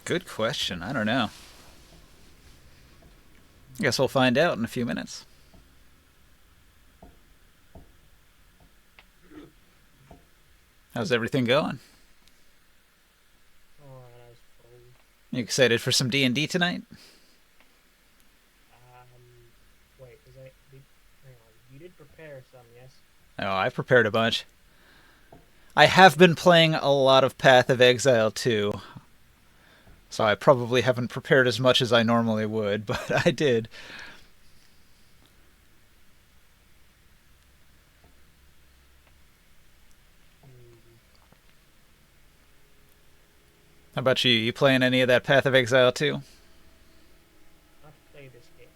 Good question. I don't know. I guess we'll find out in a few minutes. How's everything going? Oh, and I was full. You excited for some D&D tonight? Wait, was I? Hang on. You did prepare some, yes? Oh, I've prepared a bunch. I have been playing a lot of Path of Exile too, so I probably haven't prepared as much as I normally would, but I did. Hmm. How about you? You playing any of that Path of Exile too? Not to play this game.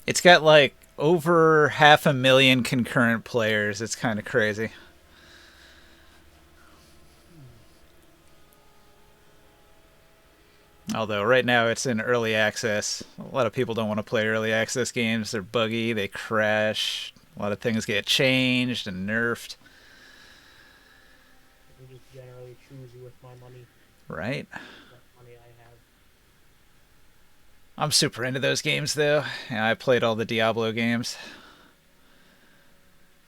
It's got like over 500,000 concurrent players. It's kind of crazy. Hmm. Although right now it's in early access. A lot of people don't want to play early access games. They're buggy, they crash. A lot of things get changed and nerfed, I'm just generally choosy with my money. right? What money I have. I'm super into those games though. Yeah, I played all the Diablo games.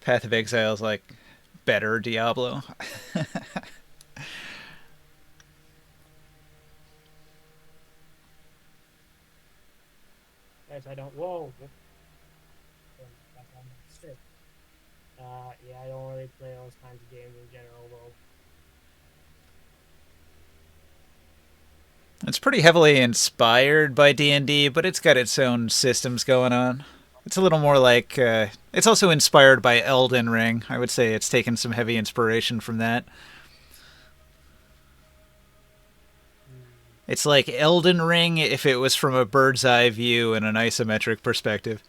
Path of Exile is like better Diablo. Yes, I don't. Whoa. Back on the stick. Yeah, I don't really play those kinds of games in general, though. It's pretty heavily inspired by D&D, but it's got its own systems going on. It's a little more like it's also inspired by Elden Ring. I would say it's taken some heavy inspiration from that. Hmm. It's like Elden Ring if it was from a bird's eye view and an isometric perspective.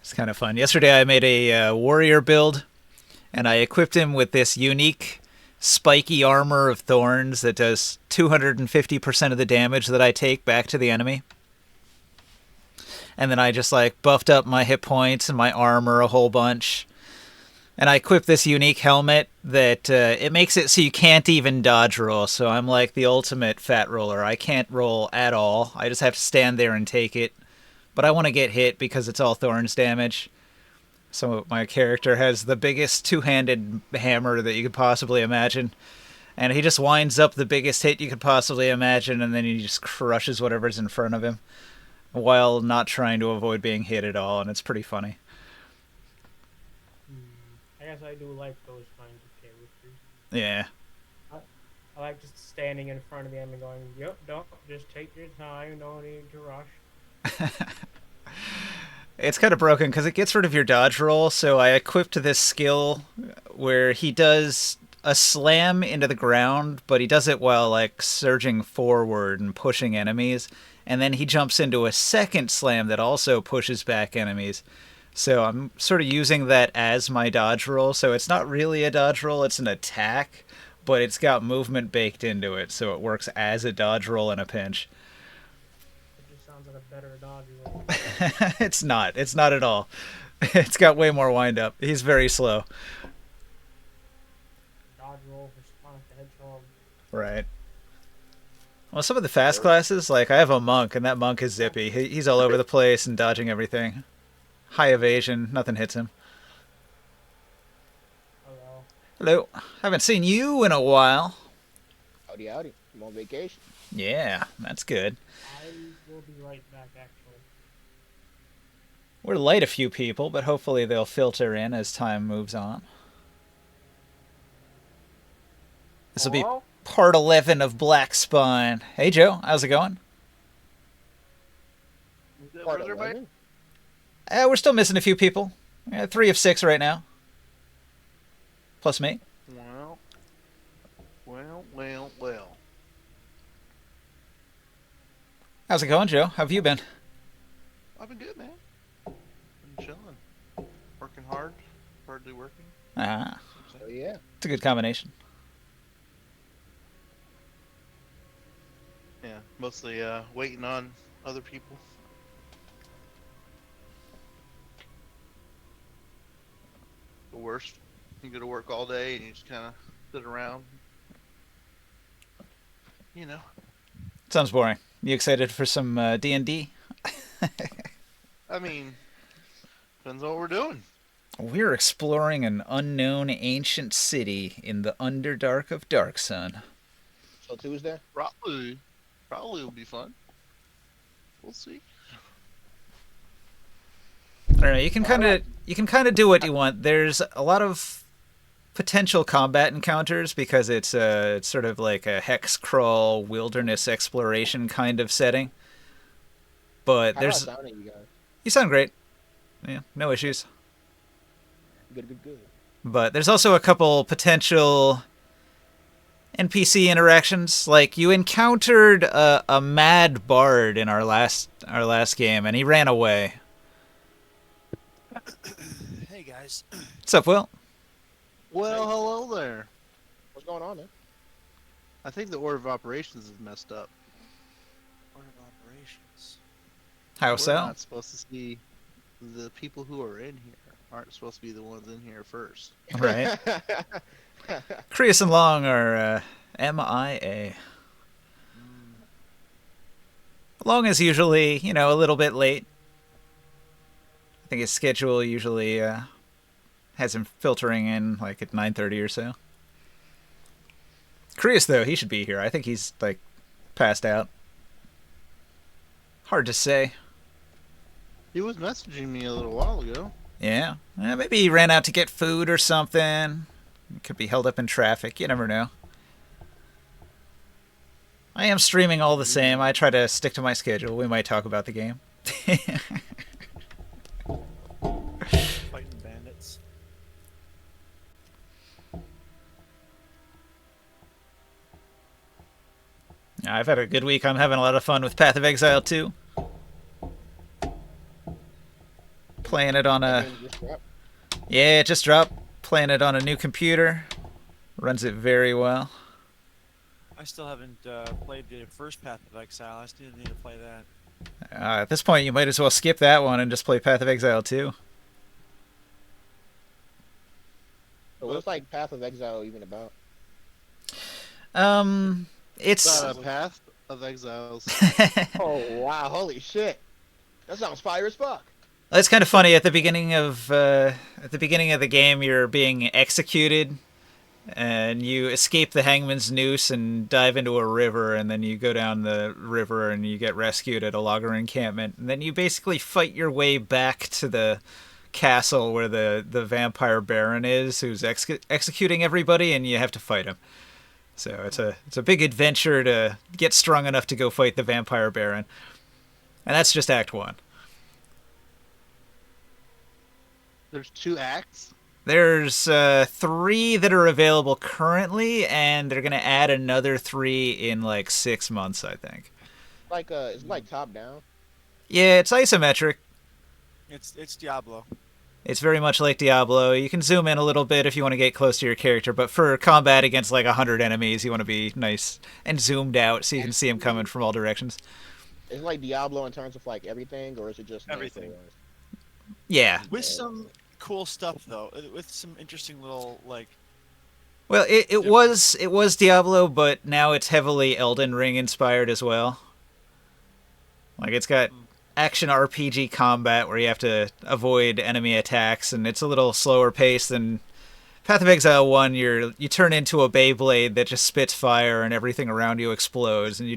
It's kind of fun. Yesterday I made a warrior build, and I equipped him with this unique spiky armor of thorns that does 250% of the damage that I take back to the enemy. And then I just like buffed up my hit points and my armor a whole bunch. And I equipped this unique helmet that it makes it so you can't even dodge roll. So I'm like the ultimate fat roller. I can't roll at all. I just have to stand there and take it. But I want to get hit because it's all thorns damage. So my character has the biggest two-handed hammer that you could possibly imagine, and he just winds up the biggest hit you could possibly imagine, and then he just crushes whatever's in front of him while not trying to avoid being hit at all, and it's pretty funny. I guess I do like those kinds of characters. Yeah. I, I like just standing in front of them and going, "Yep, don't just take your time. No need to rush." It's kind of broken because it gets rid of your dodge roll, so I equipped this skill where he does a slam into the ground, but he does it while like surging forward and pushing enemies, and then he jumps into a second slam that also pushes back enemies. So I'm sort of using that as my dodge roll. So it's not really a dodge roll, it's an attack, but it's got movement baked into it, so it works as a dodge roll in a pinch. It just sounds like a better dodge roll. It's not. It's not at all. It's got way more wind up. He's very slow. Dodge roll for Sonic the Hedgehog. Right. Well, some of the fast classes, like I have a monk, and that monk is zippy. He's all over the place and dodging everything. High evasion, nothing hits him. Hello. Hello. Haven't seen you in a while. Howdy, howdy. I'm on vacation. Yeah, that's good. I will be right back, actually. We're light a few people, but hopefully they'll filter in as time moves on. This will be Hello? part 11 of Black Spine. Hey, Joe. How's it going? Part Where's everybody? 11? We're still missing a few people. 3 of 6 right now, plus me. Well, well. How's it going, Joe? How have you been? I've been good, man. Been chilling, working hardly working. Ah, Some Oh, say. yeah. it's a good combination. Yeah, mostly waiting on other people. worst. You go to work all day and you just kind of sit around. You know. Sounds boring. You excited for some D&D? I mean, depends on what we're doing. We're exploring an unknown ancient city in the Underdark of Darksun. So Tuesday? Probably will be fun. We'll see. I don't know. You can kind of do what you want. There's a lot of potential combat encounters because it's sort of like a hex crawl wilderness exploration kind of setting. But How there's about sounding, you guys? you sound great. Yeah, no issues. Good. But there's also a couple potential NPC interactions. Like you encountered a mad bard in our last game, and he ran away. Hey guys. What's up, Will? Well, hello there. What's going on, man? I think the order of operations is messed up. Order of operations. How We're so? not supposed to see the people who are in here. Aren't supposed to be the ones in here first. Right. Creus and Long are MIA. Long is usually, a little bit late. I think his schedule usually has him filtering in like at 9:30 or so. Creus, though, he should be here. I think he's like passed out. Hard to say. He was messaging me a little while ago. Yeah. Maybe he ran out to get food or something. Could be held up in traffic. You never know. I am streaming all the same. I try to stick to my schedule. We might talk about the game. Fighting bandits. I've had a good week. I'm having a lot of fun with Path of Exile 2. Playing it on a... Yeah, it just dropped. Playing it on a new computer. Runs it very well. I still haven't played the first Path of Exile. I still need to play that. At this point, you might as well skip that one and just play Path of Exile 2. So what's like Path of Exile even about? It's... Not a Path of Exiles. Oh wow, holy shit. That sounds fire as fuck. It's kind of funny. At the beginning of the game, you're being executed, and you escape the hangman's noose and dive into a river, and then you go down the river and you get rescued at a logger encampment, and then you basically fight your way back to the castle where the vampire baron is, who's executing everybody, and you have to fight him. So it's a big adventure to get strong enough to go fight the vampire baron, and that's just Act 1. There's 2 acts. There's 3 that are available currently, and they're gonna add another 3 in like 6 months, I think. Like it's like top down. Yeah, it's isometric. It's Diablo. It's very much like Diablo. You can zoom in a little bit if you want to get close to your character, but for combat against like 100 enemies, you want to be nice and zoomed out so you can see them coming from all directions. It's like Diablo in terms of like everything, or is it just Everything. gameplay-wise? Yeah. With some cool stuff though. With some interesting little like. Well, it was Diablo, but now it's heavily Elden Ring inspired as well. Like it's got action RPG combat where you have to avoid enemy attacks, and it's a little slower paced than Path of Exile 1. You turn into a Beyblade that just spits fire and everything around you explodes, and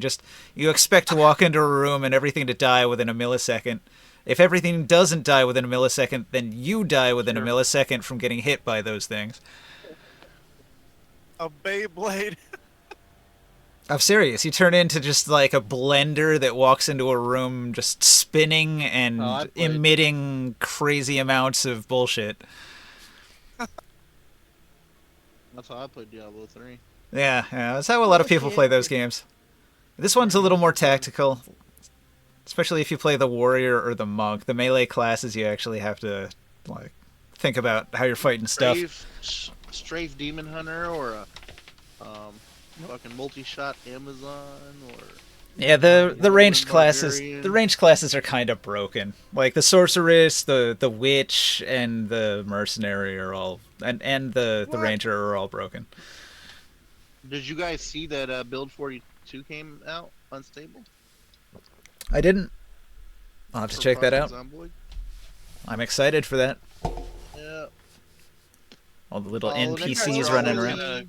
you expect to walk into a room and everything to die within a millisecond. If everything doesn't die within a millisecond, then you die within a millisecond from getting hit by those things. A Beyblade. I'm serious. You turn into just like a blender that walks into a room just spinning and emitting crazy amounts of bullshit. That's how I played Diablo 3. Yeah, that's how a lot of people play those games. This one's a little more tactical, especially if you play the warrior or the monk. The melee classes, you actually have to like think about how you're fighting stuff. Strafe Demon Hunter or a fucking multi-shot Amazon or Yeah, the ranged classes Barbarian. are kind of broken. Like the sorceress, the witch, and the mercenary are all and the What? ranger are all broken. Did you guys see that Build 42 came out unstable I didn't. I'll have to for check that Project out. Zomboid? I'm excited for that. Yeah. All the little Well, next NPCs year running I'm around. gonna-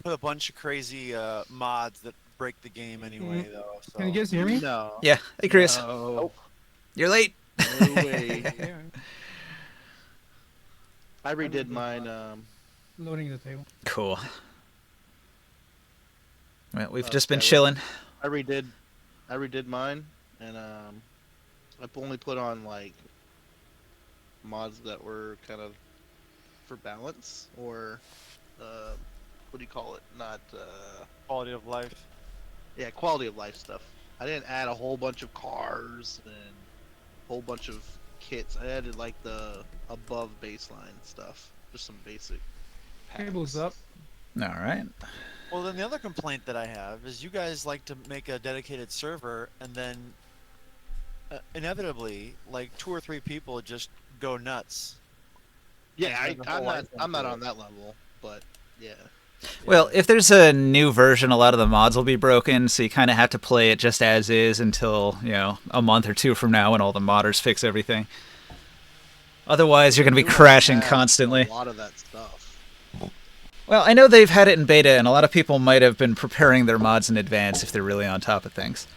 Put a bunch of crazy mods that break the game anyway, though. So. Can you guys hear me? No. Yeah. Hey, Chris. No. You're late. No way. Yeah, I redid mine. loading the table. Cool. Well, we've Oh, just been okay, chilling. I redid mine, and I only put on like mods that were kind of for balance, or what do you call it? Not Quality of life. yeah, quality of life stuff. I didn't add a whole bunch of cars and a whole bunch of kits. I added like the above baseline stuff, just some basic Table's packs. up. All right. Well, then the other complaint that I have is you guys like to make a dedicated server and then inevitably, like 2 or 3 people just go nuts. Yeah, There's a I'm whole not. life I'm not into on it. that level, but yeah. Well, if there's a new version, a lot of the mods will be broken, so you kind of have to play it just as is until, a month or two from now when all the modders fix everything. Otherwise, you're going to be We won't crashing have constantly. A lot of that stuff. Well, I know they've had it in beta, and a lot of people might have been preparing their mods in advance if they're really on top of things.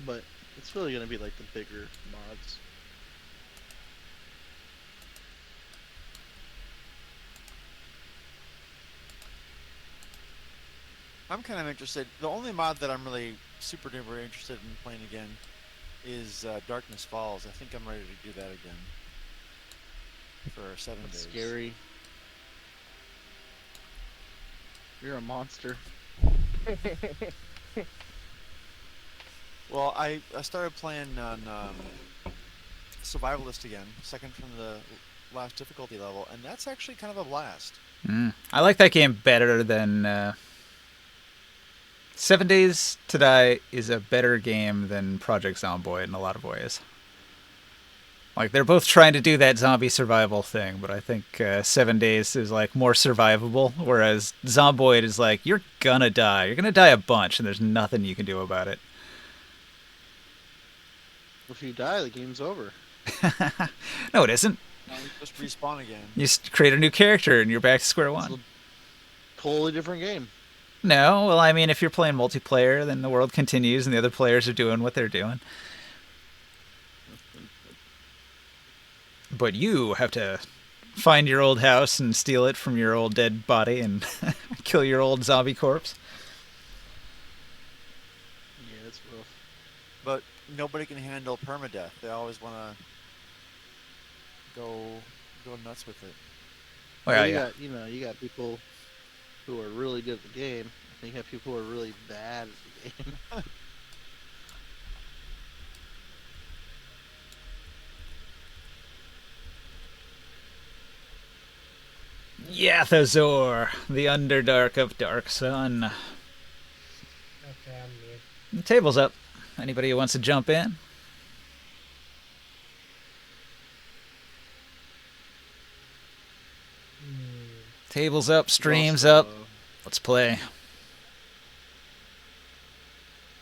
But it's really gonna be like the bigger mods. I'm kind of interested. The only mod that I'm really super duper interested in playing again is Darkness Falls. I think I'm ready to do that again for 7 That's days. scary. You're a monster. Well, I started playing on Survivalist again, second from the last difficulty level, and that's actually kind of a blast. I like that game better than... 7 Days to Die is a better game than Project Zomboid in a lot of ways. Like, they're both trying to do that zombie survival thing, but I think 7 Days is, like, more survivable, whereas Zomboid is like, you're gonna die. You're gonna die a bunch, and there's nothing you can do about it. If you die, the game's over. No, it isn't. Now we just respawn again. You just create a new character, and you're back to square It's one. a totally different game. No, well, I mean, if you're playing multiplayer, then the world continues, and the other players are doing what they're doing. But you have to find your old house and steal it from your old dead body and kill your old zombie corpse. Yeah, it's rough. But nobody can handle permadeath. They always want to go nuts with it. Well, you yeah. got you got people who are really good at the game, and you have people who are really bad at the game. Yathazor, the Underdark of Dark Sun. Okay, I'm mute. The table's up. Anybody who wants to jump in? Table's up, streams up. Let's play.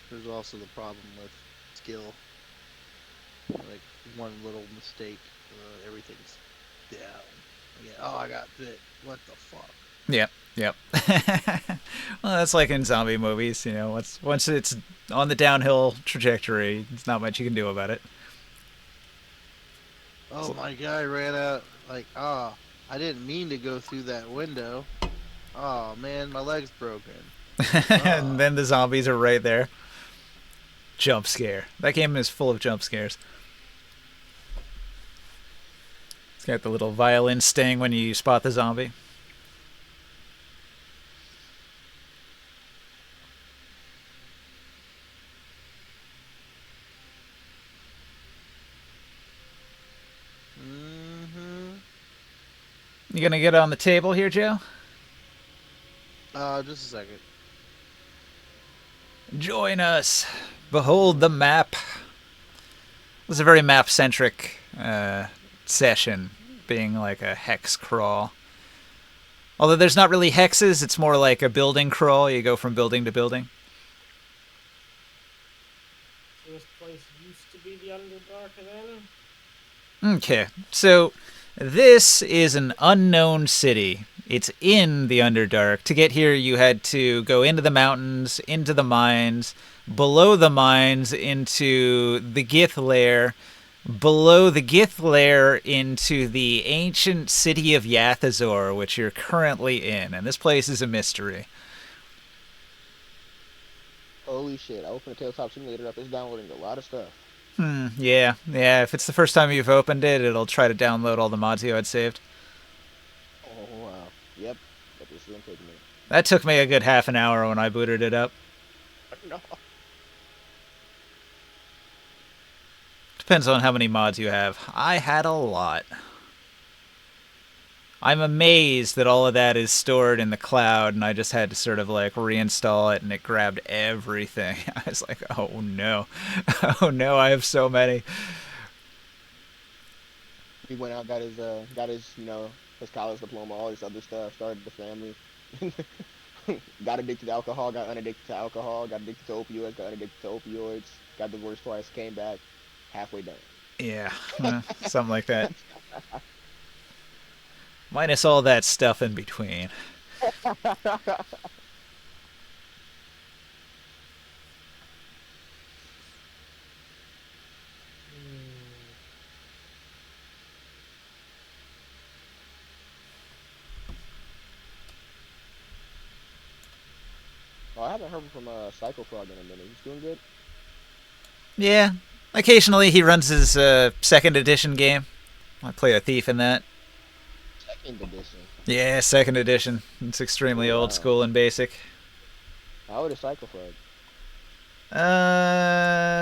There's also the problem with skill. Like one little mistake, everything's down. Yeah. Oh, I got bit. What the fuck? Yep. Well, that's like in zombie movies, once it's on the downhill trajectory, there's not much you can do about it. Oh, my guy ran out. Like, I didn't mean to go through that window. Oh man, my leg's broken. And then the zombies are right there. Jump scare. That game is full of jump scares. It's got the little violin sting when you spot the zombie. Mm-hmm. You gonna get on the table here, Joe? Just a second. Join us. Behold the map. It was a very map-centric session, being like a hex crawl. Although there's not really hexes, it's more like a building crawl. You go from building to building. So this place used to be the Underdark then? Okay, so this is an unknown city. It's in the Underdark. To get here, you had to go into the mountains, into the mines, below the mines, into the Gith lair, below the Gith lair, into the ancient city of Yathazor, which you're currently in. And this place is a mystery. Holy shit! I opened the Tabletop Simulator up. It's downloading a lot of stuff. Yeah. If it's the first time you've opened it, it'll try to download all the mods you had saved. Oh wow. Yep. But this is gonna take a minute. That took me a good half an hour when I booted it up. No. Depends on how many mods you have. I had a lot. I'm amazed that all of that is stored in the cloud, and I just had to sort of like reinstall it, and it grabbed everything. I was like, oh no. Oh no, I have so many. He went out, got his, his college diploma, all this other stuff, started the family. Got addicted to alcohol, got unaddicted to alcohol, got addicted to opioids, got unaddicted to opioids, got divorced twice, came back, halfway done. Yeah, something like that. Minus all that stuff in between. Oh, I haven't heard from Psychofrog in a minute. He's doing good. Yeah, occasionally he runs his second edition game. I play a thief in that. Second edition. Yeah, second edition. It's extremely old school and basic. How old is Psychofrog?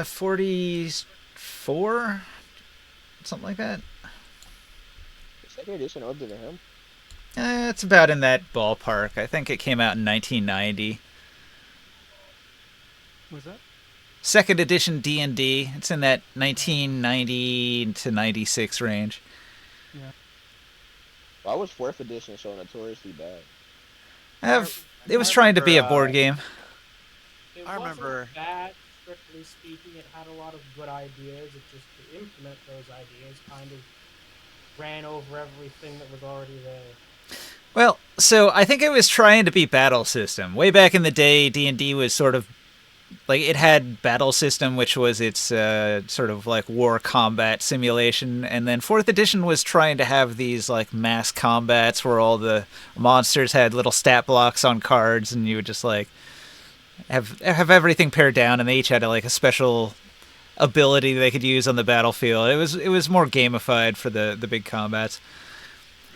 44? Something like that. Second edition older than him? It's about in that ballpark. I think it came out in 1990. What's that? Second edition D&D. It's in that 1990 to 96 range. Why was fourth edition so notoriously bad? It was trying to be a board game. I remember- That, strictly speaking, it had a lot of good ideas. It just to implement those ideas kind of ran over everything that was already there. Well, so I think it was trying to be battle system. Way back in the day, D&D was sort of like it had battle system, which was its sort of like war combat simulation, and then fourth edition was trying to have these like mass combats where all the monsters had little stat blocks on cards, and you would just like have everything pared down, and they each had like a special ability they could use on the battlefield. It was more gamified for the big combats.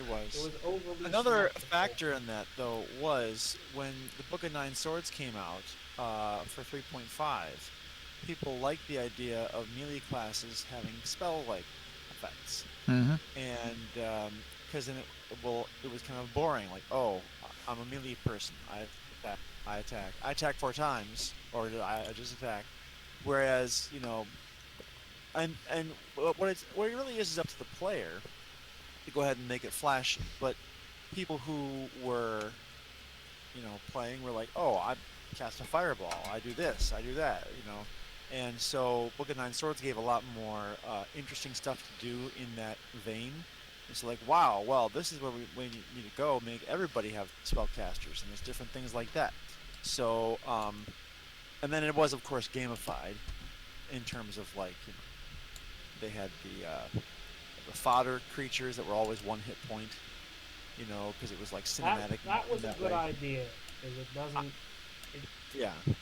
It It was. was overly Another symmetrical. factor in that, though, was when the Book of Nine Swords came out for 3.5, people liked the idea of melee classes having spell-like effects. Mm-hmm. And because then it was kind of boring. Like, oh, I'm a melee person. I attack 4 times, or I just attack. Whereas, and what it really is up to the player to go ahead and make it flashy. But people who were, playing were like, oh, I cast a fireball. I do this. I do that. And so Book of Nine Swords gave a lot more interesting stuff to do in that vein. It's like, wow, well, this is where we need to go. Make everybody have spellcasters, and there's different things like that. So, and then it was, of course, gamified in terms of like, they had the fodder creatures that were always 1 hit point, because it was like cinematic. That was in a that good way. idea, because it doesn't. Yeah. It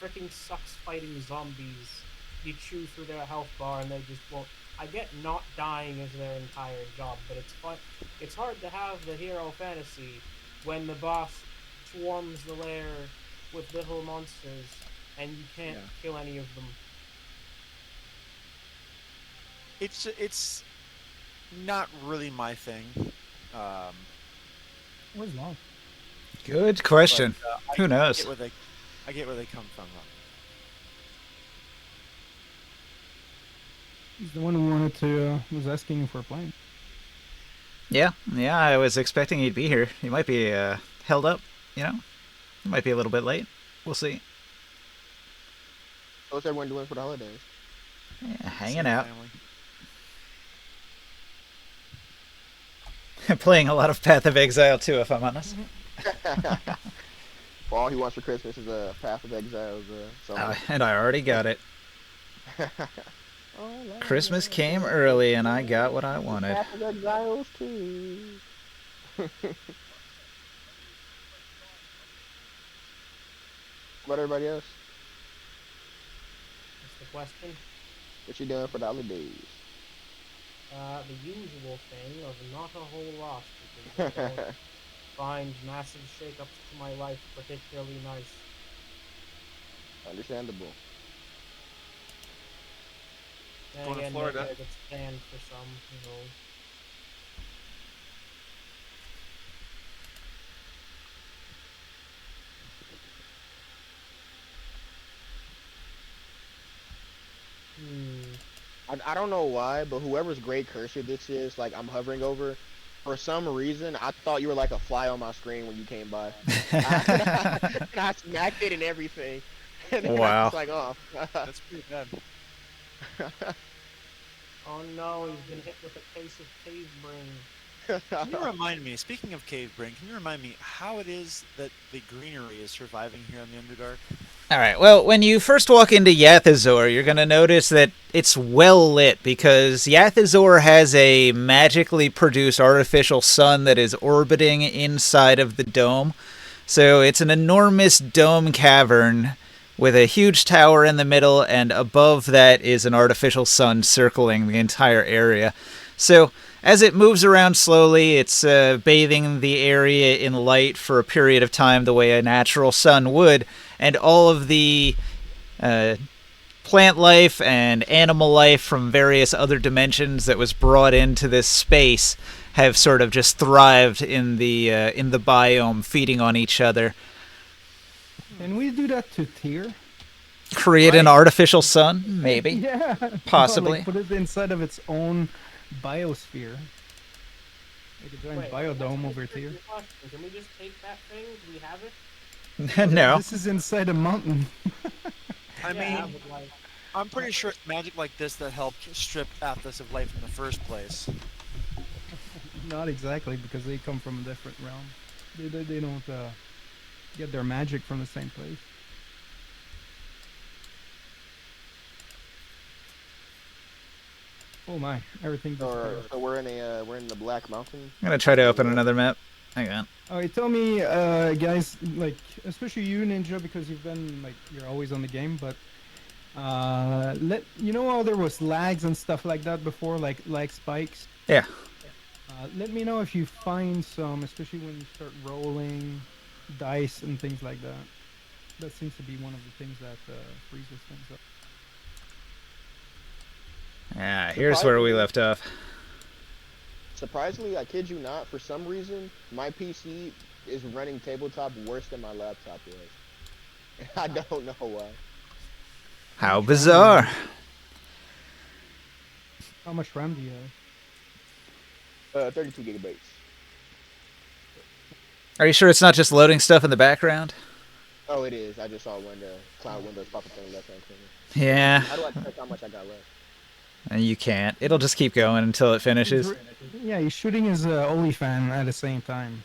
freaking sucks fighting zombies. You chew through their health bar and they just won't. I get not dying is their entire job, but it's fun. It's hard to have the hero fantasy when the boss swarms the lair with little monsters and you can't Yeah. kill any of them. It's not really my thing. What's long? Good question. But, Who I knows? get where they come from. He's the one who wanted to, was asking you for a plane. Yeah, I was expecting he'd be here. He might be held up, you know? He might be a little bit late. We'll see. What's everyone doing for the holidays? Yeah, See hanging the out. family. Playing a lot of Path of Exile too, if I'm honest. For all he wants for Christmas is a Path of Exiles. And I already got it. Christmas came early and I got what I wanted. Path of Exiles too. What about everybody else? That's the question. What you doing for the holidays? The usual thing of not a whole lot, because I don't find massive shakeups to my life particularly nice. Understandable. Then Going to again, Florida. maybe I get stand for some, you know. I don't know why, but whoever's great cursor this is, like I'm hovering over, for some reason I thought you were like a fly on my screen when you came by. And I smacked it and everything. And then I Wow. was like, oh. That's pretty bad. Oh no, he's been hit with a case of cave brain. Can you remind me, speaking of cave brain, can you remind me how it is that the greenery is surviving here in the Underdark? All right. Well, when you first walk into Yathazor, you're going to notice that it's well lit because Yathazor has a magically produced artificial sun that is orbiting inside of the dome. So it's an enormous dome cavern with a huge tower in the middle, and above that is an artificial sun circling the entire area. So as it moves around slowly, it's bathing the area in light for a period of time the way a natural sun would, and all of the plant life and animal life from various other dimensions that was brought into this space have sort of just thrived in the biome, feeding on each other. Can we do that to Tyr? Create an artificial sun, maybe. Yeah. Possibly. Like put it inside of its own biosphere. Like a giant Wait, biodome that's over a tricky here. question. Can we just take that thing? Do we have it? No. This is inside a mountain. I Yeah, mean, but like, I'm pretty sure it's magic like this that helped strip Atlas of life in the first place. Not exactly, because they come from a different realm. They don't get their magic from the same place. Oh my, everything just failed. So we're in the Black Mountain. I'm going to try to open another map. Hang on. Alright, tell me, guys, like, especially you, Ninja, because you've been, like, you're always on the game, but, you know how there was lags and stuff like that before, like lag spikes? Yeah. Let me know if you find some, especially when you start rolling dice and things like that. That seems to be one of the things that freezes things up. Yeah, here's where we left off. Surprisingly, I kid you not, for some reason, my PC is running tabletop worse than my laptop is. I don't know why. How bizarre. How much RAM do you have? 32 gigabytes. Are you sure it's not just loading stuff in the background? Oh, it is. I just saw when the cloud windows pop up in the left-hand corner. Yeah. How do I check how much I got left? And you can't. It'll just keep going until it finishes. Yeah, he's shooting his OnlyFan at the same time.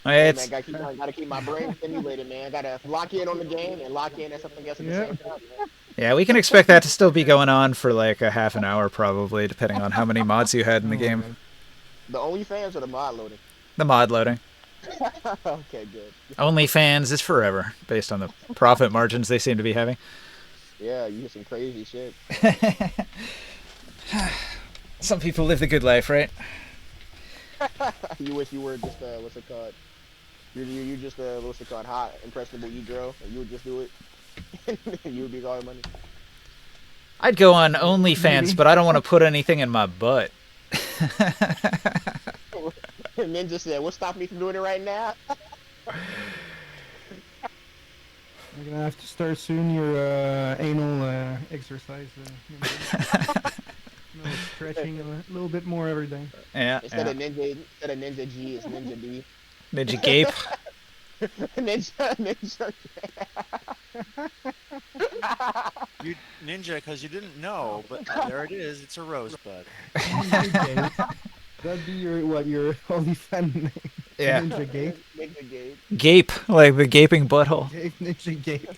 Hey, It's, man, gotta keep my brain stimulated, man. Gotta lock in on the game and lock in at something else at the same time, man. yeah, we can expect that to still be going on for like a half an hour probably, depending on how many mods you had in the game. The OnlyFans or the mod loading? The mod loading. Okay, good. OnlyFans is forever, based on the profit margins they seem to be having. Yeah, you hear some crazy shit. Some people live the good life, right? You wish you were just what's it called? You just what's it called? Hot, impressionable e-girl, and you would just do it. You would be all the money. I'd go on OnlyFans, Maybe. but I don't want to put anything in my butt. Ninja said, "What stopped me from doing it right now?" You're gonna have to start soon your anal exercise. No, stretching a little bit more every day. Yeah, Instead yeah. of Ninja G, it's Ninja D. Ninja Gape. Ninja. You ninja, because you didn't know, but there it is. It's a rosebud. That'd be your OnlyFans name. Yeah. Ninja Gape. Ninja Gabe. Gape, like the gaping butthole. Ninja Gape.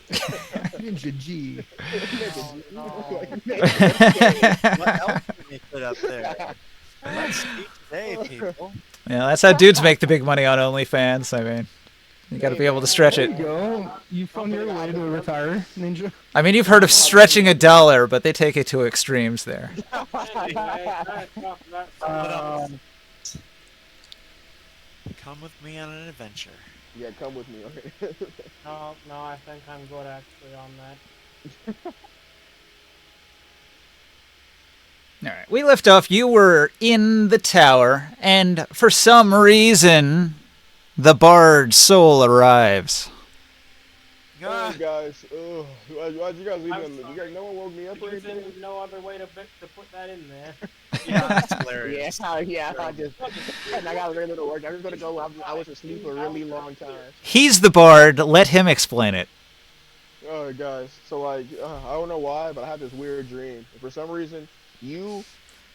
Ninja G. What else can they put up there? Let's speak today, people. Yeah, that's how dudes make the big money on OnlyFans. I mean, you got to be able to stretch There you it. go. You found your way to retire, Ninja. I mean, you've heard of stretching $1, but they take it to extremes there. Come with me on an adventure. Yeah, come with me. Okay. No, I think I'm good actually on that. All right, we left off. You were in the tower, and for some reason, the bard's soul arrives. Oh, guys. Oh, why'd you guys leave I'm them? You guys, no one woke me up or anything? Using no other way to put that in there. Yeah, that's hilarious. Yeah. I got ready to work. I was gonna go. I was asleep for a really long time. He's the bard. Let him explain it. Oh, guys. So like, I don't know why, but I had this weird dream. And for some reason, you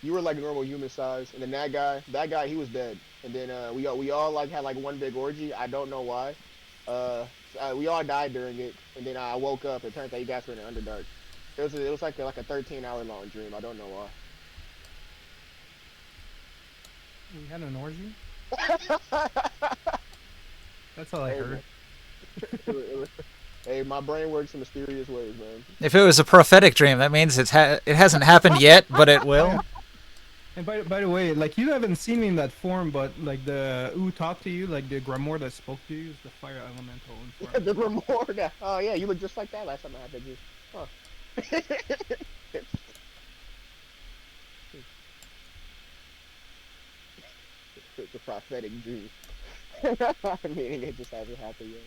were like normal human size, and then that guy, he was dead. And then we all like had like one big orgy. I don't know why. We all died during it, and then I woke up. It turns out you guys were in the Underdark. It was like a 13-hour long dream. I don't know why. We had an orgy. That's all I heard. Hey, my brain works in mysterious ways, man. If it was a prophetic dream, that means it hasn't happened yet, but it will. And by the way, like you haven't seen me in that form, but like who talked to you, like the Grimoire that spoke to you, is the fire elemental. In form. The Grimoire. Oh yeah, you look just like that last time I had that. Huh. It's a prophetic dream. Meaning it just hasn't happened yet.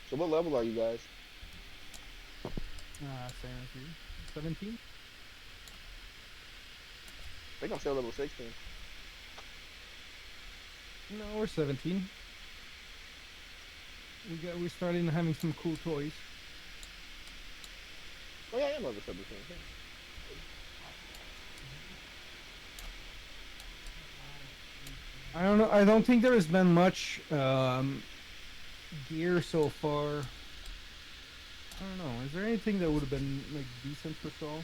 So what level are you guys? Same as you. 17. I think I'm still level 16. No, we're 17. We started having some cool toys. Oh yeah, I am level 17. Yeah. I don't know. I don't think there has been much gear so far. I don't know. Is there anything that would have been like decent for Saul?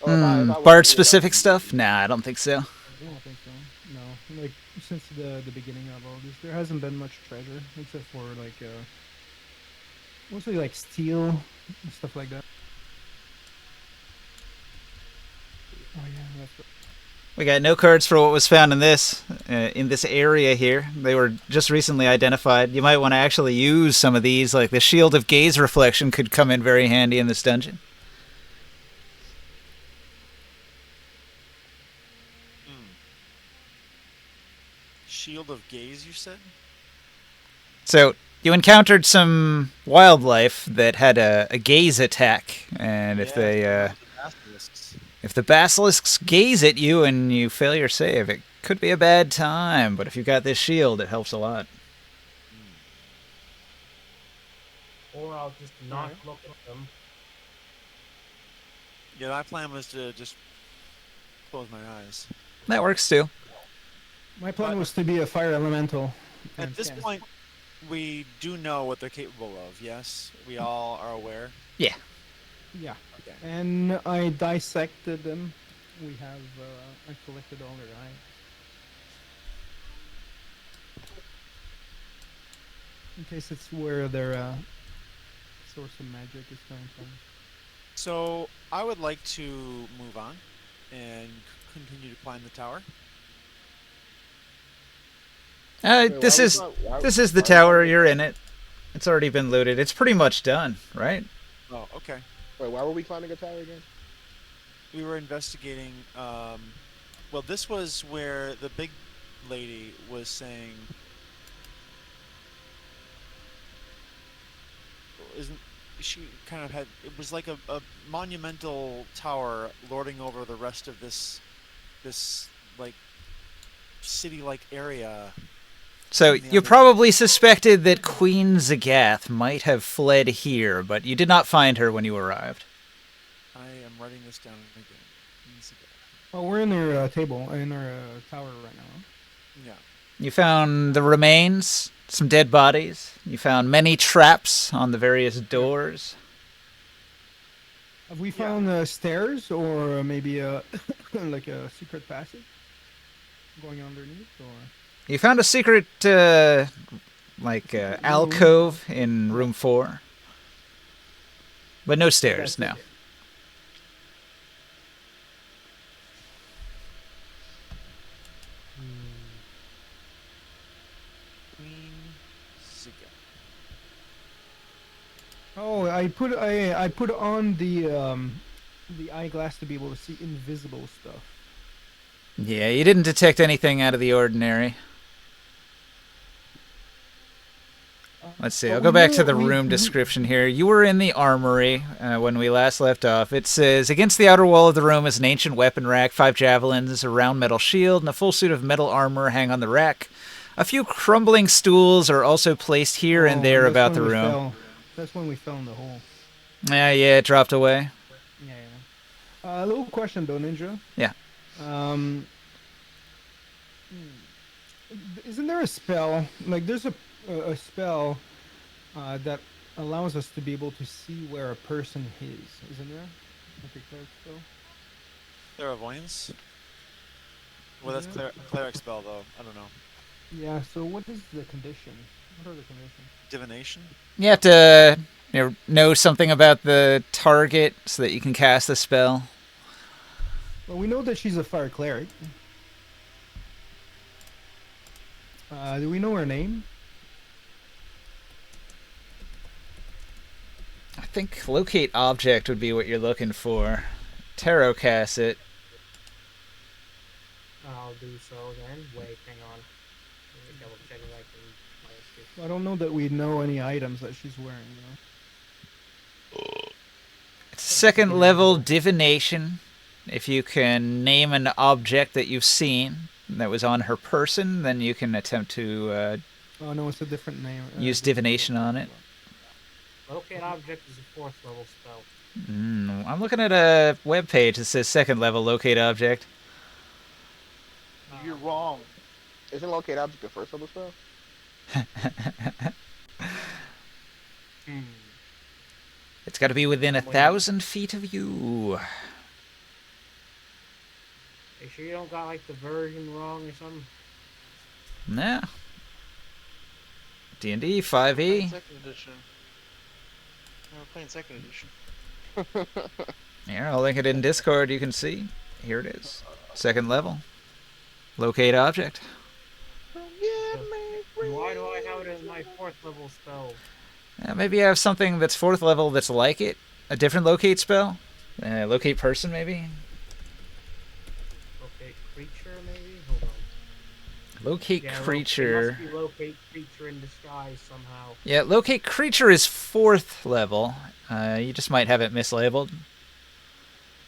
Oh, if I was- Bard specific stuff? Nah, I don't think so. I don't think so. No, like since the beginning of all this, there hasn't been much treasure except for like mostly like steel and stuff like that. Oh yeah, that's right. We got no cards for what was found in this area here. They were just recently identified. You might want to actually use some of these, like the Shield of Gaze Reflection could come in very handy in this dungeon. Shield of Gaze, you said? So you encountered some wildlife that had a gaze attack, and if Basilisks. if the basilisks gaze at you and you fail your save, it could be a bad time. But if you've got this shield, it helps a lot. Or I'll just not look at them. Yeah, my plan was to just close my eyes. That works too. My plan was to be a fire elemental. At and this cast. point, we do know what they're capable of, yes? We all are aware? Yeah. Yeah. Okay. And I dissected them. We have I collected all their eyes. In case it's where their source of magic is coming from. So, I would like to move on and continue to climb the tower. Wait, This why is we not- why- this is the why we tower. not- You're in it. It's already been looted. It's pretty much done, right? Oh, okay. Wait, why were we climbing a tower again? we were investigating. Well, this was where the big lady was saying, isn't she kind of had? It was like a monumental tower lording over the rest of this like city-like area. So in the you under- probably suspected that Queen Zagath might have fled here, but you did not find her when you arrived. I am writing this down again. Oh, we're in our table, in our tower right now. Yeah. You found the remains, some dead bodies. You found many traps on the various doors. Have we found stairs or maybe like a secret passage going underneath? Or You found a secret, alcove in room 4. But no stairs, no. Queen Ziga. oh, I put on the eyeglass to be able to see invisible stuff. Yeah, you didn't detect anything out of the ordinary. Let's see, I'll go back to the room description here. You were in the armory when we last left off. It says, against the outer wall of the room is an ancient weapon rack, 5 javelins, a round metal shield, and a full suit of metal armor hang on the rack. A few crumbling stools are also placed here and there that's about when the we room. fell. That's when we fell in the hole. Yeah, it dropped away. Yeah. A little question though, Ninja. Yeah. Isn't there a spell? Like, there's a spell that allows us to be able to see where a person is. Isn't there? Like a cleric spell. Clairvoyance. Well, that's cleric spell though. I don't know. Yeah. So what is the condition? What are the conditions? Divination. You have to know something about the target so that you can cast the spell. Well, we know that she's a fire cleric. Do we know her name? I think locate object would be what you're looking for. Tarot cast it. I'll do so then. Wait, hang on. Let me double check if I can. I don't know that we know any items that she's wearing. It's second level divination. If you can name an object that you've seen that was on her person, then you can attempt to Oh no, it's a different name. use divination on it. Locate object is a 4th level spell. I'm looking at a web page that says second level locate object. You're wrong. Isn't locate object the first level spell? It's got to be within 1,000 feet of you. Are you sure you don't got like the version wrong or something? Nah. D&D Playing 5e. second edition. We're playing second edition. Here, I'll link it in Discord. You can see. Here it is. Second level. Locate object. Why do I have it as my 4th level spell? Maybe you have something that's 4th level that's like it. A different locate spell. Locate person, maybe. Locate creature, maybe? Hold on. Locate Yeah, creature. It must be locate creature in disguise somehow. Yeah, locate creature is 4th level. You just might have it mislabeled.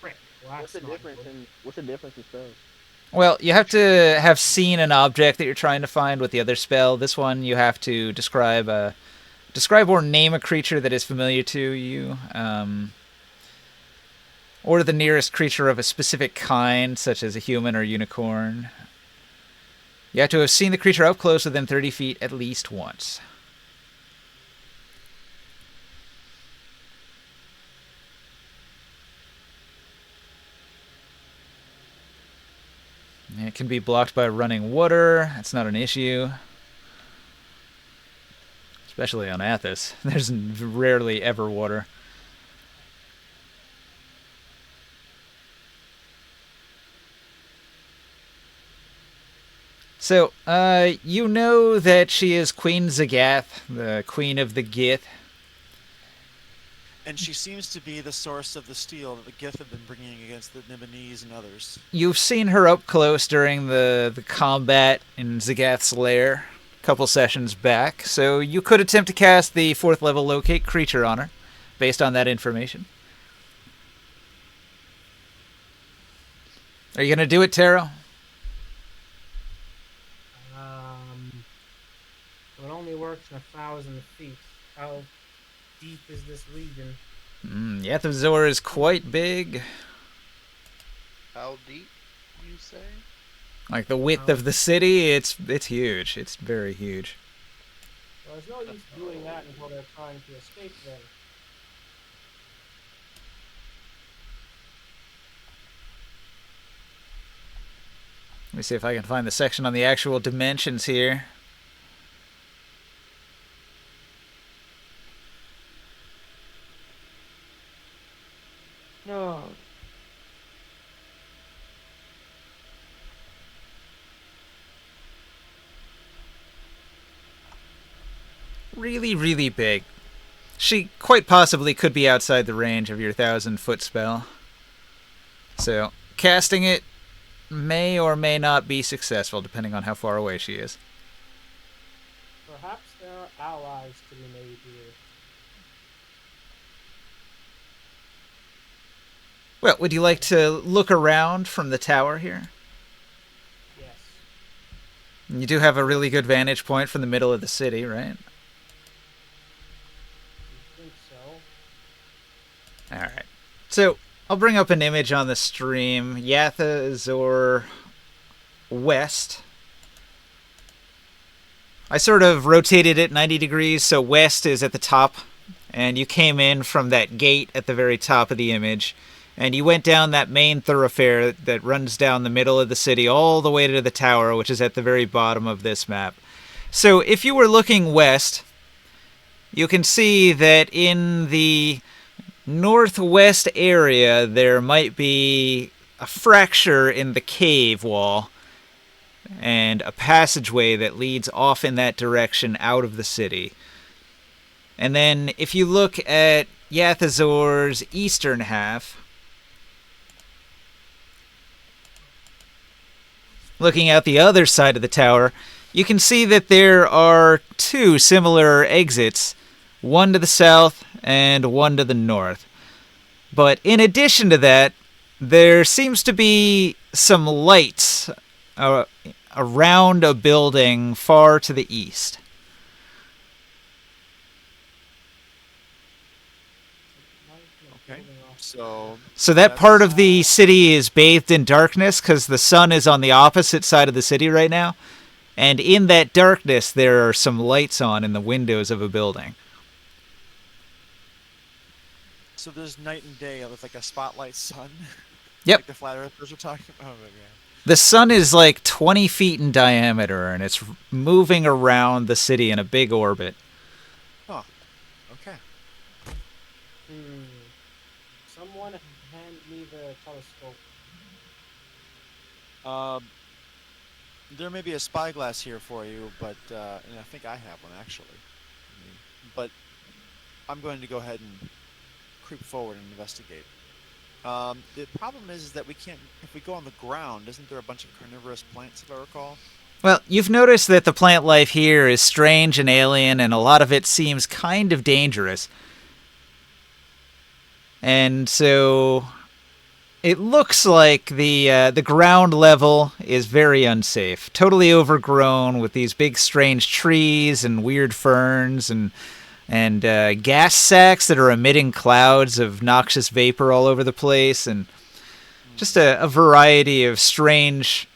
Frick. Well, What's that's the not difference good. in spells? Well, you have to have seen an object that you're trying to find with the other spell. This one, you have to describe or name a creature that is familiar to you, or the nearest creature of a specific kind, such as a human or unicorn. You have to have seen the creature up close within 30 feet at least once. And it can be blocked by running water. That's not an issue. Especially on Athos. There's rarely ever water. So, you know that she is Queen Zagath, the Queen of the Gith. And she seems to be the source of the steel that the Gith have been bringing against the Nibonese and others. You've seen her up close during the combat in Zagath's lair a couple sessions back, so you could attempt to cast the 4th level Locate Creature on her, based on that information. Are you going to do it, Taro? It only works in 1,000 feet. How deep is this region? Yathazor is quite big. How deep, you say? Like the width of the city, it's huge. It's very huge. Well, there's no use doing that until they're trying to escape then. Let me see if I can find the section on the actual dimensions here. No. Really, really big. She quite possibly could be outside the range of your 1,000-foot spell. So, casting it may or may not be successful, depending on how far away she is. Perhaps there are allies to be made here. Well, would you like to look around from the tower here? Yes. You do have a really good vantage point from the middle of the city, right? I think so. Alright. So, I'll bring up an image on the stream. Yathazor West. I sort of rotated it 90 degrees, so west is at the top. And you came in from that gate at the very top of the image. And you went down that main thoroughfare that runs down the middle of the city all the way to the tower, which is at the very bottom of this map. So if you were looking west, you can see that in the northwest area there might be a fracture in the cave wall and a passageway that leads off in that direction out of the city. And then if you look at Yathazor's eastern half, looking out the other side of the tower, you can see that there are two similar exits, one to the south and one to the north. But in addition to that, there seems to be some lights around a building far to the east. Okay. So So that part that's- of the city is bathed in darkness because the sun is on the opposite side of the city right now. And in that darkness, there are some lights on in the windows of a building. So there's night and day with like a spotlight sun. Yep. Like the flat earthers were talking about. Oh my god. The sun is like 20 feet in diameter, and it's moving around the city in a big orbit. Okay. Someone hand me the telescope. There may be a spyglass here for you, but and I think I have one actually. But I'm going to go ahead and creep forward and investigate. The problem is that we can't. If we go on the ground, isn't there a bunch of carnivorous plants, if I recall? Well, you've noticed that the plant life here is strange and alien, and a lot of it seems kind of dangerous. And so it looks like the ground level is very unsafe, totally overgrown with these big strange trees and weird ferns and gas sacks that are emitting clouds of noxious vapor all over the place, and just a variety of strange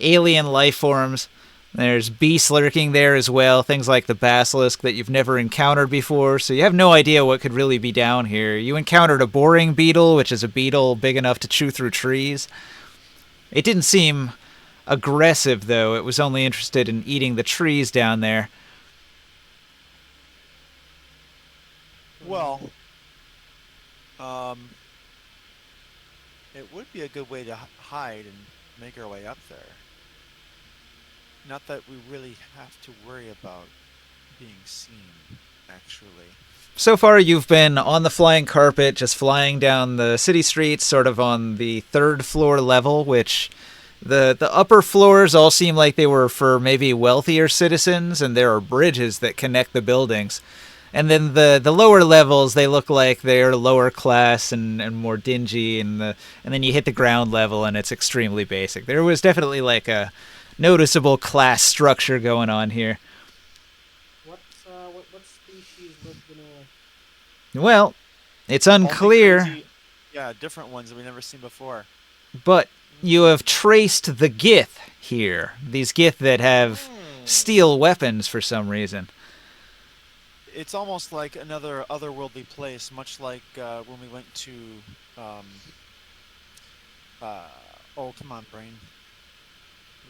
alien life forms. There's beasts lurking there as well, things like the basilisk that you've never encountered before, so you have no idea what could really be down here. You encountered a boring beetle, which is a beetle big enough to chew through trees. It didn't seem aggressive, though. It was only interested in eating the trees down there. Well, it would be a good way to hide and make our way up there. Not that we really have to worry about being seen. actually. So far, you've been on the flying carpet, just flying down the city streets, sort of on the third floor level, which the upper floors all seem like they were for maybe wealthier citizens, and there are bridges that connect the buildings. And then the lower levels, they look like they're lower class and more dingy, and then you hit the ground level, and it's extremely basic. There was definitely like a noticeable class structure going on here. What species lived in Well, it's Only unclear. crazy- yeah, different ones that we've never seen before. But you have traced the Gith here. These Gith that have steel weapons for some reason. It's almost like another otherworldly place, much like when we went to. Oh, come on, brain.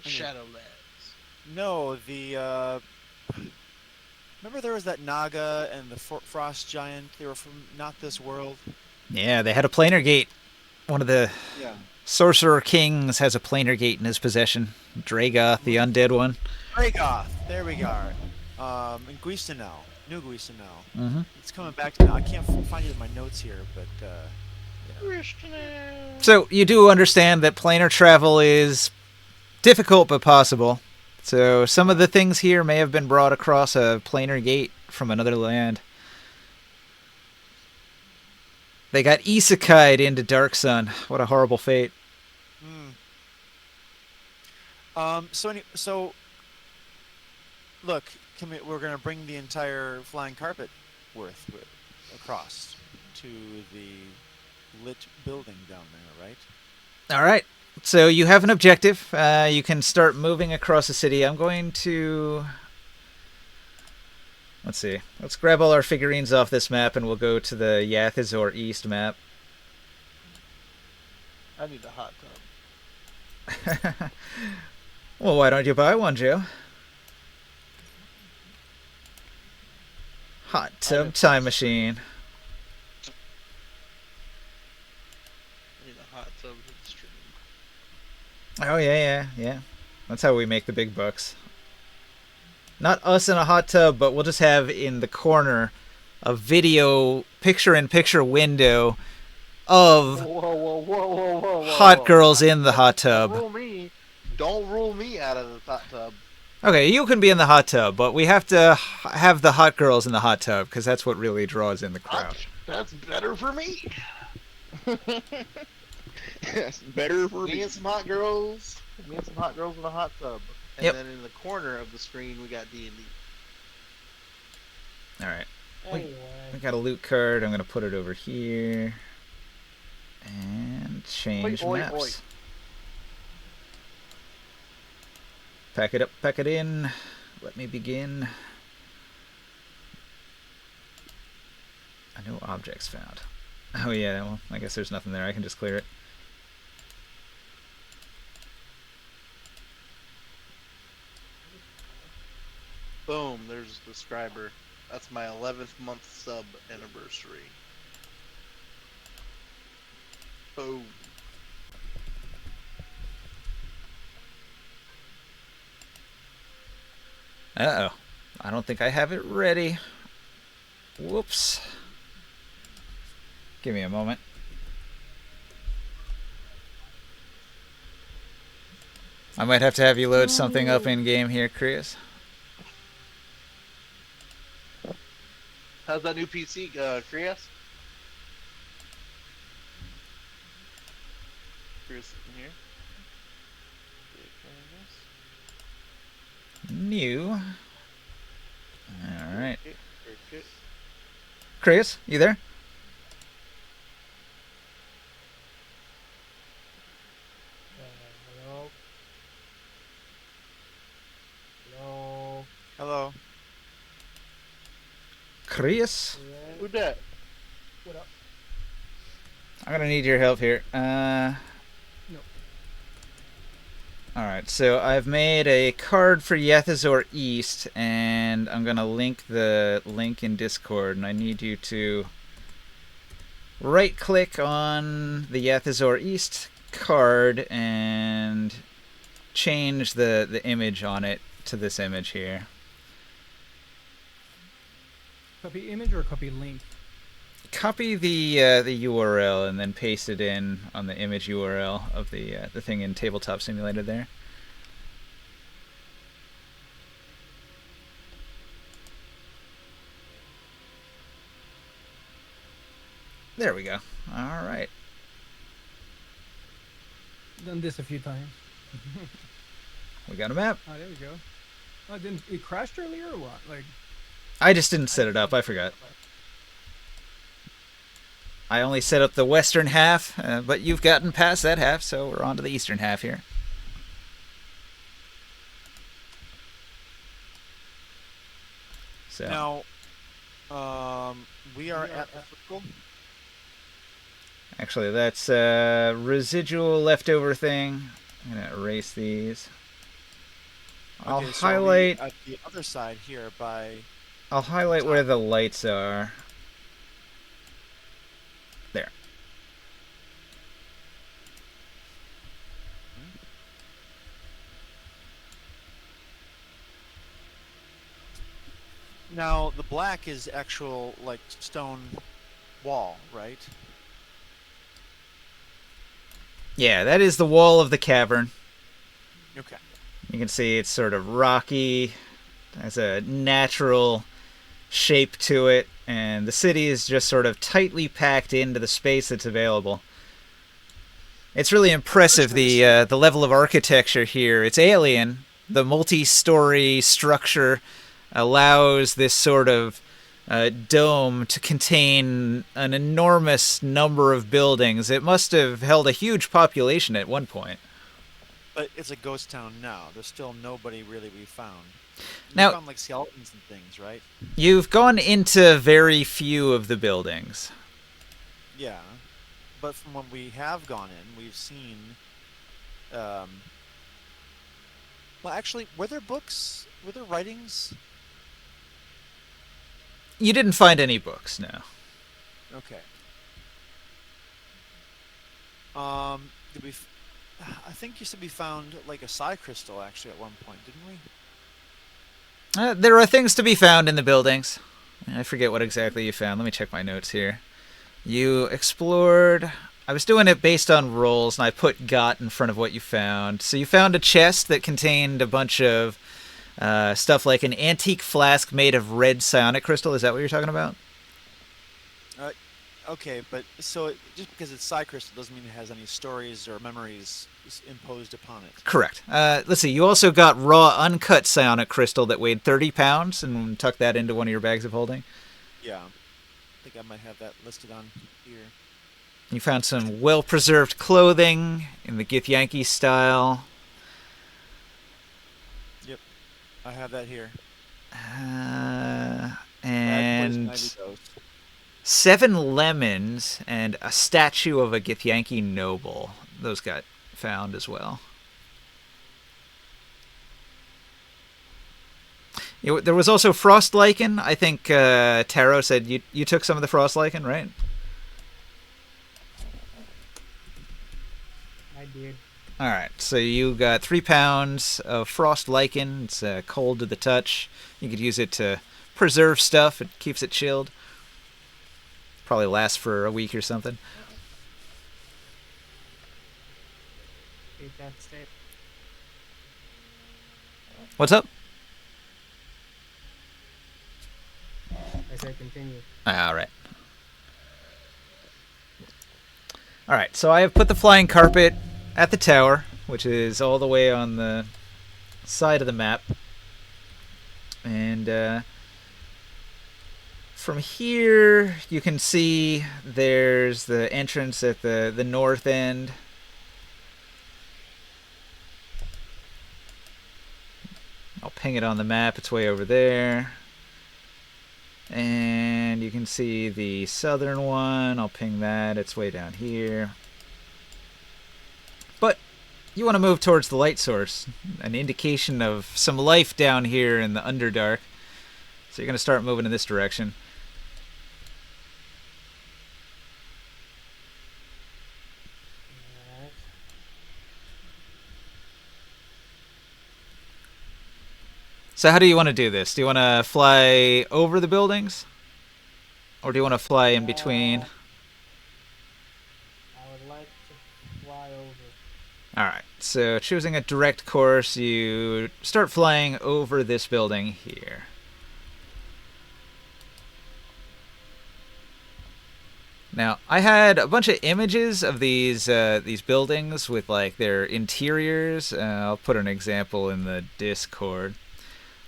Shadowlands. No, the. Remember there was that Naga and the Frost Giant? They were from not this world. Yeah, they had a planar gate. One of the Yeah. Sorcerer Kings has a planar gate in his possession. Dragoth, the undead one. Dragoth! There we are. And Guisanel. New Guisanel. Mm-hmm. It's coming back to me now. I can't find it in my notes here, but. So you do understand that planar travel is difficult but possible. So some of the things here may have been brought across a planar gate from another land. They got isekai'd into Dark Sun. What a horrible fate. So look, we're gonna bring the entire flying carpet across to the lit building down there, right? All right. So you have an objective. You can start moving across the city. I'm going to... Let's see. Let's grab all our figurines off this map and we'll go to the Yathazor East map. I need a hot tub. Well, why don't you buy one, Joe? Hot tub time machine. I need a hot tub for the stream. Oh, yeah. That's how we make the big bucks. Not us in a hot tub, but we'll just have in the corner a video picture-in-picture window of Whoa. hot girls in the hot tub. Don't rule me out of the hot tub. Okay, you can be in the hot tub, but we have to have the hot girls in the hot tub because that's what really draws in the crowd. That's better for me. Yes, better for Me me. and some hot girls. Me and some hot girls in a hot tub. And Yep. then in the corner of the screen we got D&D. All right. Anyway. I got a loot card. I'm going to put it over here. And change Oi, oi, maps. oi. Pack it up, pack it in. Let me begin. No objects found. Oh yeah, well, I guess there's nothing there. I can just clear it. Boom, there's the scriber. That's my 11th month sub anniversary. Boom. Uh-oh. I don't think I have it ready. Whoops. Give me a moment. I might have to have you load something up in game here, Chris. How's that new PC, Krias? Krias in here? New. Alright. Okay. Chris, you there? Hello. Hello. Hello. Chris? Yeah. Who that? What up? I'm gonna need your help here. Alright, so I've made a card for Yathazor East, and I'm gonna link the link in Discord, and I need you to right-click on the Yathazor East card and change the image on it to this image here. Copy image or copy link? Copy the URL and then paste it in on the image URL of the thing in Tabletop Simulator there. There we go. All right. Done this a few times. We got a map. Oh, there we go. Oh, didn't it crashed earlier or what? Like, I just didn't set it up. I forgot. I only set up the western half, but you've gotten past that half, so we're on to the eastern half here. So Now, we are at the circle. actually, that's a residual leftover thing. I'm gonna erase these. I'll Okay, so highlight. at the other side here by. I'll highlight where the lights are. There. Now the black is actual like stone wall, right? Yeah, that is the wall of the cavern. Okay. You can see it's sort of rocky. Has a natural shape to it, and the city is just sort of tightly packed into the space that's available. It's really impressive, the level of architecture here. It's alien. The multi-story structure allows this sort of dome to contain an enormous number of buildings. It must have held a huge population at one point. But it's a ghost town now. There's still nobody really we found. Now- We found like skeletons and things, right? You've gone into very few of the buildings. Yeah. But from when we have gone in, we've seen. Well, actually, were there books? Were there writings? You didn't find any books, no. Okay. Did we? I think you said we found like a psi crystal actually at one point, didn't we? There are things to be found in the buildings. I forget what exactly you found. Let me check my notes here. You explored. I was doing it based on rolls, and I put got in front of what you found. So you found a chest that contained a bunch of stuff like an antique flask made of red psionic crystal. Is that what you're talking about? Okay, but so just because it's psi crystal doesn't mean it has any stories or memories imposed upon it. Correct. Let's see. You also got raw, uncut psionic crystal that weighed 30 pounds and tucked that into one of your bags of holding. Yeah. I think I might have that listed on here. You found some well-preserved clothing in the Githyanki style. Yep. I have that here. And Poison ivy dose. 7 lemons and a statue of a Githyanki noble. Those got found as well. There was also frost lichen. I think Taro said you took some of the frost lichen, right? I did. All right, so you got 3 pounds of frost lichen. It's cold to the touch. You could use it to preserve stuff. It keeps it chilled. Probably lasts for a week or something. Keep that state. What's up? I said continue. All right. All right, so I have put the flying carpet at the tower, which is all the way on the side of the map. And from here, you can see there's the entrance at the north end. I'll ping it on the map. It's way over there. And you can see the southern one. I'll ping that. It's way down here. But you want to move towards the light source, an indication of some life down here in the Underdark. So you're going to start moving in this direction. Alright. So how do you want to do this? Do you want to fly over the buildings? Or do you want to fly in between? I would like to fly over. Alright, so choosing a direct course, you start flying over this building here. Now, I had a bunch of images of these buildings with like their interiors. I'll put an example in the Discord.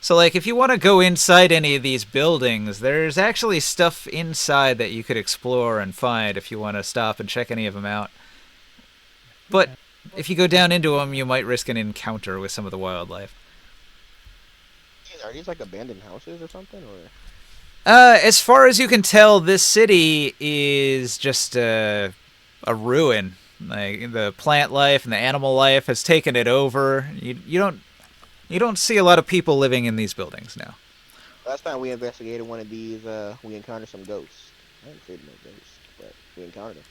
So, like, if you want to go inside any of these buildings, there's actually stuff inside that you could explore and find if you want to stop and check any of them out. But if you go down into them, you might risk an encounter with some of the wildlife. Are these like abandoned houses or something, or? As far as you can tell, this city is just a ruin. Like, the plant life and the animal life has taken it over. You don't see a lot of people living in these buildings now. Last time we investigated one of these, we encountered some ghosts. I haven't seen no ghosts, but we encountered them.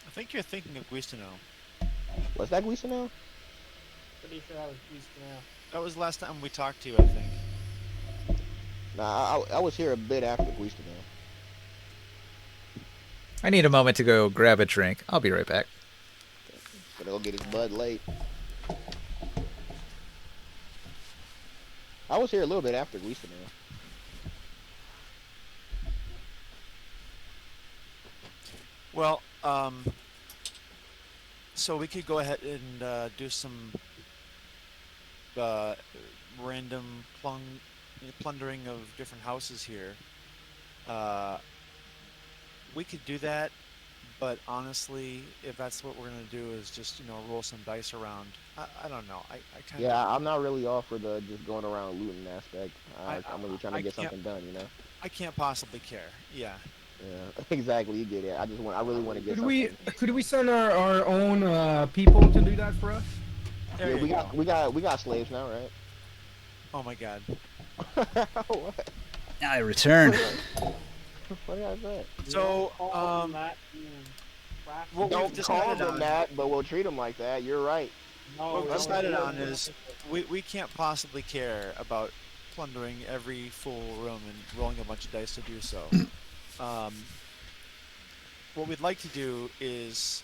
I think you're thinking of Guistino. Was that Guisano? Pretty sure I was used to now. That was the last time we talked to you, I think. Nah, I was here a bit after Guisano. I need a moment to go grab a drink. I'll be right back. Gonna go get his Bud late. I was here a little bit after Guisano. Well, so we could go ahead and do some random plundering of different houses here. We could do that, but honestly, if that's what we're gonna do, is just roll some dice around. I don't know. I kind of Yeah, I'm not really off for the just going around looting aspect. I'm really trying to I get can't- something done, you know. I can't possibly care. Yeah. Yeah, exactly. You get it. I really want to get. Could we send our own people to do that for us? There Yeah, you go. we got slaves now, right? Oh my God. What? I return. What did I say? So, Call them that, you crack what them. we've Don't call decided them on- that, but we'll treat them like that. You're right. No, What we've no, decided no, on no. is we can't possibly care about plundering every full room and rolling a bunch of dice to do so. What we'd like to do is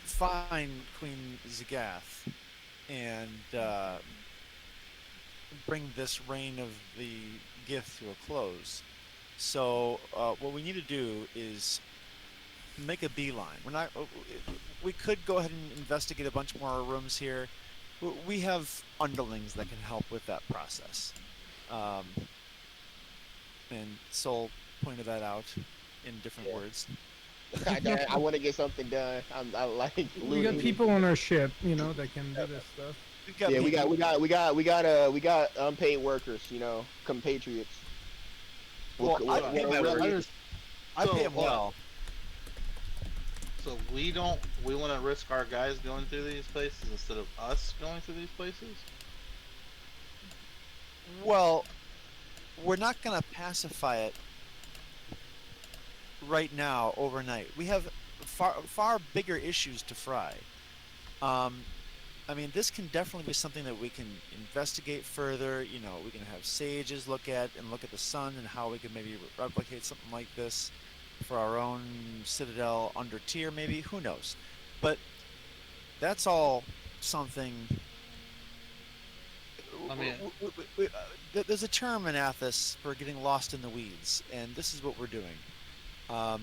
find Queen Zagath and bring this reign of the gift to a close. So what we need to do is make a beeline. We're not. We could go ahead and investigate a bunch more rooms here. We have underlings that can help with that process. And Sol pointed that out in different Yeah. words. I want to get something done. I like We got looting. people on our ship, that can do this stuff. We've got Yeah, people- we got unpaid workers. Compatriots. Well, I pay my workers. I pay So, them well. So we want to risk our guys going through these places instead of us going through these places? Well, we're not going to pacify it right now, overnight. We have far bigger issues to fry. I mean, this can definitely be something that we can investigate further. We can have sages look at the sun and how we can maybe replicate something like this for our own citadel under tier, maybe. Who knows? But that's all something. I mean- There's a term in Athos for getting lost in the weeds, and this is what we're doing. I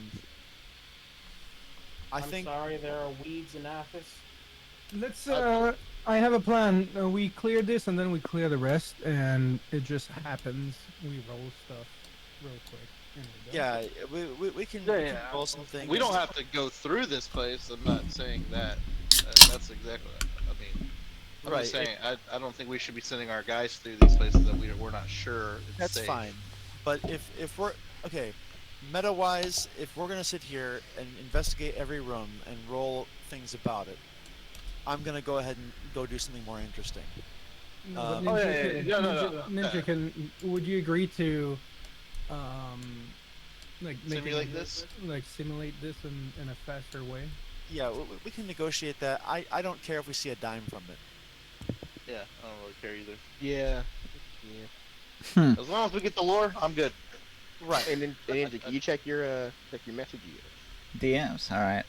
I'm think. sorry, there are weeds in Athos. Let's. I have a plan. We clear this and then we clear the rest, and it just happens. We roll stuff real quick. and we're done. Yeah, we can, Yeah, we can yeah. roll some things. We don't have to go through this place. I'm not saying that. That's exactly. I mean, I'm Right, just saying. I don't think we should be sending our guys through these places that we're not sure. It's That's safe. fine. But if we're okay, meta wise, if we're gonna sit here and investigate every room and roll things about it, I'm gonna go ahead and go do something more interesting. No, but Oh, Ninja, yeah, yeah, yeah. No. Ninja, would you agree to, make Simulate it, this? like simulate this in a faster way? Yeah, we can negotiate that. I don't care if we see a dime from it. Yeah, I don't really care either. Yeah. Yeah. As long as we get the lore, I'm good. Right. And then can you check your messages? DMs. All right.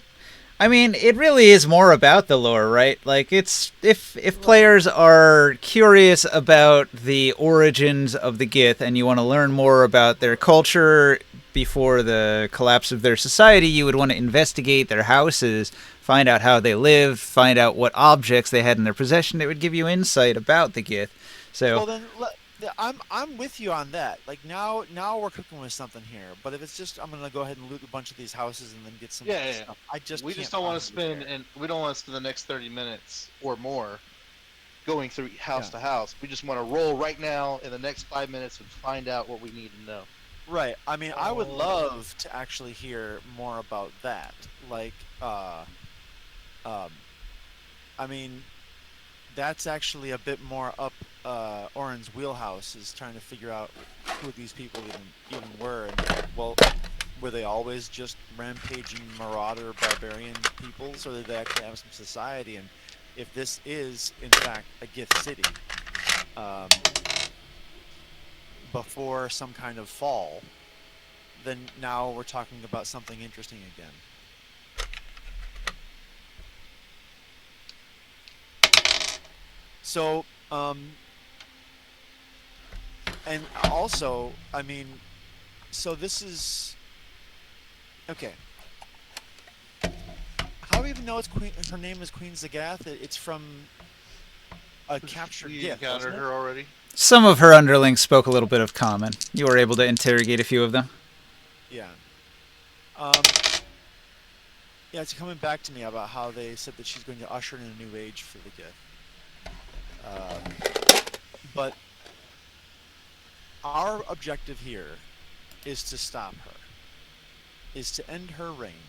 I mean, it really is more about the lore, right? Like, it's if players are curious about the origins of the Gith and you want to learn more about their culture before the collapse of their society, you would want to investigate their houses, find out how they lived, find out what objects they had in their possession. It would give you insight about the Gith. So, Well then, I'm with you on that. Like now we're cooking with something here. But if it's just I'm gonna go ahead and loot a bunch of these houses and then get some Yeah, yeah, stuff, I just We can't just don't want to possibly spend, care. and we don't want to spend the next 30 minutes or more going through house to house. We just want to roll right now in the next 5 minutes and find out what we need to know. Right. I mean, I would love to actually hear more about that. Like, I mean, that's actually a bit more up Oren's wheelhouse, is trying to figure out who these people even were. And, well, were they always just rampaging marauder barbarian peoples, or did they actually have some society? And if this is, in fact, a Gith city, before some kind of fall, then now we're talking about something interesting again. So, and also, I mean, so this is okay. How do we even know it's Queen? Her name is Queen Zagath. It's from a captured We Gith. encountered wasn't it? her already. some of her underlings spoke a little bit of common. You were able to interrogate a few of them. Yeah. Yeah, it's coming back to me about how they said that she's going to usher in a new age for the Gith. But our objective here is to stop her, is to end her reign,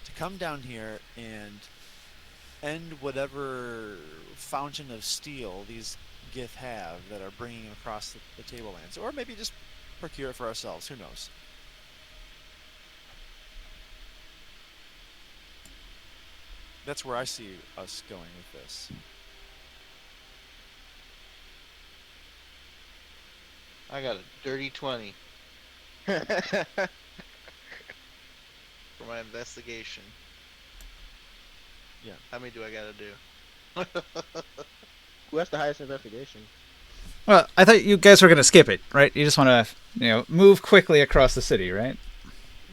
to come down here and end whatever fountain of steel these Gith have that are bringing across the tablelands, or maybe just procure it for ourselves. Who knows? That's where I see us going with this. I got a dirty 20 for my investigation. Yeah. How many do I gotta do? Who has the highest investigation? Well, I thought you guys were going to skip it, right? You just want to, move quickly across the city, right?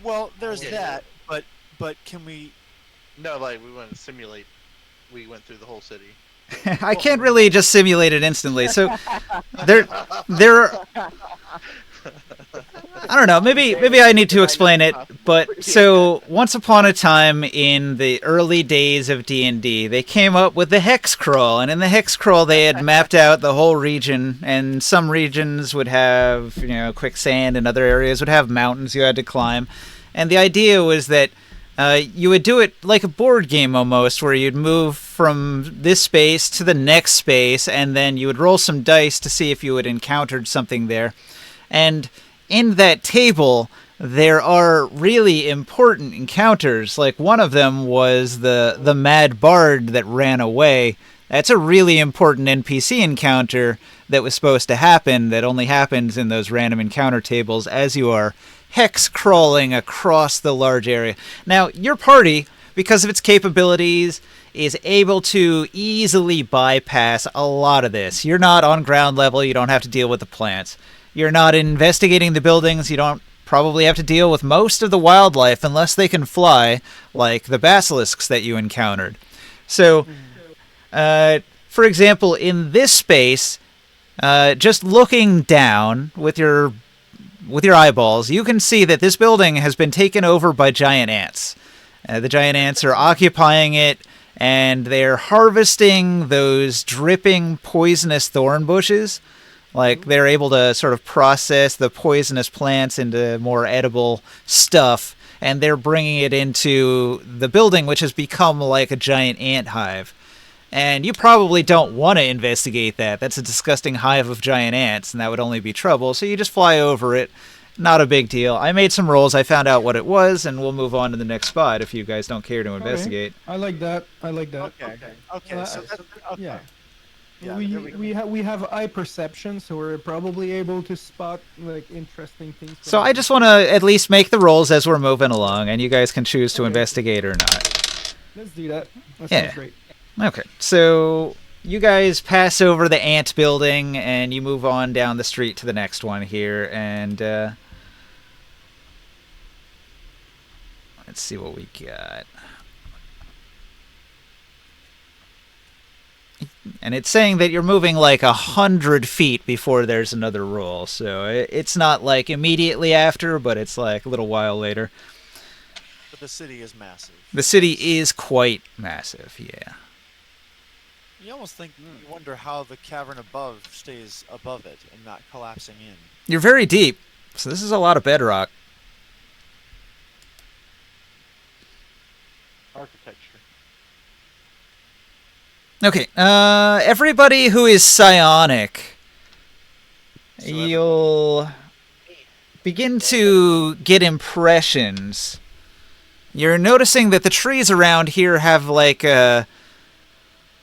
Well, there's Yeah. that, but can we? No, like we went to simulate. We went through the whole city. I can't really just simulate it instantly. So there I don't know, maybe I need to explain it, but so once upon a time in the early days of D&D, they came up with the Hex Crawl, and in the Hex Crawl they had mapped out the whole region, and some regions would have, quicksand, and other areas would have mountains you had to climb. And the idea was that you would do it like a board game almost, where you'd move from this space to the next space, and then you would roll some dice to see if you had encountered something there. And in that table, there are really important encounters. Like one of them was the Mad Bard that ran away. That's a really important NPC encounter that was supposed to happen, that only happens in those random encounter tables as you are hex crawling across the large area. Now, your party, because of its capabilities, is able to easily bypass a lot of this. You're not on ground level, you don't have to deal with the plants. You're not investigating the buildings, you don't probably have to deal with most of the wildlife unless they can fly, like the basilisks that you encountered. So, for example, in this space, just looking down with your eyeballs, you can see that this building has been taken over by giant ants. The giant ants are occupying it, and they're harvesting those dripping poisonous thorn bushes. Like, they're able to sort of process the poisonous plants into more edible stuff, and they're bringing it into the building, which has become like a giant ant hive. And you probably don't want to investigate that. That's a disgusting hive of giant ants, and that would only be trouble. So you just fly over it. Not a big deal. I made some rolls. I found out what it was, and we'll move on to the next spot if you guys don't care to investigate. I like that. Okay. So that's, okay. Yeah. Yeah, we there we go. we have eye perception, so we're probably able to spot like interesting things. So from I a just want to at least make the rolls as we're moving along, and you guys can choose to Okay. investigate or not. Let's do that. That Yeah. sounds great. Okay, so you guys pass over the ant building, and you move on down the street to the next one here, and let's see what we got. And it's saying that you're moving like 100 feet before there's another roll, so it's not like immediately after, but it's like a little while later. But the city is massive. The city is quite massive, yeah. You almost think you wonder how the cavern above stays above it and not collapsing in. You're very deep, so this is a lot of bedrock. Architecture. Okay, everybody who is psionic, you'll begin to get impressions. You're noticing that the trees around here have like a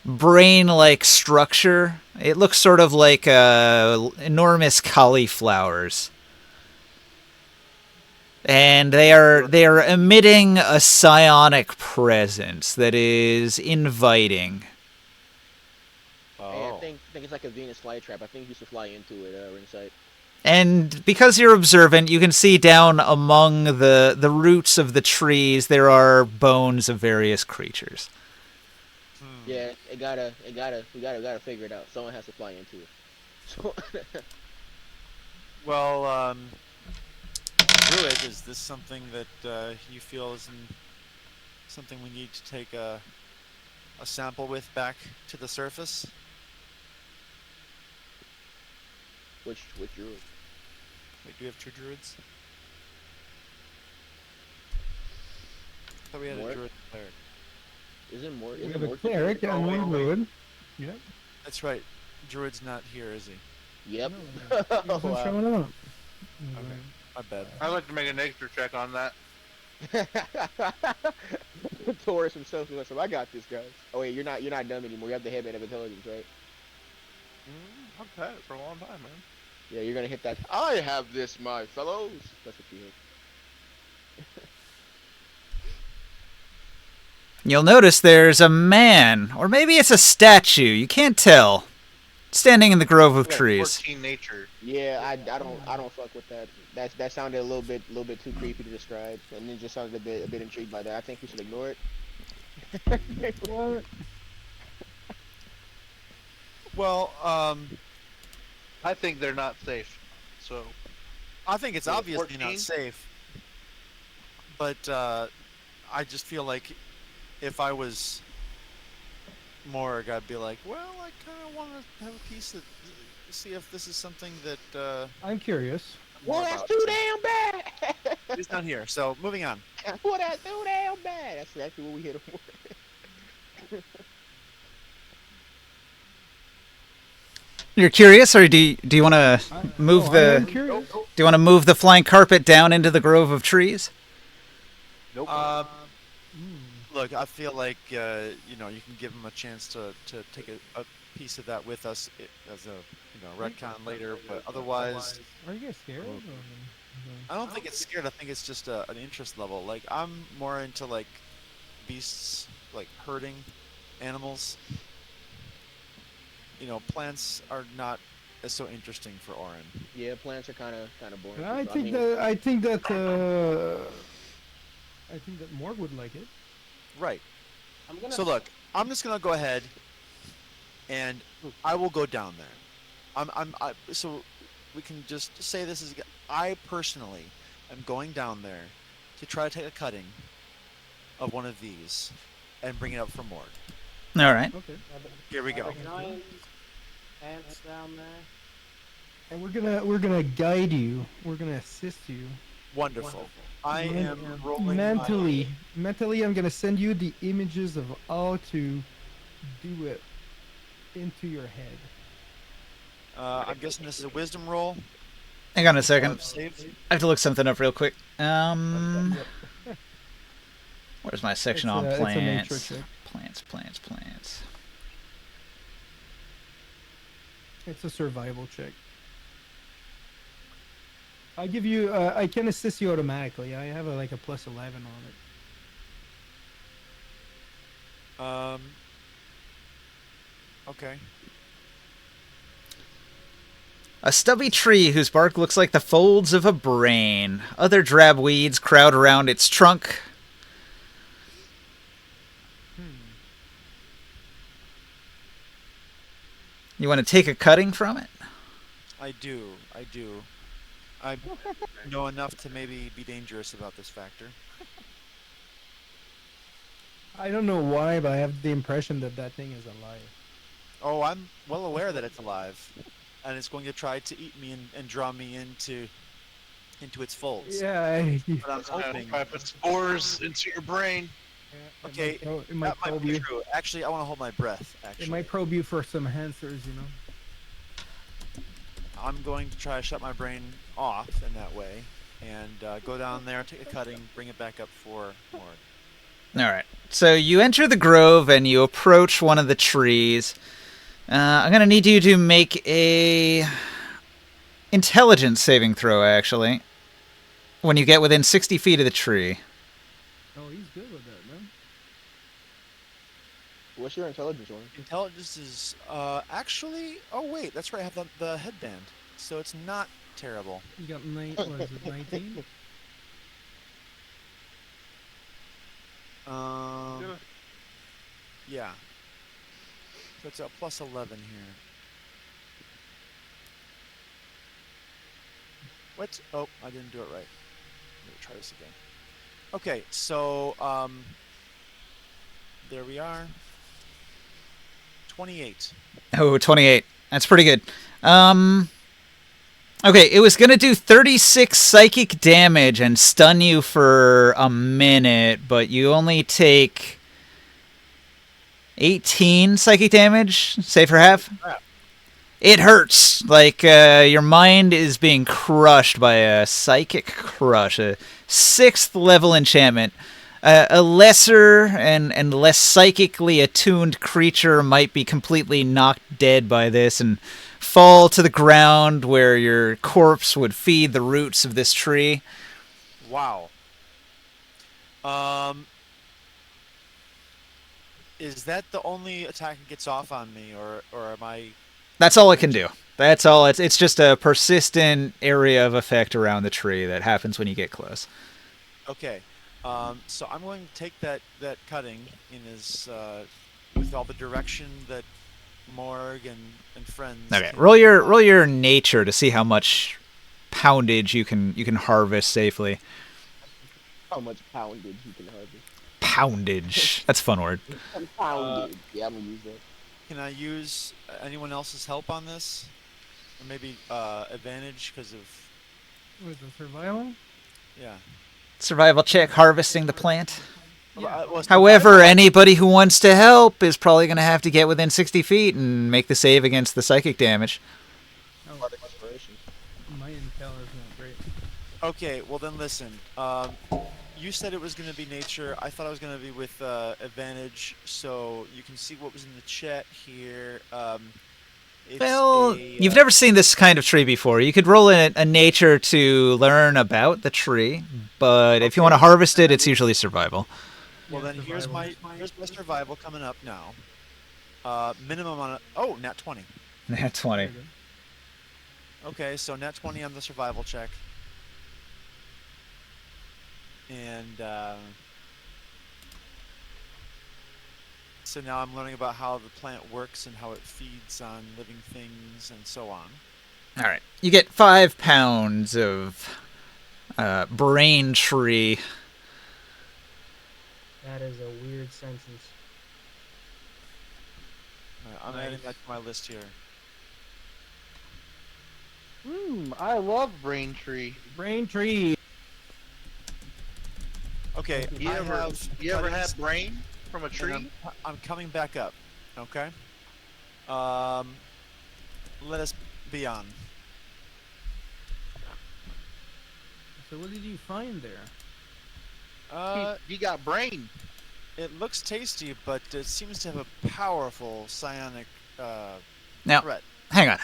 brain-like structure. It looks sort of like enormous cauliflowers. And they are emitting a psionic presence that is inviting. Hey, I think it's like a Venus flytrap. I think you should fly into it, Insight. And because you're observant, you can see down among the roots of the trees there are bones of various creatures. Yeah, we gotta figure it out. Someone has to fly into it. So Well, Druid, is this something that you feel is something we need to take a sample with back to the surface? which druid? Wait, do we have two druids? I thought we had Mort? a druid cleric. Isn't more? We Isn't have a Mort- cleric and one druid. Yep. That's right. Druid's not here, is he? Yep. He's not Wow. showing up. Okay. My bad. I'd like to make a nature check on that. Taurus himself. So I got this, guys. Oh wait, you're not dumb anymore. You have the headband of intelligence, right? I've had it for a long time, man. Yeah, you're gonna hit that. I have this, my fellows. That's what you hit. You'll notice there's a man, or maybe it's a statue, you can't tell, standing in the grove of Yeah, trees. 14 nature. Yeah, I don't fuck with that. That sounded a little bit too creepy to describe, and then just sounded a bit intrigued by that. I think we should ignore it. What? Well, I think they're not safe. So I think it's Yeah, obviously 14? not safe. But I just feel like if I was Morg, I'd be like, well, I kind of want to have a piece that see if this is something that I'm curious. Well, that's too damn bad. he's not here. So moving on. Well, that's too damn bad. That's exactly what we hit him for. You're curious, or do you want to move I am the curious. do you want to move the flying carpet down into the grove of trees? nope. Look, I feel like you can give him a chance to take a piece of that with us as a retcon later. But otherwise, Are you guys scared? I don't think it's scared. I think it's just an interest level. Like I'm more into like beasts, like herding animals. Plants are not as so interesting for Orin. Yeah, plants are kind of boring. I So, think mean, that I think that Morg would like it. Right. I'm gonna. So look, I'm just gonna go ahead, and I will go down there. So we can just say this is. I personally am going down there to try to take a cutting of one of these and bring it up for Morg. All right. Okay. Here we go. Giant ants down there. And we're gonna guide you. We're gonna assist you. Wonderful. I am rolling Mentally, I'm gonna send you the images of how to do it into your head. I'm guessing this is a wisdom roll. Hang on a second. Save. I have to look something up real quick. Yep. Where's my section It's on a nature plants? check. Plants. It's a survival check. I give you. I can assist you automatically. I have like a plus 11 on it. Okay. A stubby tree whose bark looks like the folds of a brain. Other drab weeds crowd around its trunk. You want to take a cutting from it? I do. I know enough to maybe be dangerous about this factor. I don't know why, but I have the impression that that thing is alive. Oh, I'm well aware that it's alive, and it's going to try to eat me and draw me into its folds. Yeah. But I'm hoping. Try to put spores into your brain. Okay, It might that might probe be you. true. Actually, I want to hold my breath. Actually, It might probe you for some answers, you know. I'm going to try to shut my brain off in that way, and go down there, take a cutting, bring it back up for more. All right. So you enter the grove and you approach one of the trees. I'm going to need you to make a intelligence saving throw, actually, when you get within 60 feet of the tree. Oh, he's good with that, man. What's your intelligence one? Intelligence is actually. Oh wait, that's right. I have the headband, so it's not terrible. You got what is it, 19? Yeah. So it's a plus 11 here. What? Oh, I didn't do it right. Let me try this again. Okay, so there we are. 28. Oh, 28. That's pretty good. Okay, it was going to do 36 psychic damage and stun you for a minute, but you only take 18 psychic damage, save for half. It hurts. Like, your mind is being crushed by a psychic crush, a 6th level enchantment. A lesser and less psychically attuned creature might be completely knocked dead by this and fall to the ground where your corpse would feed the roots of this tree. Wow. Is that the only attack it gets off on me, or am I? That's all it can do. That's all. It's just a persistent area of effect around the tree that happens when you get close. Okay. So I'm going to take that cutting in his with all the direction that Morg and friends. Okay, can- roll your nature to see how much poundage you can harvest safely. How much poundage you can harvest? Poundage. That's a fun word. Poundage. Yeah, I'm gonna use that. Can I use anyone else's help on this, or maybe advantage because of What is it, survival? yeah. Survival check, harvesting the plant. Well, However, anybody who wants to help is probably going to have to get within 60 feet and make the save against the psychic damage. Bardic inspiration. My intel is not great. Okay, well then listen. You said it was going to be nature. I thought I was going to be with advantage, so you can see what was in the chat here. It's Well, a, you've never seen this kind of tree before. You could roll a nature to learn about the tree, but if you want to harvest it, it's usually survival. Well, Yeah, then here's my survival coming up now. Minimum on nat 20. Nat 20. Very good. Okay, so nat 20 on the survival check. And so now I'm learning about how the plant works and how it feeds on living things and so on. All right. You get 5 pounds of brain tree. That is a weird sentence. I'm adding that to my list here. I love Braintree. Brain tree. Okay, You I ever have you ever cuttings, had brain from a and tree? I'm coming back up. Okay. Let us be on. So what did you find there? You got brain. It looks tasty, but it seems to have a powerful psionic Now, threat. hang on.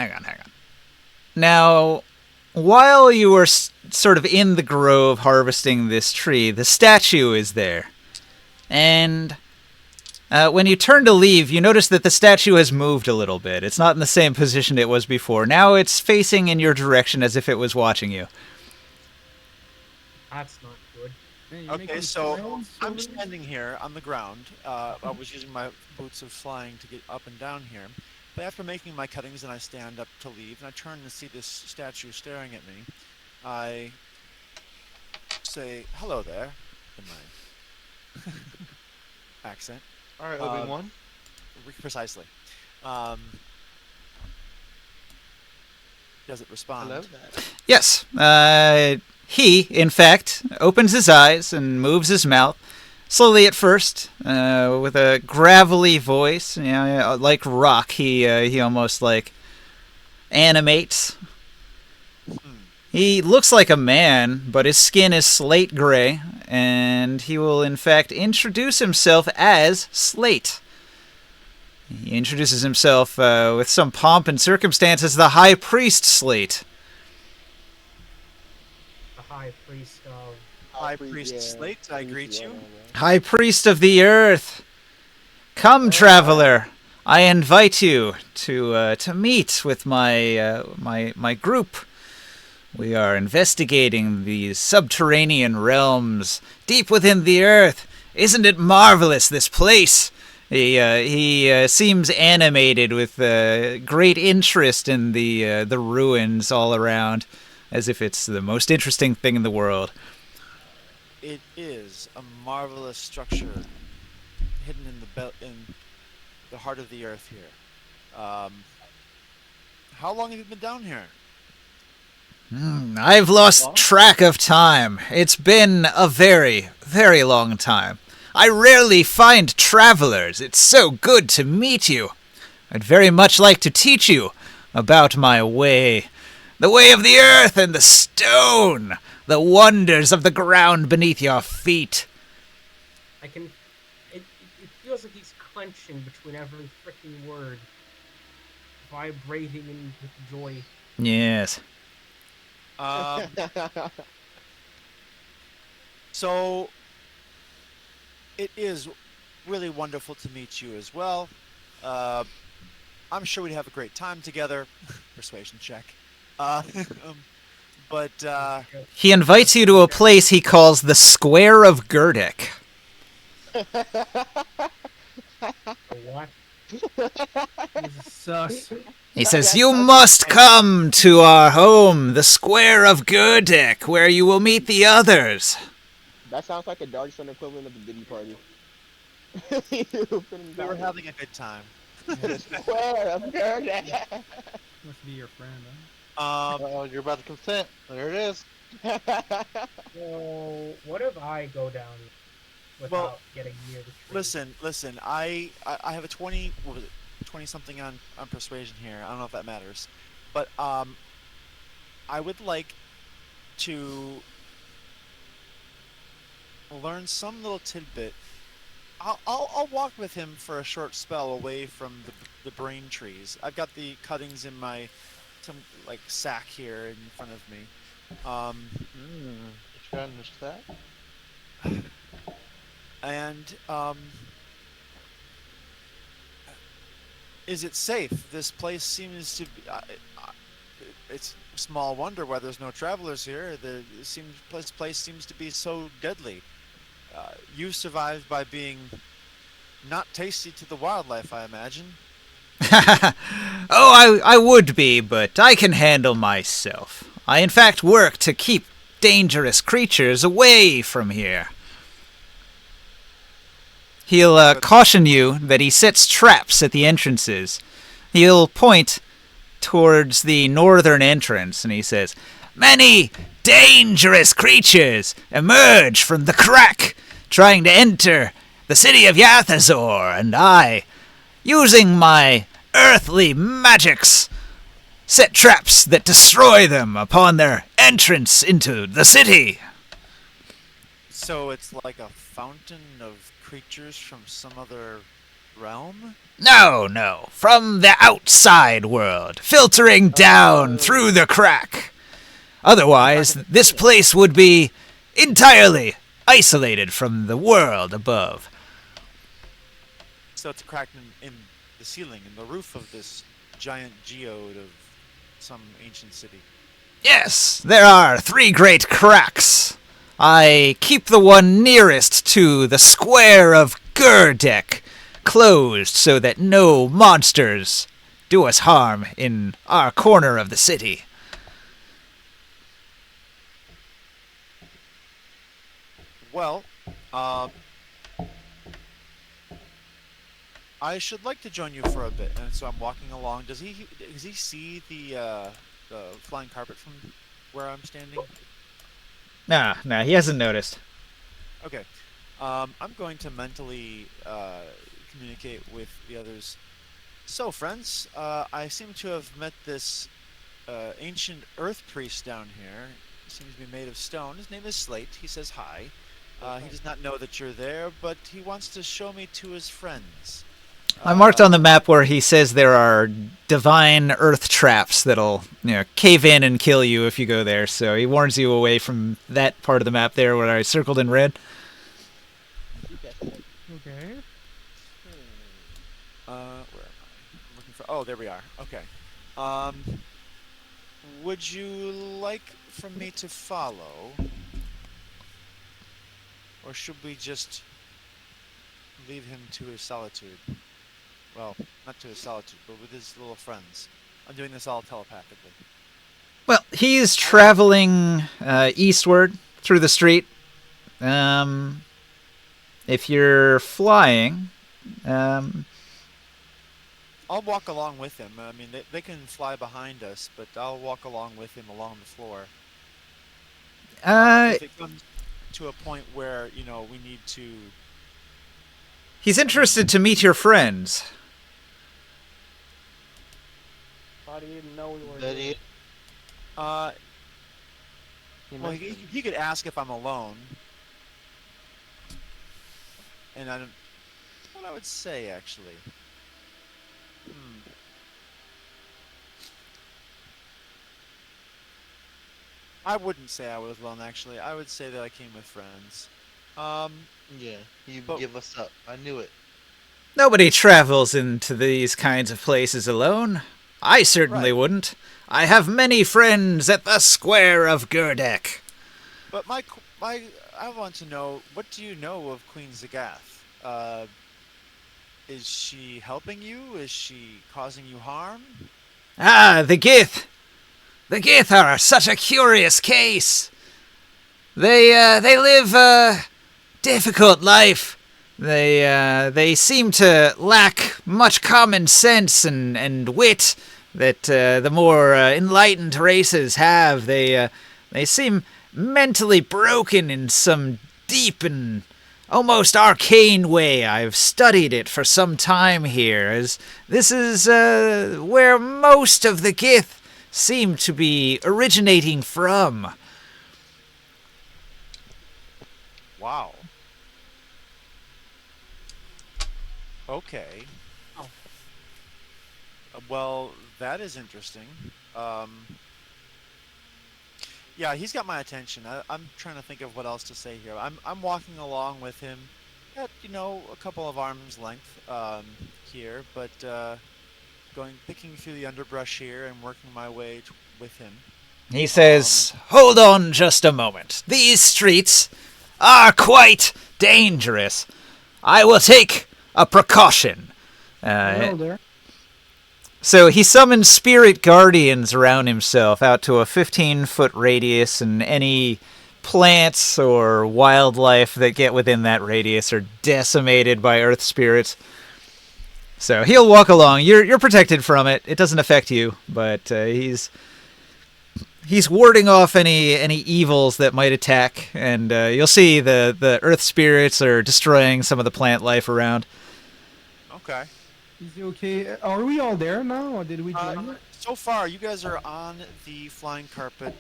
Now, while you were sort of in the grove harvesting this tree, the statue is there. And when you turn to leave, you notice that the statue has moved a little bit. It's not in the same position it was before. Now it's facing in your direction as if it was watching you. That's not good. Hey, you're Okay, making so sounds I'm over there? standing here on the ground. I was using my boots of flying to get up and down here. But after making my cuttings and I stand up to leave, and I turn and see this statue staring at me, I say, hello there, in my accent. All right, Uh, Obi-Wan. Precisely. Does it respond? Hello there. Yes. He, in fact, opens his eyes and moves his mouth, slowly at first, with a gravelly voice, like rock. He almost like animates. He looks like a man, but his skin is slate gray, and he will, in fact, introduce himself as Slate. He introduces himself with some pomp and circumstance as the High Priest Slate. The high priest of. High Priest Slate, I greet you. High Priest of the Earth, come, traveler. I invite you to meet with my group. We are investigating these subterranean realms deep within the earth. Isn't it marvelous, this place? He seems animated with great interest in the ruins all around, as if it's the most interesting thing in the world. It is a marvelous structure hidden in the heart of the earth here. How long have you been down here? I've lost track of time. It's been a very, very long time. I rarely find travelers. It's so good to meet you. I'd very much like to teach you about my way. The way of the earth and the stone. The wonders of the ground beneath your feet. I can. It feels like he's clenching between every freaking word, vibrating in with joy. Yes. So, it is really wonderful to meet you as well. I'm sure we'd have a great time together. Persuasion check. But He invites you to a place he calls the Square of Gurdik. What? He's sus. He says, you must come to our home, the Square of Gurdik, where you will meet the others. That sounds like a Dark Sun equivalent of the Diddy party. we were having a good time. Square of Gurdik. Must be your friend, huh? Oh, you're about to consent. There it is. So, what if I go down without getting near the tree? Listen. I have a 20. What was it? 20 something on persuasion here. I don't know if that matters, but I would like to learn some little tidbit. I'll walk with him for a short spell away from the brain trees. I've got the cuttings in some like sack here in front of me. Did you understand that? And is it safe? This place seems to be. It's small wonder why there's no travelers here. This place seems to be so deadly. You survived by being not tasty to the wildlife, I imagine. Oh, I would be, but I can handle myself. I in fact work to keep dangerous creatures away from here. He'll caution you that he sets traps at the entrances. He'll point towards the northern entrance, and he says, many dangerous creatures emerge from the crack, trying to enter the city of Yathazor, and I, using my earthly magics, set traps that destroy them upon their entrance into the city. So it's like a fountain of creatures from some other realm? No, no, from the outside world, filtering down through the crack. Otherwise, this place would be entirely isolated from the world above. So it's cracked in the ceiling, in the roof of this giant geode of some ancient city. Yes, there are 3 great cracks. I keep the one nearest to the square of Gurdek closed so that no monsters do us harm in our corner of the city. Well, I should like to join you for a bit, and so I'm walking along. Does he see the flying carpet from where I'm standing? Nah, he hasn't noticed. Okay. I'm going to mentally communicate with the others. So, friends, I seem to have met this ancient earth priest down here. He seems to be made of stone. His name is Slate. He says hi. He does not know that you're there, but he wants to show me to his friends. I marked on the map where he says there are divine earth traps that'll, cave in and kill you if you go there. So he warns you away from that part of the map there where I circled in red. Okay. Where am I? I'm looking for. Oh, there we are. Okay. Would you like for me to follow, or should we just leave him to his solitude? Well, not to his solitude, but with his little friends. I'm doing this all telepathically. Well, he's traveling eastward through the street. If you're flying, I'll walk along with him. I mean, they can fly behind us, but I'll walk along with him along the floor. If it comes to a point where, we need to... He's interested to meet your friends. Thought he didn't know we were That here. it? well, mentioned- he could ask if I'm alone. And I don't... What I would say, actually... I wouldn't say I was alone, actually. I would say that I came with friends. Yeah, you But- give us up. I knew it. Nobody travels into these kinds of places alone. I certainly Right. wouldn't. I have many friends at the Square of Gurdek. But I want to know, what do you know of Queen Zagath? Is she helping you? Is she causing you harm? Ah, the Gith. The Gith are such a curious case. They live a difficult life. They seem to lack much common sense and wit that the more enlightened races have. They seem mentally broken in some deep and almost arcane way. I've studied it for some time here, as this is where most of the Gith seem to be originating from. Wow. Okay. Oh. Well, that is interesting. Yeah, he's got my attention. I'm trying to think of what else to say here. I'm walking along with him at, a couple of arms length here, but picking through the underbrush here and working my way with him. He says, "Hold on just a moment. These streets are quite dangerous. I will take a precaution." Hello there. So he summons spirit guardians around himself out to a 15-foot radius, and any plants or wildlife that get within that radius are decimated by earth spirits. So he'll walk along. You're protected from it. It doesn't affect you, but he's warding off any evils that might attack, and you'll see the earth spirits are destroying some of the plant life around. Okay. Is he okay? Are we all there now, or did we join it? So far, you guys are on the flying carpet,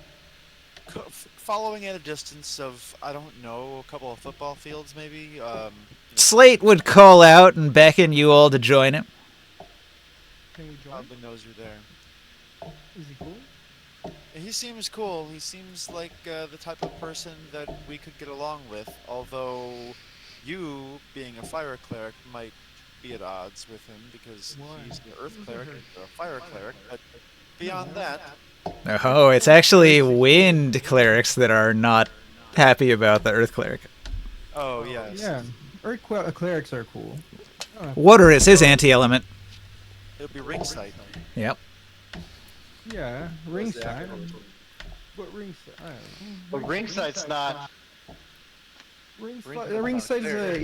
following at a distance of, I don't know, a couple of football fields maybe. Slate would call out and beckon you all to join him. Can we join? Probably knows you're there. Is he cool? He seems cool. He seems like the type of person that we could get along with. Although you, being a fire cleric, might be at odds with him because Why? he's an earth cleric and you're a fire cleric. But beyond that, Oh, it's actually wind clerics that are not happy about the earth cleric. oh yes, Yeah. Earth clerics are cool. Water is his anti-element. it'll be ringside. Yep. Yeah, ringside. But ringside, I don't know. But ringside's not. Ringside's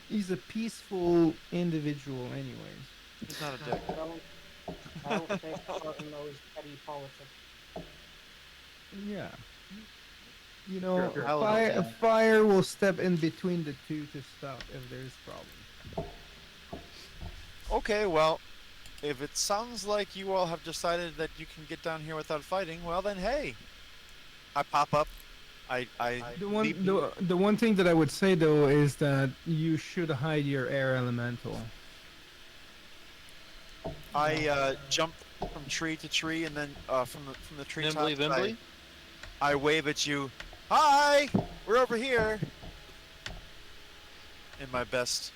he's a peaceful individual, anyways. He's not a dick. I don't think part in those petty politics. Yeah. You know, Paladin. fire will step in between the two to stop if there's problems. Okay, well, if it sounds like you all have decided that you can get down here without fighting, well then, hey, I pop up. I The one thing that I would say though is that you should hide your air elemental. jump from tree to tree, and then from the tree Nimbly, top, Vimbly? I wave at you. Hi, we're over here. In my best,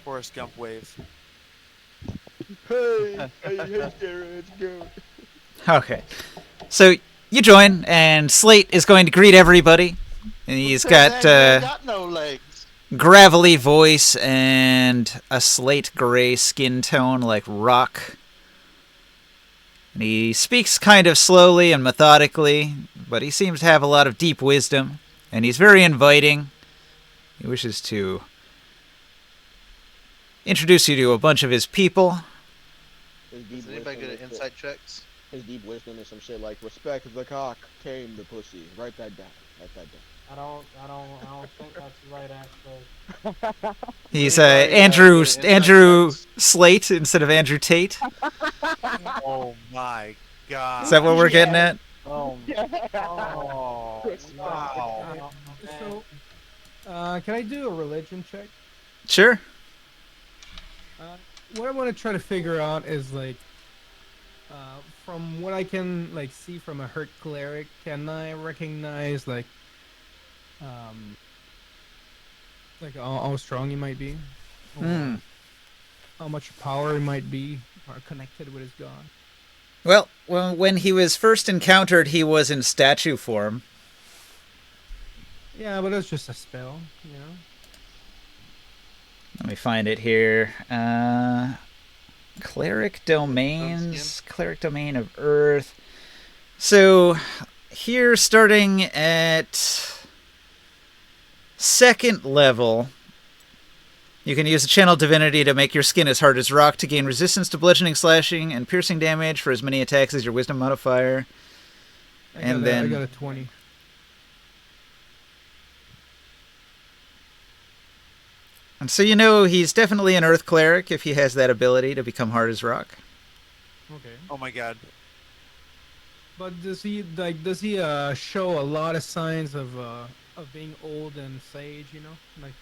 Forrest Gump wave. Hey, hey, let's go. Okay. So you join, and Slate is going to greet everybody. And he's got got no legs. gravelly voice and a slate gray skin tone like rock. And he speaks kind of slowly and methodically, but he seems to have a lot of deep wisdom, and he's very inviting. He wishes to introduce you to a bunch of his people. Is anybody good at insight checks? His deep wisdom is some shit like respect the cock, tame the pussy. Write that down. Write that down. I don't think that's right, actually. He's Anybody, Andrew good at Andrew insight checks? Slate instead of Andrew Tate. Oh my god. Is that what we're getting at? Oh, oh wow. So, can I do a religion check? Sure. What I want to try to figure out is from what I can see from a hurt cleric, can I recognize how strong he might be, or Hmm. how much power he might be, or connected with his god? Well, when he was first encountered, he was in statue form. Yeah, but that's just a spell, you know. Let me find it here. Cleric domains, cleric domain of Earth. So here, starting at second level, you can use a channel divinity to make your skin as hard as rock to gain resistance to bludgeoning, slashing, and piercing damage for as many attacks as your wisdom modifier. I got a 20. And so you know he's definitely an Earth cleric if he has that ability to become hard as rock. Okay. Oh my god. But does he show a lot of signs of being old and sage? You know, like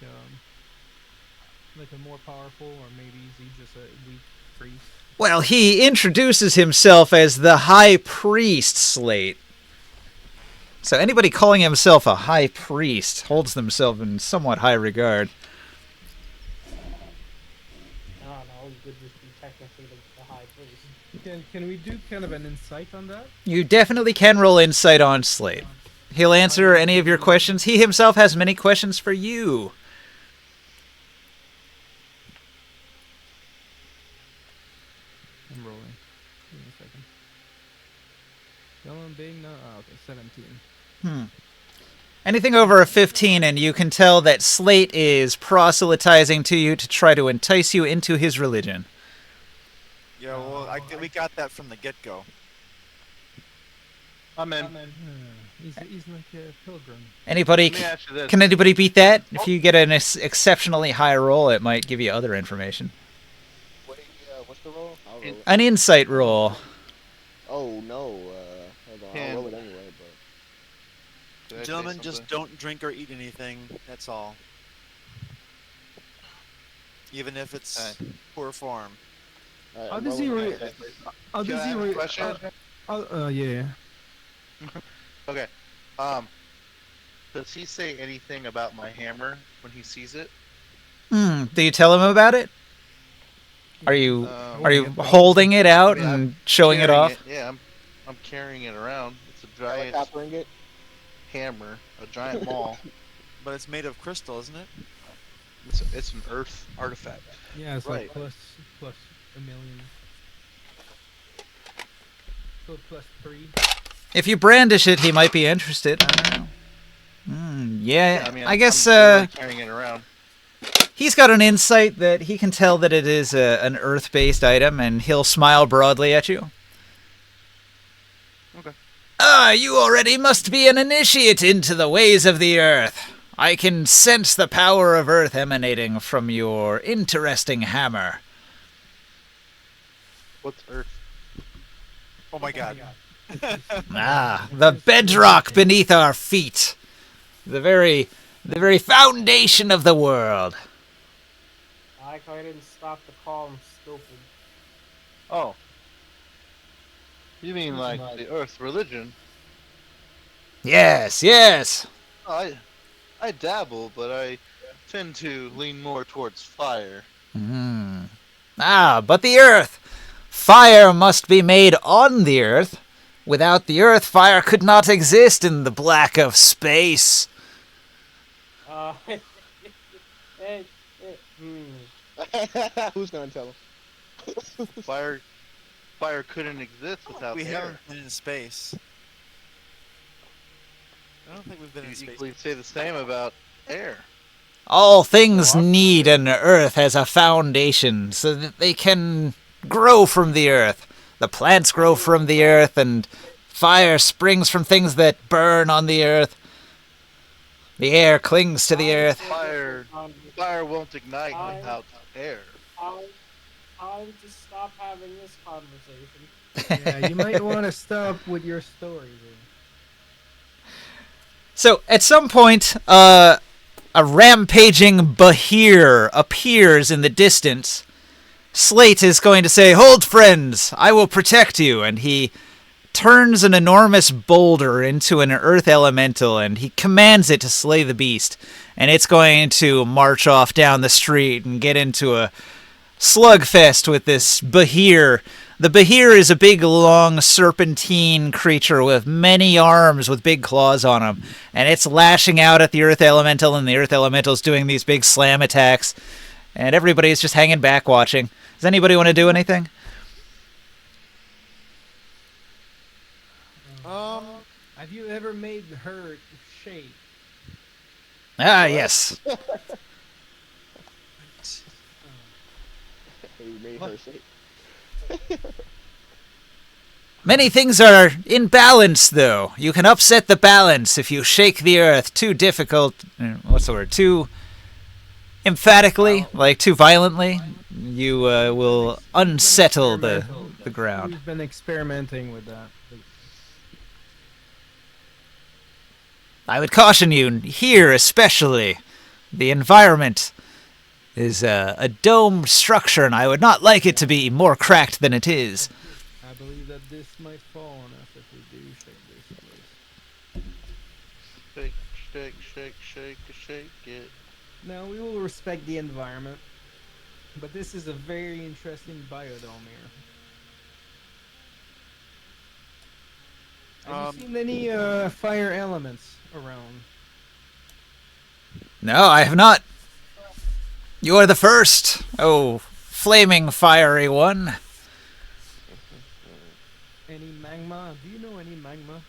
a more powerful, or maybe is he just a weak priest? Well, he introduces himself as the High Priest Slate. So anybody calling himself a High Priest holds themselves in somewhat high regard. I don't know. He could just be technically the high priest. Can we do kind of an insight on that? You definitely can roll insight on Slate. He'll answer any of your questions. He himself has many questions for you. I'm rolling. Give me a second. Going big now. Oh, okay, 17. Anything over a 15, and you can tell that Slate is proselytizing to you to try to entice you into his religion. Yeah, well, we got that from the get-go. I'm in. He's like a pilgrim. Anybody? Let me ask you this. Can anybody beat that? If you get an exceptionally high roll, it might give you other information. What's the roll? I'll roll it. An insight roll. Oh no. Hold on. I'll roll it anyway. Did I say Gentlemen, just something? don't drink or eat anything. That's all. even if it's Alright. poor form. How does he Well, re- How Can does I he ask a re- question? Yeah. Okay. Does he say anything about my hammer when he sees it? Do you tell him about it? Are you holding it out I mean, I'm and showing it carrying off? Yeah, I'm carrying it around. It's a giant helicoptering it. hammer, a giant maul. But it's made of crystal, isn't it? It's an earth artifact. Yeah, it's Right. like plus a million. So +3. If you brandish it, he might be interested. I don't know. Yeah, I mean, I guess I'm literally carrying it around. he's got an insight that he can tell that it is an Earth-based item, and he'll smile broadly at you. Okay. Ah, you already must be an initiate into the ways of the Earth. I can sense the power of Earth emanating from your interesting hammer. What's earth? Oh my god. Ah, the bedrock beneath our feet. The very foundation of the world. I like how I didn't stop to call him stupid. Oh. You mean like the earth religion? Yes, yes. Oh, I dabble, but I tend to lean more towards fire. Ah, but the Earth. Fire must be made on the Earth. Without the Earth, fire could not exist in the black of space. eh, Who's gonna tell him? Fire couldn't exist without We the air. haven't been in space. I don't think we've been in You space. equally say the same about air. All things need an Earth as a foundation so that they can grow from the Earth. The plants grow from the Earth, and fire springs from things that burn on the Earth. The air clings to the Earth. Fire won't ignite without air. Time to stop having this conversation. Yeah, you might want to stop with your story there. So, at some point, a rampaging Bahir appears in the distance. Slate is going to say, "Hold, friends, I will protect you," and he turns an enormous boulder into an earth elemental, and he commands it to slay the beast, and it's going to march off down the street and get into a slugfest with this Bahir. The Bahir is a big, long, serpentine creature with many arms with big claws on them, and it's lashing out at the earth elemental, and the earth elemental's doing these big slam attacks, and everybody's just hanging back watching. Does anybody want to do anything? Have you ever made her shake? Ah, yes. He made her shake. Many things are in balance, though. You can upset the balance if you shake the earth too difficult. What's the word? Too emphatically, like too violently. You will unsettle the ground. We've been experimenting with that. I would caution you, here especially, the environment is a domed structure, and I would not like it to be more cracked than it is. I believe that this might fall on us if we do shake this place. Shake it. Now, we will respect the environment, but this is a very interesting biodome here. Have you seen any fire elements around? No, I have not. You are the first, oh flaming fiery one. Any magma? Do you know any magma?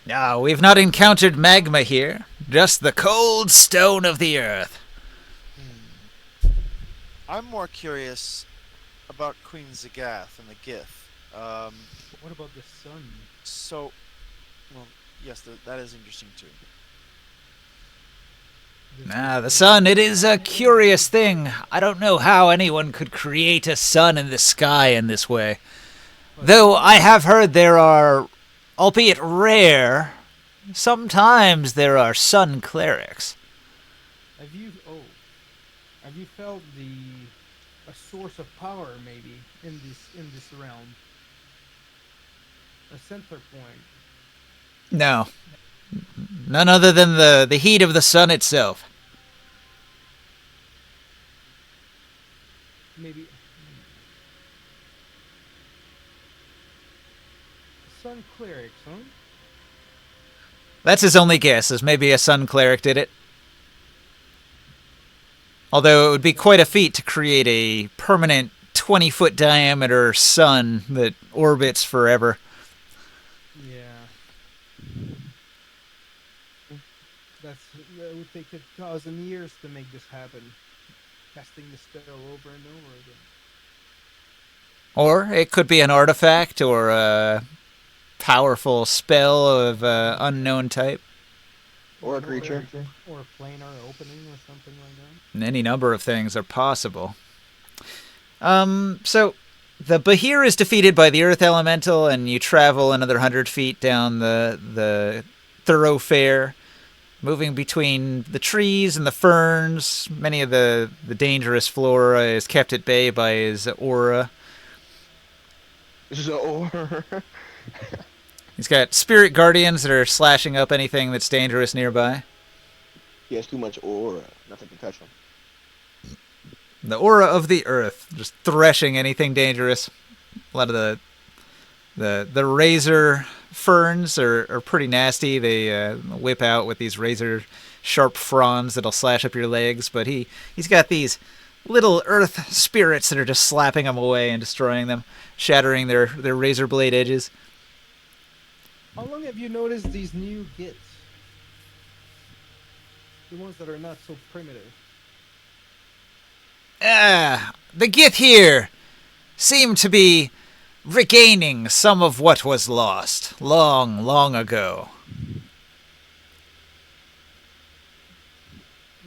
No, we've not encountered magma here. Just the cold stone of the earth. I'm more curious about Queen Zagath and the Gith. What about the sun? So, well, yes, that is interesting too. The sun, it is a curious thing. I don't know how anyone could create a sun in the sky in this way. Though I have heard there are, albeit rare, sometimes there are sun clerics. Have Have you felt a source of power maybe in this realm? A center point. No, none other than the heat of the sun itself. Maybe sun clerics, huh? That's his only guess, is maybe a sun cleric did it. Although it would be quite a feat to create a permanent 20-foot diameter sun that orbits forever. Yeah. That would take 1,000 years to make this happen. Casting the spell over and over again. Or it could be an artifact or a powerful spell of unknown type. Or a creature. Or a planar opening or something like that. Any number of things are possible. So the Bahir is defeated by the Earth Elemental, and you travel another 100 feet down the thoroughfare, moving between the trees and the ferns. Many of the dangerous flora is kept at bay by his aura. So, He's got spirit guardians that are slashing up anything that's dangerous nearby. he has too much aura. Nothing can touch him. The aura of the earth, just threshing anything dangerous. A lot of the razor ferns are pretty nasty. They whip out with these razor sharp fronds that'll slash up your legs. But he's got these little earth spirits that are just slapping them away and destroying them, shattering their razor blade edges. How long have you noticed these new gits? The ones that are not so primitive. The Gith here seem to be regaining some of what was lost long, long ago.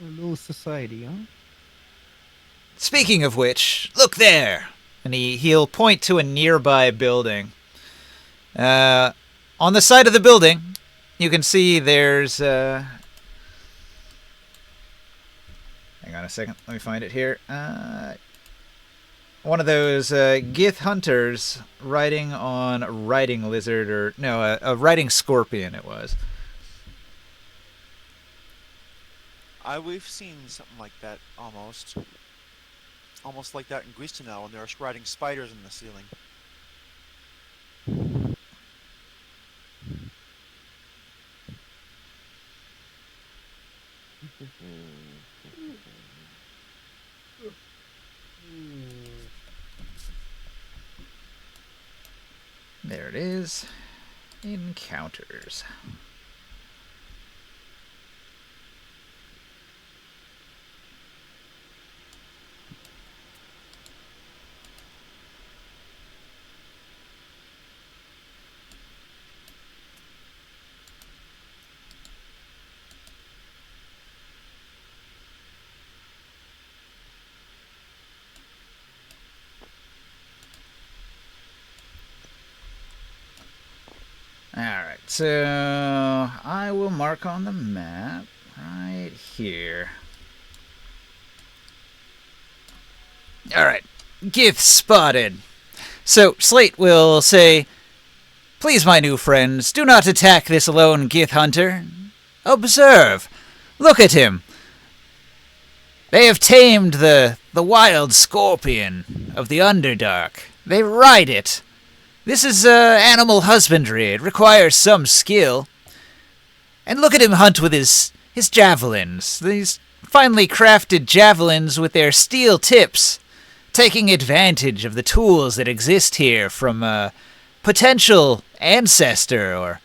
A little society, huh? Speaking of which, look there! And he'll point to a nearby building. On the side of the building, you can see there's... hang on a second, let me find it here. One of those Gith hunters riding on a riding lizard, or... No, a riding scorpion it was. We've seen something like that almost. Almost like that in Greece now when they were riding spiders in the ceiling. There it is. Encounters. Alright, so I will mark on the map right here. Alright, Gith spotted. So Slate will say, "Please, my new friends, do not attack this lone Gith hunter. Observe. Look at him. They have tamed the wild scorpion of the Underdark. They ride it. This is animal husbandry. It requires some skill. And look at him hunt with his javelins. These finely crafted javelins with their steel tips, taking advantage of the tools that exist here from a potential ancestor or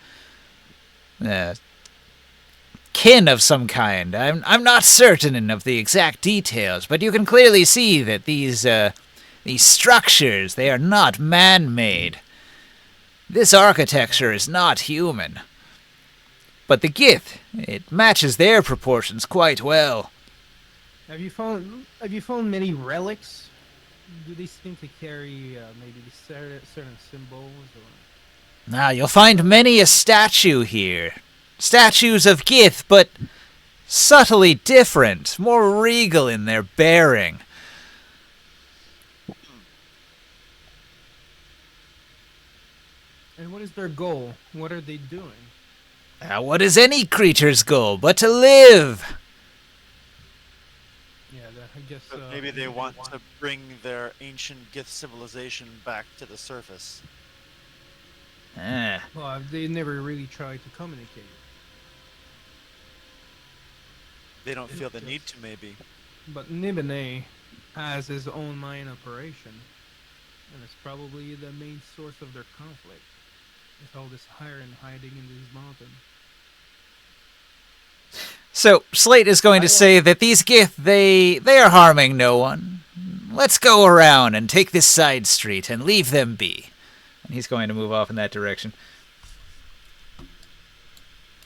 kin of some kind. I'm not certain of the exact details, but you can clearly see that these structures, they are not man-made. This architecture is not human. But the Gith, it matches their proportions quite well. Have you found many relics? Do they seem to carry maybe certain symbols or? Now, you'll find many a statue here. Statues of Gith, but subtly different, more regal in their bearing. And what is their goal? What are they doing? What is any creature's goal but to live? Yeah, I guess. But maybe they want to bring their ancient Gith civilization back to the surface. Well, they never really tried to communicate. They don't feel the need to, maybe. But Nibene has his own mine operation, and it's probably the main source of their conflict. It's all this iron hiding in these mountains. So, Slate is going to say that these Gith, they are harming no one. Let's go around and take this side street and leave them be. And he's going to move off in that direction.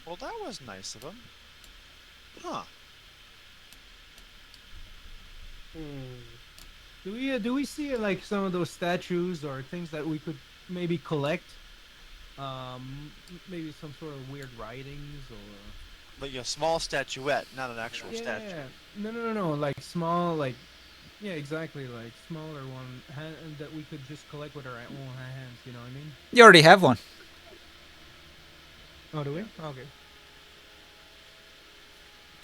Well, that was nice of him. Huh. Do we see like some of those statues or things that we could maybe collect? Maybe some sort of weird writings or. Like a small statuette, not an actual statue. Yeah. No. Like small, like. Yeah, exactly. Like smaller one that we could just collect with our own hands. You know what I mean? You already have one. Oh, do we? Okay.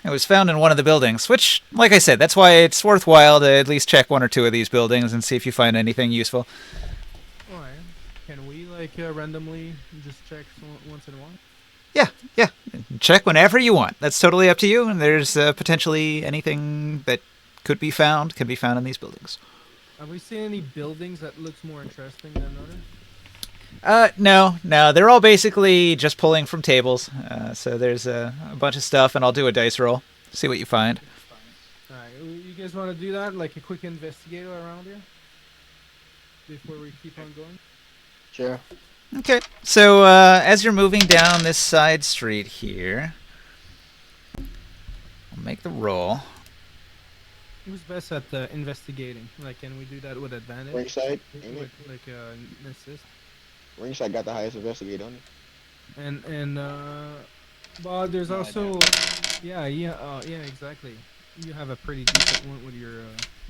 It was found in one of the buildings, which, like I said, that's why it's worthwhile to at least check one or two of these buildings and see if you find anything useful. Alright. Can we, like, randomly just check once in a while? Yeah. Check whenever you want. That's totally up to you, and there's potentially anything that can be found in these buildings. Have we seen any buildings that looks more interesting than others? No. They're all basically just pulling from tables. So there's a bunch of stuff, and I'll do a dice roll. See what you find. Alright, you guys want to do that? Like a quick investigator around here? Before we keep on going? Sure. Okay. So as you're moving down this side street here, I'll make the roll. Who's best at investigating? Like, can we do that with advantage? Ringside, ain't it? With, like, an assist? Ringside got the highest investigator on it. And but there's also yeah, exactly. You have a pretty decent one with your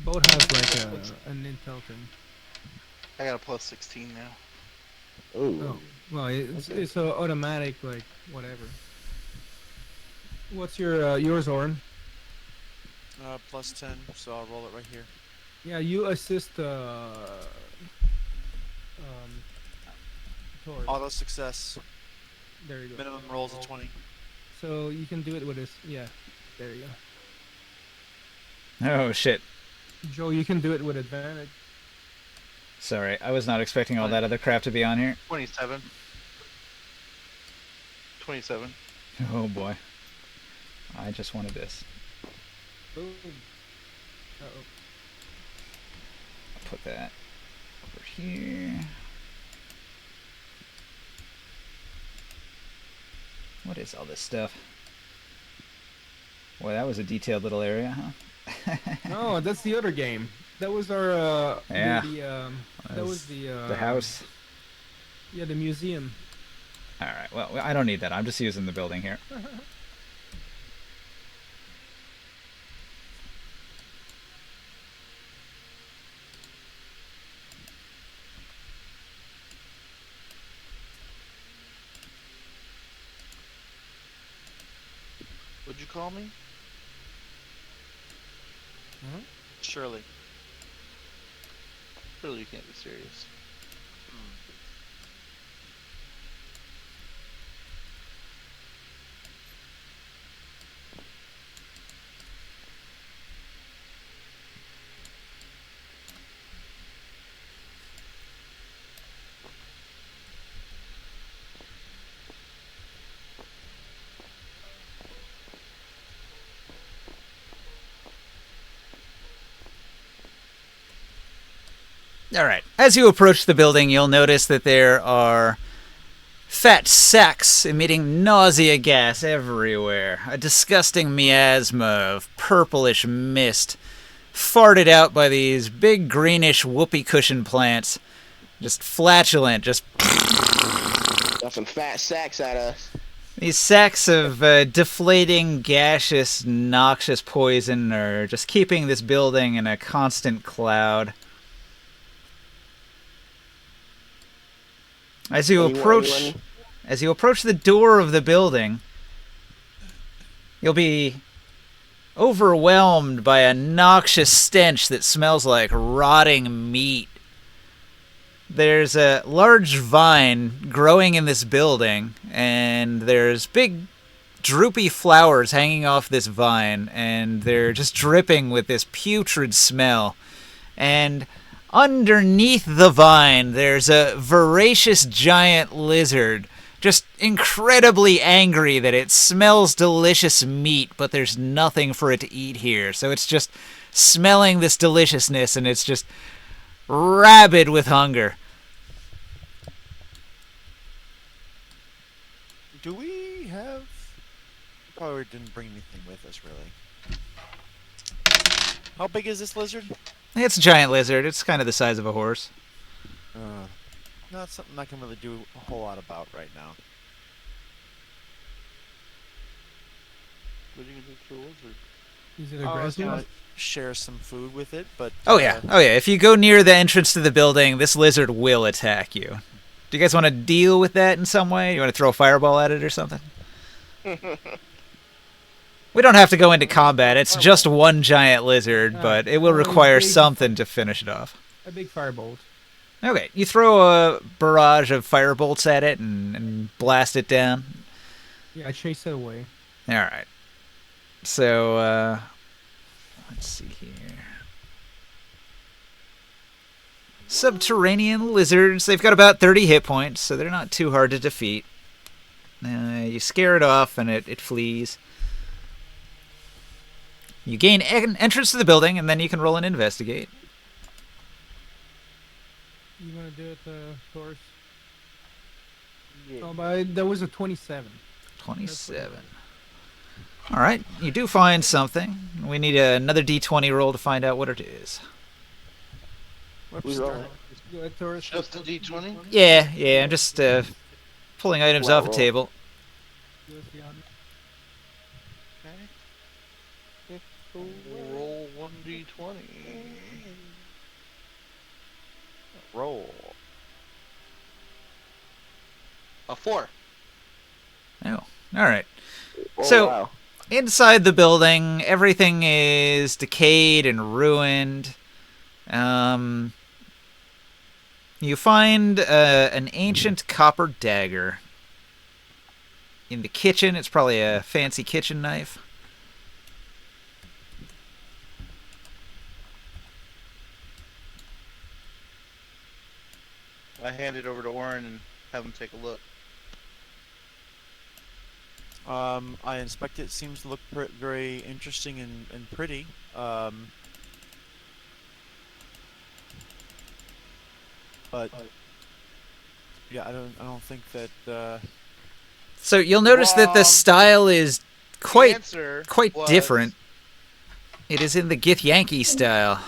boat has like an intel thing. I got a plus 16 now. Ooh. Oh, well, it's a automatic like whatever. What's your yours, Oren? Plus 10, so I'll roll it right here. Yeah, you assist Torres. Auto success. There you go. Minimum rolls of 20. So you can do it with this. Yeah, there you go. Oh, shit. Joe, you can do it with advantage. Sorry, I was not expecting all that other crap to be on here. 27. 27. Oh, boy. I just wanted this. Boom. Uh-oh. I'll put that over here. What is all this stuff? Boy, that was a detailed little area, huh? No, that's the other game. That was our Yeah. that was the house. Yeah, the museum. All right. Well, I don't need that. I'm just using the building here. What'd you call me? Surely. Surely you can't be serious. All right. As you approach the building, you'll notice that there are fat sacks emitting nausea gas everywhere. A disgusting miasma of purplish mist farted out by these big greenish whoopee cushion plants. Just flatulent, just... Got some fat sacks at us. These sacks of deflating, gaseous, noxious poison are just keeping this building in a constant cloud. As you approach the door of the building, you'll be overwhelmed by a noxious stench that smells like rotting meat. There's a large vine growing in this building, and there's big droopy flowers hanging off this vine, and they're just dripping with this putrid smell. And underneath the vine, there's a voracious giant lizard, just incredibly angry that it smells delicious meat, but there's nothing for it to eat here. So it's just smelling this deliciousness, and it's just rabid with hunger. Do we have... Probably didn't bring anything with us, really. How big is this lizard? It's a giant lizard. It's kind of the size of a horse. Not something I can really do a whole lot about right now. What are you gonna do for a lizard? Is it I was aggressive? gonna share some food with it, but... Oh yeah. If you go near the entrance to the building, this lizard will attack you. Do you guys want to deal with that in some way? You want to throw a fireball at it or something? We don't have to go into combat. It's just one giant lizard, but it will require something to finish it off. A big firebolt. Okay, you throw a barrage of firebolts at it and blast it down. Yeah, I chase it away. All right. So, let's see here. Subterranean lizards. They've got about 30 hit points, so they're not too hard to defeat. You scare it off, and it flees. You gain entrance to the building, and then you can roll and investigate. You want to do it, Taurus? Yeah. Oh, but that was a 27. 27. All right, you do find something. We need another d20 roll to find out what it is. Who's rolling? Go ahead, Taurus. Just a D20? Yeah, I'm just pulling items Flat off a roll. table. Go ahead, Beyond. Roll 1D20. Roll. A 4. Oh, all right. Oh, So- wow. Inside the building, everything is decayed and ruined. You find an ancient copper dagger. In the kitchen, it's probably a fancy kitchen knife. I hand it over to Warren and have him take a look. I inspect it. Seems to look very interesting and pretty. But yeah, I don't think that. So you'll notice that the Wrong. style is The quite answer was- different. It is in the Githyanki style.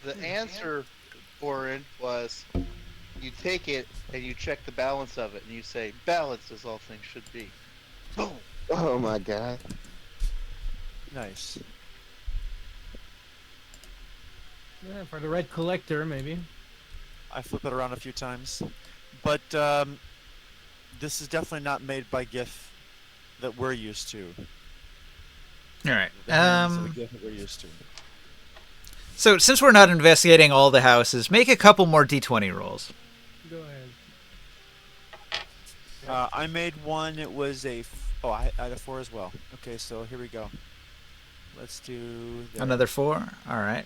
The answer, Warren, was you take it and you check the balance of it and you say, balance as all things should be. Boom! Oh my god. Nice. Yeah, for the red collector, maybe. I flip it around a few times, but this is definitely not made by GIF that we're used to. All right. The hands of the GIF that we're used to. So since we're not investigating all the houses, make a couple more d20 rolls. Go ahead. I made one. It was a. I had a 4 as well. Okay, so here we go. Let's do Another 4. All right.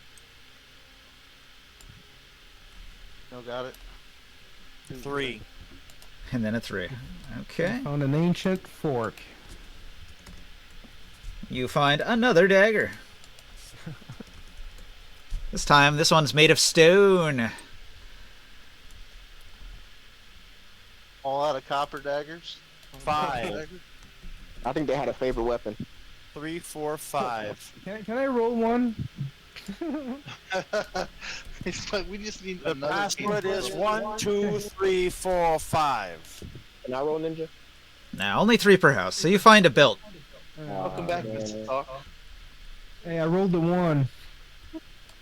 No, got it. 3. And then a 3. Okay. Found an ancient fork. You find another dagger. This time, this one's made of stone. All out of copper daggers. 5. I think they had a favorite weapon. 3, 4, 5. Can I roll one? It's like we just need The another password piece. is 1, 2, 3, 4, 5. Can I roll ninja? Now, only 3 per house, so you find a belt. Welcome back, man. Mr. Talk. Hey, I rolled a 1.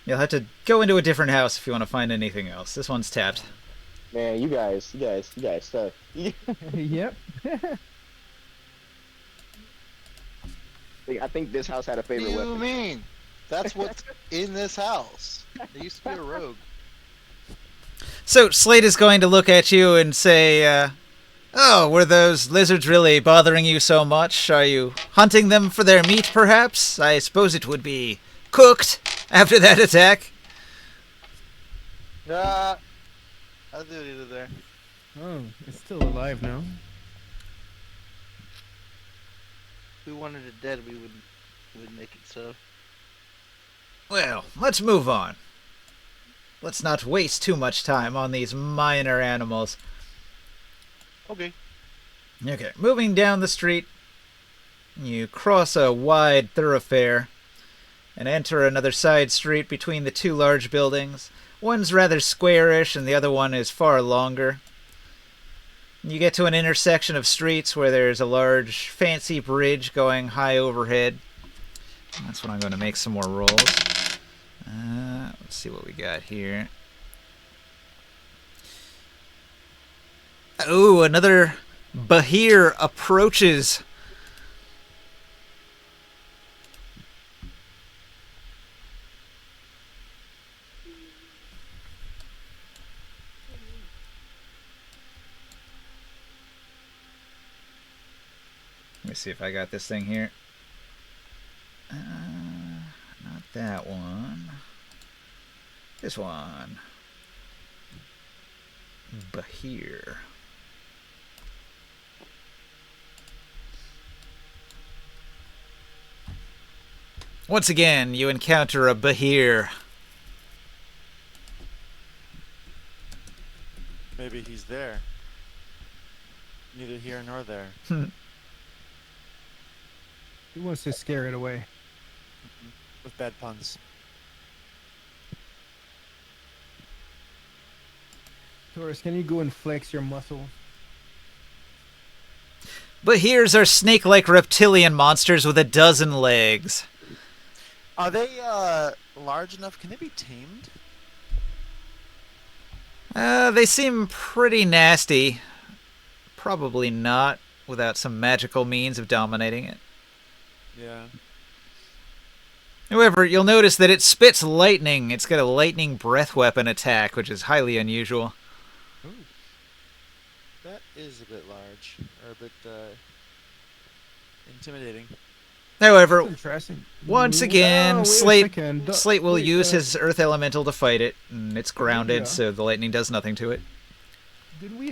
You'll have to go into a different house if you want to find anything else. This one's tapped. Man, you guys suck. Yep. I think this house had a What do favorite you weapon. mean? That's what's in this house. There used to be a rogue. So, Slate is going to look at you and say, oh, were those lizards really bothering you so much? Are you hunting them for their meat, perhaps? I suppose it would be cooked after that attack. I'll do it either there. Oh, it's still alive now. If we wanted it dead, we would make it so. Well, let's move on. Let's not waste too much time on these minor animals. Okay. Okay, moving down the street, you cross a wide thoroughfare and enter another side street between the 2 large buildings. One's rather squarish and the other one is far longer. You get to an intersection of streets where there's a large fancy bridge going high overhead. That's when I'm going to make some more rolls. Let's see what we got here. Oh, another Bahir approaches. Let me see if I got this thing here. Not that one. This one. Bahir. Once again, you encounter a Bahir. Maybe he's there. Neither here nor there. He wants to scare it away. With bad puns. Taurus, can you go and flex your muscle? Bahirs are snake-like reptilian monsters with a dozen legs. Are they large enough? Can they be tamed? They seem pretty nasty. Probably not without some magical means of dominating it. Yeah. However, you'll notice that it spits lightning. It's got a lightning breath weapon attack, which is highly unusual. Ooh. That is a bit large. Or a bit intimidating. However, Interesting. once again, Slate will Wait, use his earth elemental to fight it, and it's grounded, Yeah. so the lightning does nothing to it. Didn't we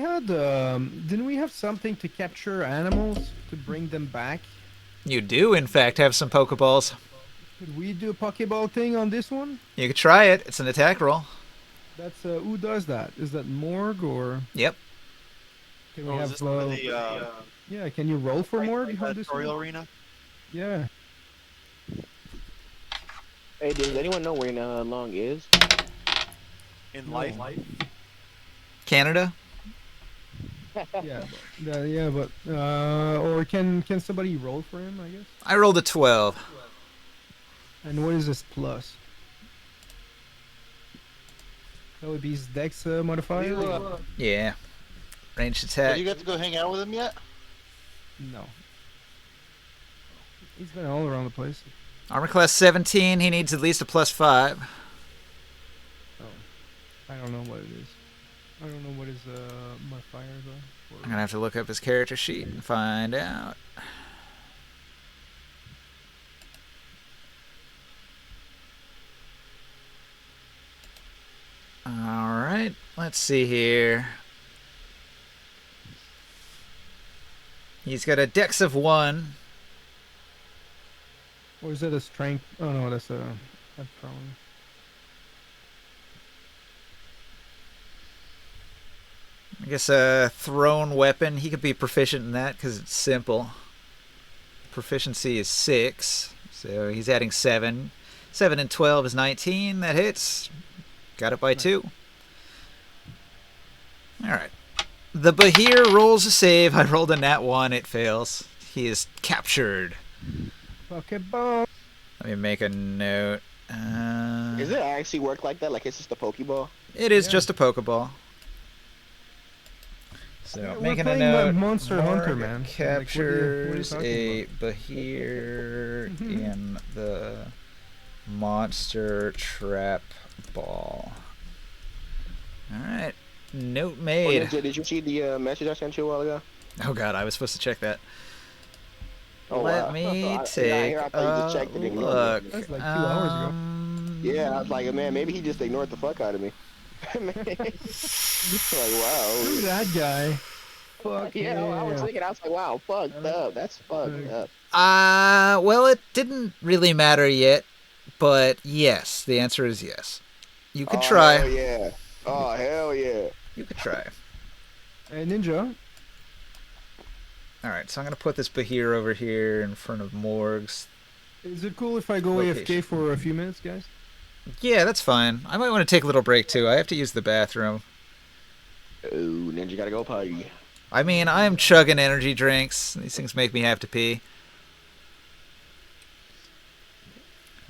have something to capture animals to bring them back? You do, in fact, have some Pokeballs. Could we do a Pokeball thing on this one? You could try it. It's an attack roll. That's who does that? Is that Morg or Yep. can we Oh, is have? this one of the Yeah, can you roll for Morg on this tutorial one? arena? Yeah. Hey, does anyone know where Long is? In No. life? Canada? Yeah, but or can somebody roll for him? I guess. I rolled a 12. And what is this plus? That would be his Dex modifier. You, Yeah. Ranged have attack. you got to go hang out with him yet? No. He's been all around the place. Armor class 17. He needs at least a +5. I don't know what it is. I don't know what his modifiers are. I'm gonna have to look up his character sheet and find out. Alright, let's see here. He's got a dex of 1. Or is that a strength? Oh no, that's a prone. I guess a thrown weapon. He could be proficient in that because it's simple. Proficiency is 6, so he's adding 7. 7 and 12 is 19. That hits. Got it by 2. Alright. The Bahir rolls a save. I rolled a nat 1. It fails. He is captured. Pokeball. Let me make a note. Does it actually work like that? Like it's just a Pokeball? It is Yeah. just a Pokeball. So Yeah, we're making a playing note. Monster Hunter, Morg man. Like, captures what are you a Bahir in the monster trap ball. All right. Note Oh, made. Ninja, did you see the message I sent you a while ago? Oh god, I was supposed to check that. Oh, Let wow. me I take hear I thought you just a checked it and ignored me. look. That's like 2 hours ago. Yeah, I was like, man, maybe he just ignored the fuck out of me. Like, wow. Who's that guy? Fuck Yeah, I was thinking, I was like, wow, fucked up. That's fucked up. Well, it didn't really matter yet, but yes, the answer is yes. You could try. Hell yeah. Oh, hell yeah. You could try. Hey, Ninja. All right, so I'm gonna put this Bahir over here in front of Morg's. Is it cool if I go Location. AFK for a few minutes, guys? Yeah, that's fine. I might want to take a little break too. I have to use the bathroom. Ooh, Ninja gotta go party. I mean, I'm chugging energy drinks. These things make me have to pee.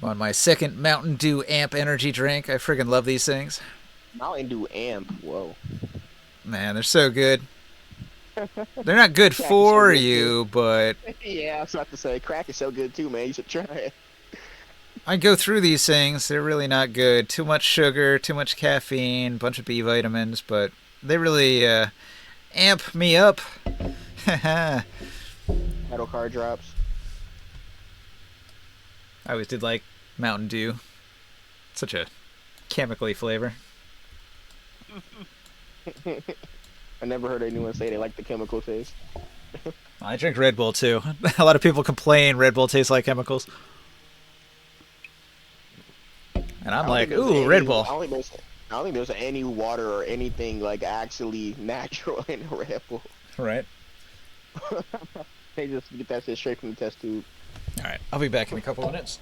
I'm on my second Mountain Dew Amp energy drink. I friggin' love these things. Mountain Dew Amp. Whoa. Man, they're so good. They're not good Yeah, for so good, you, but Yeah, I was about to say, crack is so good too, man. You should try it. I go through these things. They're really not good. Too much sugar, too much caffeine, bunch of B vitamins, but they really amp me up. I Metal car drops. always did like Mountain Dew. Such a chemically flavor. I never heard anyone say they like the chemical taste. I drink Red Bull too. A lot of people complain Red Bull tastes like chemicals. And I'm like, ooh, Red Bull. I don't think there's any water or anything like actually natural in Red Bull. Right. They just get that shit straight from the test tube. All right. I'll be back in a couple minutes.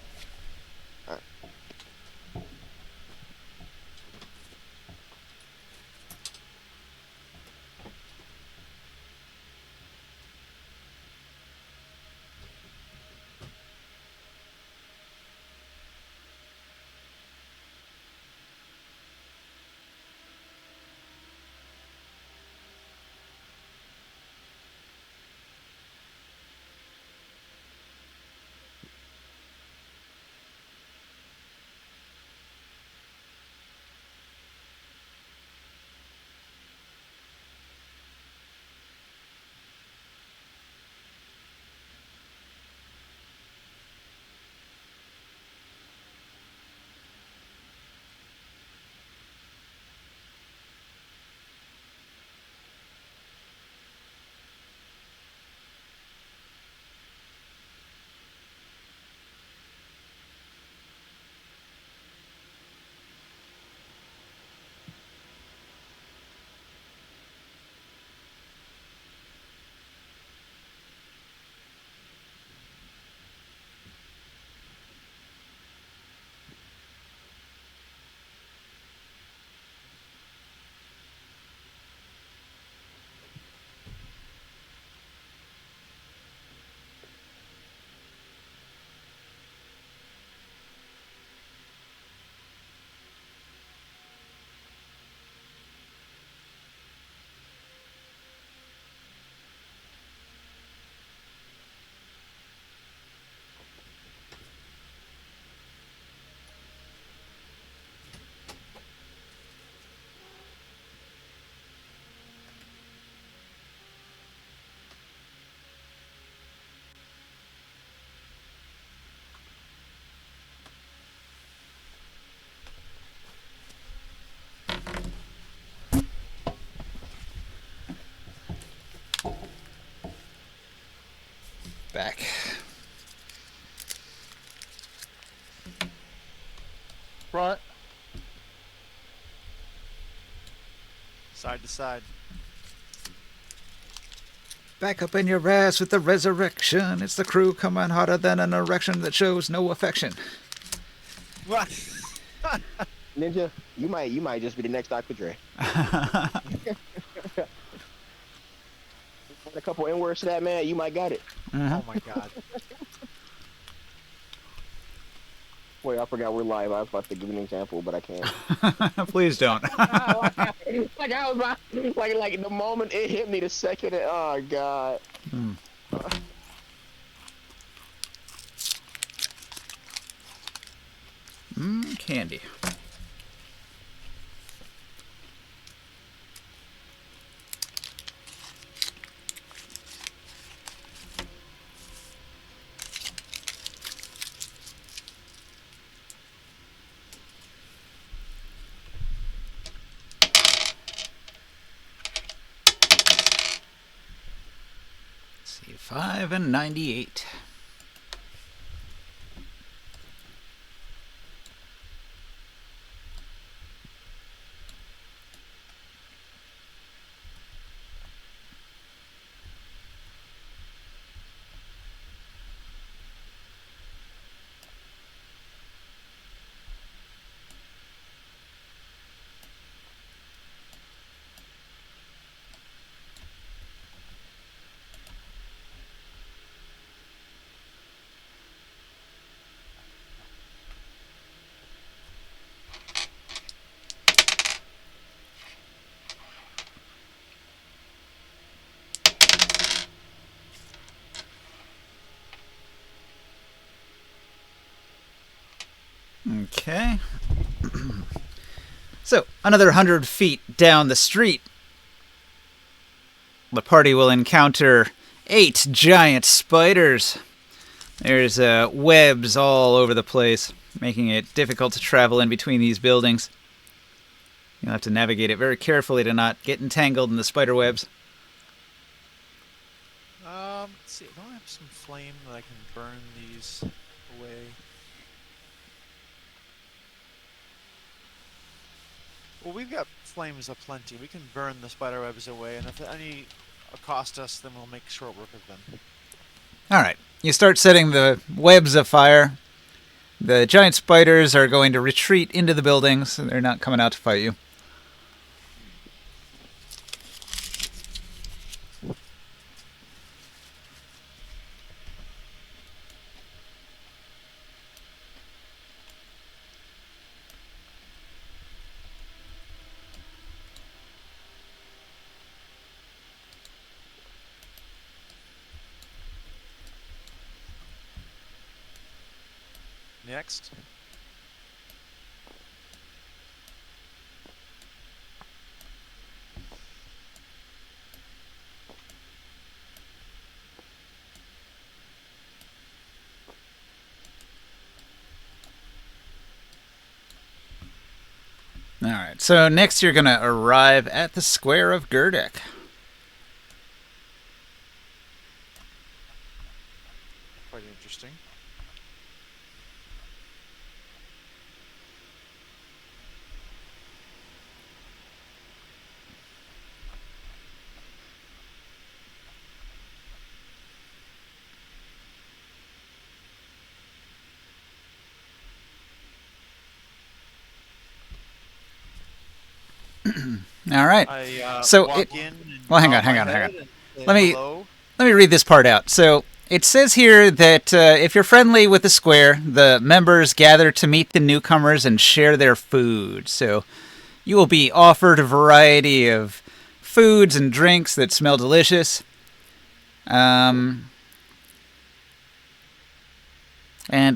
Back. Front. Side to side. Back up in your ass with the resurrection. It's the crew coming hotter than an erection that shows no affection. What? Ninja, you might just be the next Dr. Dre. Add a couple N words to that, man. You might got it. Mhm. Oh my god. Wait, I forgot we're live. I was about to give an example, but I can't. Please don't. Like I was about, like the moment it hit me, the second. Oh god. Candy. Let's see, 5 and 98. Okay. So, another 100 feet down the street, the party will encounter 8 giant spiders. There's webs all over the place, making it difficult to travel in between these buildings. You'll have to navigate it very carefully to not get entangled in the spider webs. Let's see. Don't I have some flame that I can burn these away? Well, we've got flames aplenty. We can burn the spider webs away, and if any accost us, then we'll make short work of them. Alright, you start setting the webs afire. The giant spiders are going to retreat into the buildings. They're not coming out to fight you. Next. Alright, so next you're going to arrive at the Square of Gerdek. Quite interesting. Alright. I So walk it- in. And well, hang bow on, hang my on, hang head on. and say Let me- hello. Let me read this part out. So, it says here that if you're friendly with the square, the members gather to meet the newcomers and share their food. So, you will be offered a variety of foods and drinks that smell delicious. And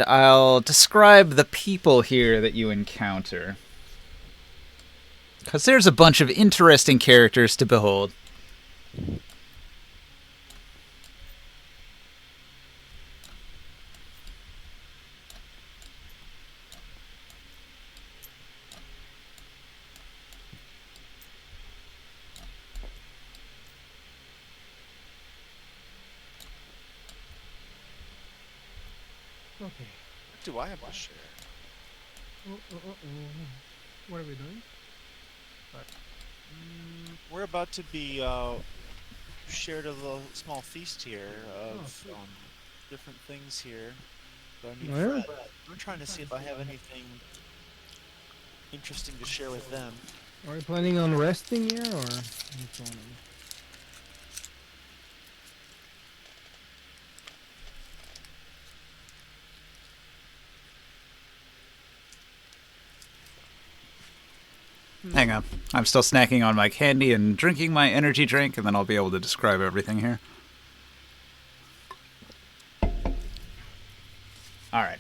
I'll describe the people here that you encounter. Because there's a bunch of interesting characters to behold. Okay. What do I have to share? What are we doing? We're about to be shared a little small feast here of Oh, different things here. But I need Where? Fred. I'm trying to see if I have anything interesting to share with them. Are you planning on resting here or what's going on? Hang on. I'm still snacking on my candy and drinking my energy drink, and then I'll be able to describe everything here. Alright.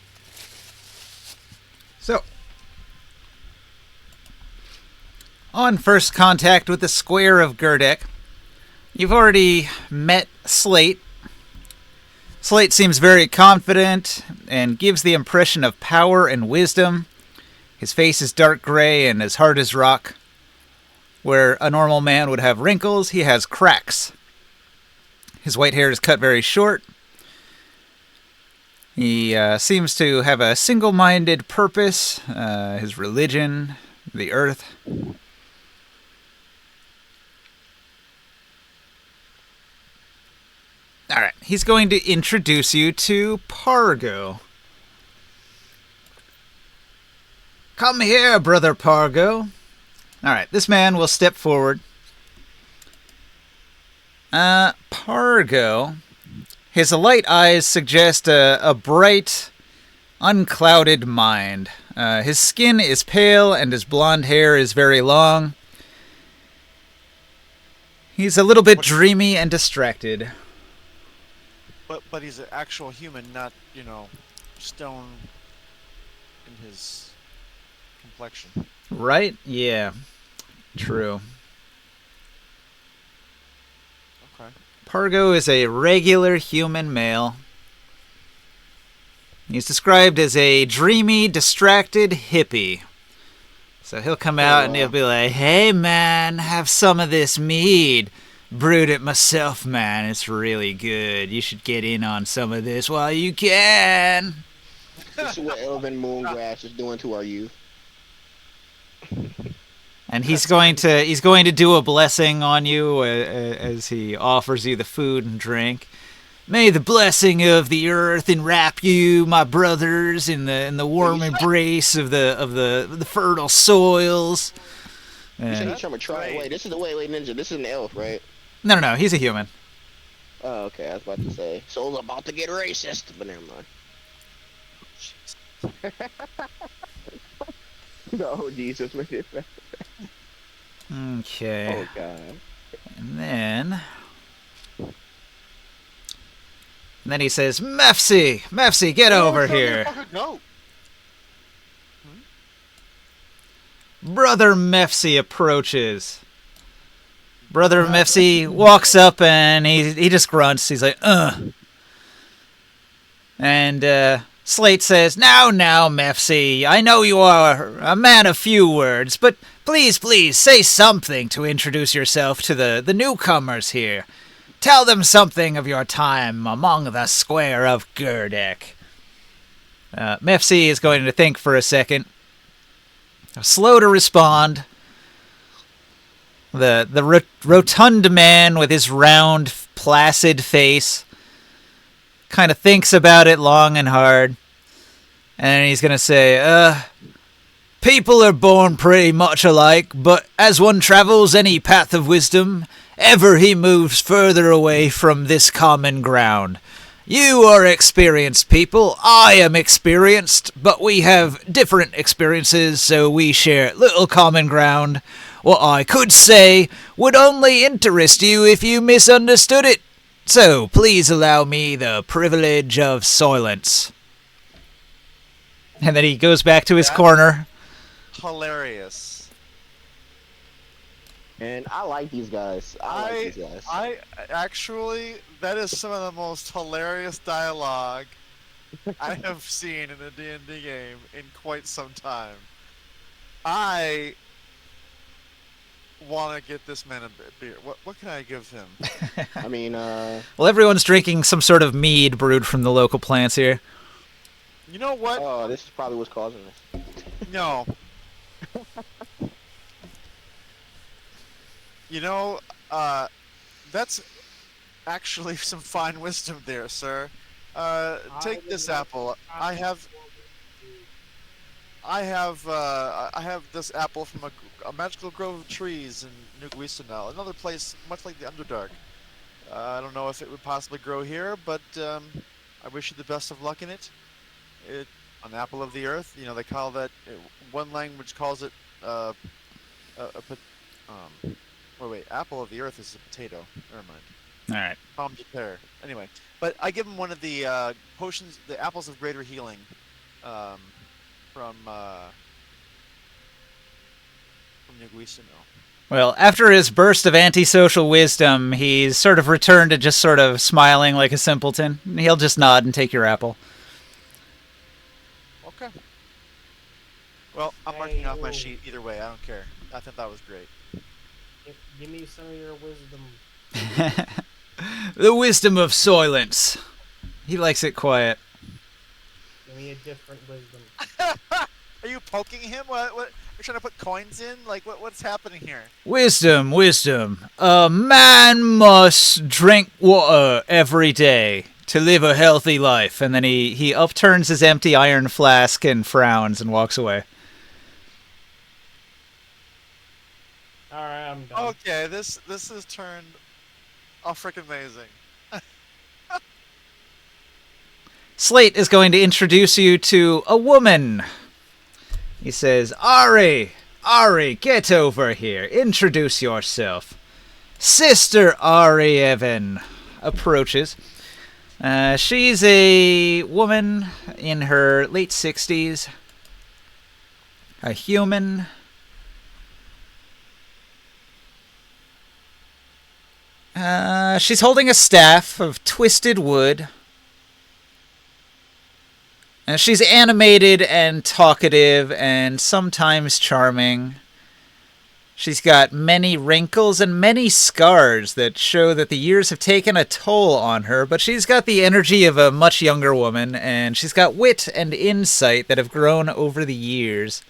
So, on first contact with the Square of Gerdek, you've already met Slate. Slate seems very confident and gives the impression of power and wisdom. His face is dark gray and as hard as rock. Where a normal man would have wrinkles, he has cracks. His white hair is cut very short. He seems to have a single-minded purpose, his religion, the earth. Alright, he's going to introduce you to Pargo. Come here, Brother Pargo. Alright, this man will step forward. Pargo, his light eyes suggest a bright, unclouded mind. His skin is pale and his blonde hair is very long. He's a little bit dreamy and distracted. But he's an actual human, not, stone in his complexion. Right? Yeah. True. Okay. Pargo is a regular human male. He's described as a dreamy, distracted hippie. So he'll come out and he'll be like, "Hey man, have some of this mead. Brewed it myself, man. It's really good. You should get in on some of this while you can." This is what Elvin Moongrass is doing to our youth. And he's going to do a blessing on you as he offers you the food and drink. May the blessing of the earth enwrap you, my brothers, in the warm embrace of the fertile soils. You said he's trying to try. Wait, this is the wait ninja. This is an elf, right? No, he's a human. Oh, okay. I was about to say. Soul's about to get racist, but never mind. No, Jesus, make it back. Okay. Oh God. And then he says, Mefsi, get over here. Go. Brother Mefsi approaches. Brother Mefsi walks up and he just grunts. He's like, "Ugh." And Slate says, Now, Mefsi, I know you are a man of few words, but please, say something to introduce yourself to the newcomers here. Tell them something of your time among the Square of Gerdek." Mefsi is going to think for a second. Slow to respond. The rotund man with his round, placid face kind of thinks about it long and hard. And he's going to say, people are born pretty much alike, but as one travels any path of wisdom, ever he moves further away from this common ground. You are experienced people, I am experienced, but we have different experiences, so we share little common ground. What I could say would only interest you if you misunderstood it. So please allow me the privilege of silence. And then he goes back to his corner. Hilarious. And I like these guys. I actually, that is some of the most hilarious dialogue I have seen in a D&D game in quite some time. I want to get this man a beer. What can I give him? I mean, Well, everyone's drinking some sort of mead brewed from the local plants here. You know what? oh, this is probably what's causing this. No. That's actually some fine wisdom there, sir. Take this apple. I have this apple from a magical grove of trees in New Guisanel, another place much like the Underdark. I don't know if it would possibly grow here, but I wish you the best of luck in it. An apple of the earth, they call that. One language calls it wait, apple of the earth is a potato. Never mind. All right. Pomme de terre. Anyway, but I give him one of the potions, the apples of greater healing, um, from Yaguisimo. Well, after his burst of antisocial wisdom, he's sort of returned to just sort of smiling like a simpleton. He'll just nod and take your apple. Okay. Well, I'm Hey, marking off my ooh. sheet either way. I don't care. I thought that was great. Give me some of your wisdom. The wisdom of silence. He likes it quiet. Give me a different wisdom. Are you poking him? What? You're trying to put coins in? Like, what's happening here? Wisdom, wisdom. A man must drink water every day to live a healthy life. And then he upturns his empty iron flask and frowns and walks away. All right, I'm done. Okay, this has turned freaking amazing. Slate is going to introduce you to a woman. He says, Ari, get over here. Introduce yourself. Sister Ari Evan approaches. She's a woman in her late 60s. A human. She's holding a staff of twisted wood. She's animated and talkative and sometimes charming. She's got many wrinkles and many scars that show that the years have taken a toll on her, but she's got the energy of a much younger woman, and she's got wit and insight that have grown over the years.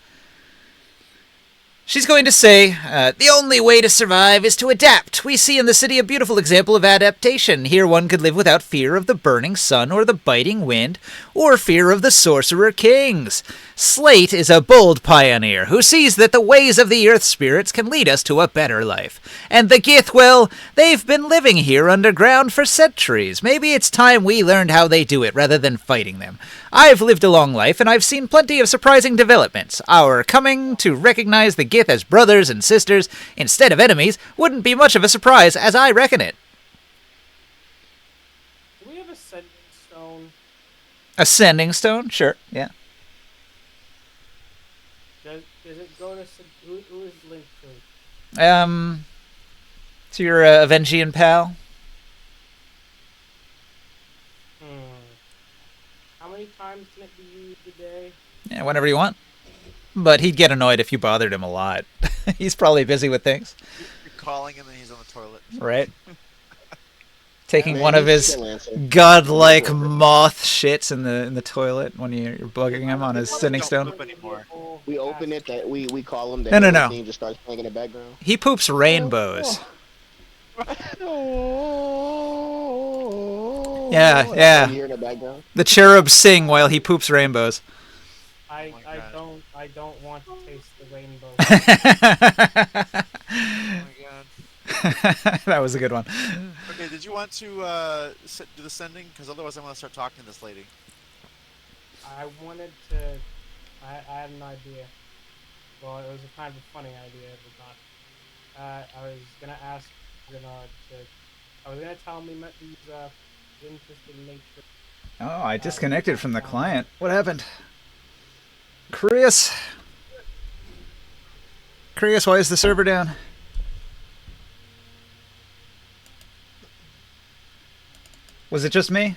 She's going to say, the only way to survive is to adapt. We see in the city a beautiful example of adaptation. Here one could live without fear of the burning sun or the biting wind, or fear of the sorcerer kings. Slate is a bold pioneer who sees that the ways of the earth spirits can lead us to a better life. And the Gith, well, they've been living here underground for centuries. Maybe it's time we learned how they do it rather than fighting them. I've lived a long life, and I've seen plenty of surprising developments. Our coming to recognize the Gith as brothers and sisters instead of enemies wouldn't be much of a surprise, as I reckon it. Do we have a sending stone? A sending stone? Sure, yeah. Does it go to who is it linked to? To your Avengian pal? How many times can it be used a day? Yeah, whenever you want. But he'd get annoyed if you bothered him a lot. He's probably busy with things, You're calling him and he's on the toilet. right? Taking Man, one of he's his still answering. godlike moth shits in the toilet when you're bugging him on his sending Don't stone. poop anymore. We open it, that we call him. No, no, no. Theme just starts playing in the background. He poops rainbows. Yeah, You yeah. hear in the background. The cherubs sing while he poops rainbows. I my God. I don't want to taste the rainbow. Oh my god. That was a good one. Okay, did you want to do the sending? Because otherwise I'm going to start talking to this lady. I wanted to. I had an idea. Well, it was a kind of funny idea, but not. I was gonna ask Bernard to. I was gonna tell him we met these interesting nature. Oh, I disconnected from the client. What happened? Chris? Why is the server down? Was it just me?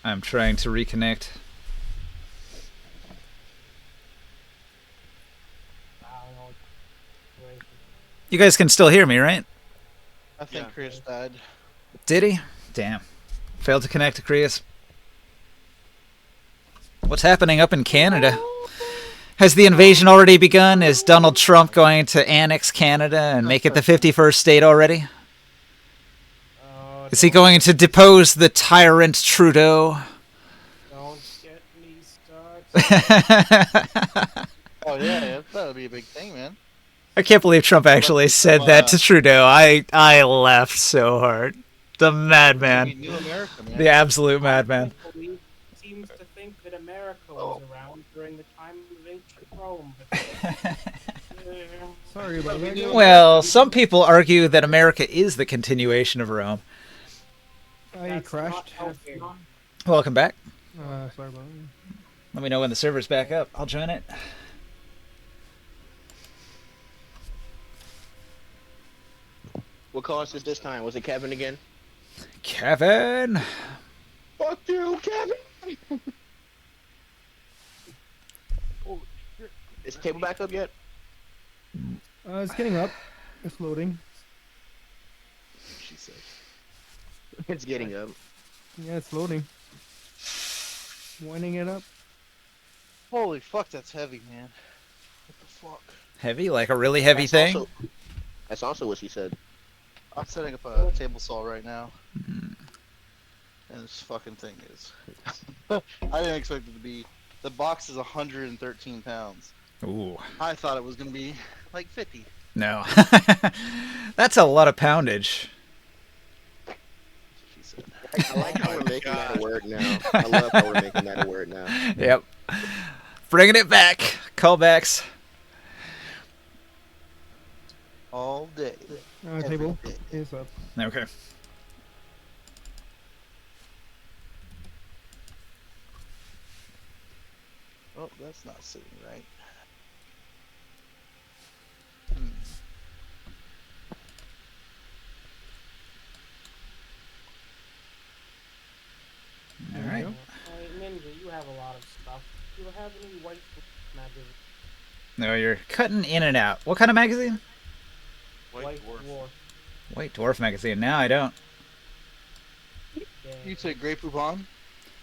I'm trying to reconnect. I don't know. Wait. You guys can still hear me, right? I think Yeah. Chris died. Did he? Damn. Failed to connect to Chris. What's happening up in Canada? Has the invasion already begun? Is Donald Trump going to annex Canada and make it the 51st state already? Is he going to depose the tyrant Trudeau? Don't get me started. Oh yeah, that'll be a big thing, man. I can't believe Trump actually said that to Trudeau. I laughed so hard. The We madman. knew America, man. The absolute madman. Police seems to think that America was around during the time of ancient Rome. Sorry about that. guys. Well, some people argue that America is the continuation of Rome. I That's not crashed. helping. Welcome back. Sorry about that. Let me know when the server's back up. I'll join it. What caused us this time? Was it Kevin again? Kevin. Fuck you, Kevin! Is the table back up yet? It's getting up. It's loading. She said. It's getting up. Yeah, it's loading. Winding it up. Holy fuck, that's heavy, man. What the fuck? Heavy, like a really heavy That's thing. that's also what she said. I'm setting up a table saw right now. And this fucking thing is... I didn't expect it to be... The box is 113 pounds. Ooh, I thought it was going to be like 50. no. That's a lot of poundage. She said. I like how we're making that a word now. I love how we're making that a word now. Yep. Bringing it back. Callbacks. All day. Table Every day. is up. Okay. Oh, that's not sitting right. Hmm. All right. Hey, Ninja, you have a lot of stuff. Do you have any white magazines? No, you're cutting in and out. What kind of magazine? White Dwarf. White Dwarf magazine. No, I don't. Yeah. You said Grey Poupon?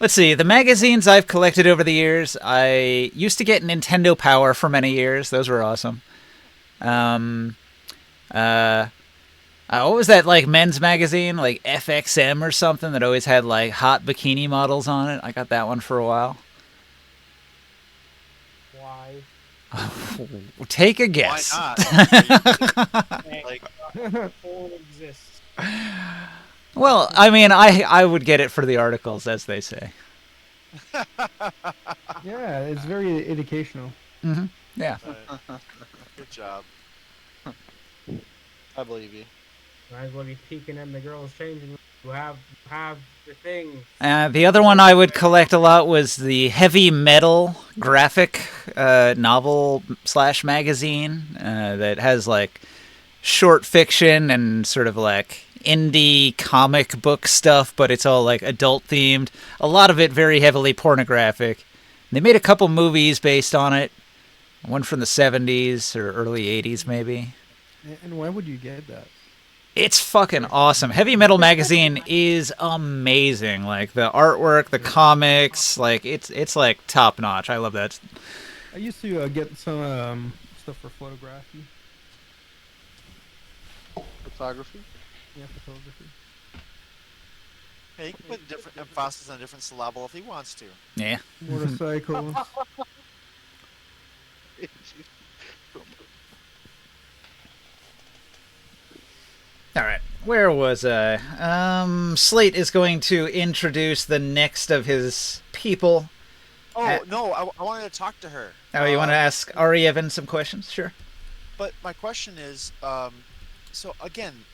Let's see. The magazines I've collected over the years, I used to get Nintendo Power for many years. Those were awesome. What was that, like, men's magazine? Like FXM or something that always had, like, hot bikini models on it? I got that one for a while. Why? Take a guess. Why not? Hey, Like, all exists. Well, I mean, I would get it for the articles, as they say. Yeah, it's very educational. Yeah. good job. I believe you. Might as well be peeking in the girls' changing room. You have the thing. The other one I would collect a lot was the heavy metal graphic novel / magazine that has like short fiction and sort of like indie comic book stuff, but it's all like adult themed. A lot of it very heavily pornographic. They made a couple movies based on it. One from the 70s or early 80s maybe. And why would you get that? It's fucking awesome. Heavy Metal Magazine is amazing. Like the artwork, the comics, like it's like top notch. I love that. I used to get some stuff for photography. Photography? Yeah, photography. Hey, he can put different emphasis on a different syllable if he wants to. Yeah. Motorcycles. All right. Where was I? Slate is going to introduce the next of his people. Oh, no, I wanted to talk to her. Oh, you want to ask Ari Evans some questions? Sure. But my question is, so again,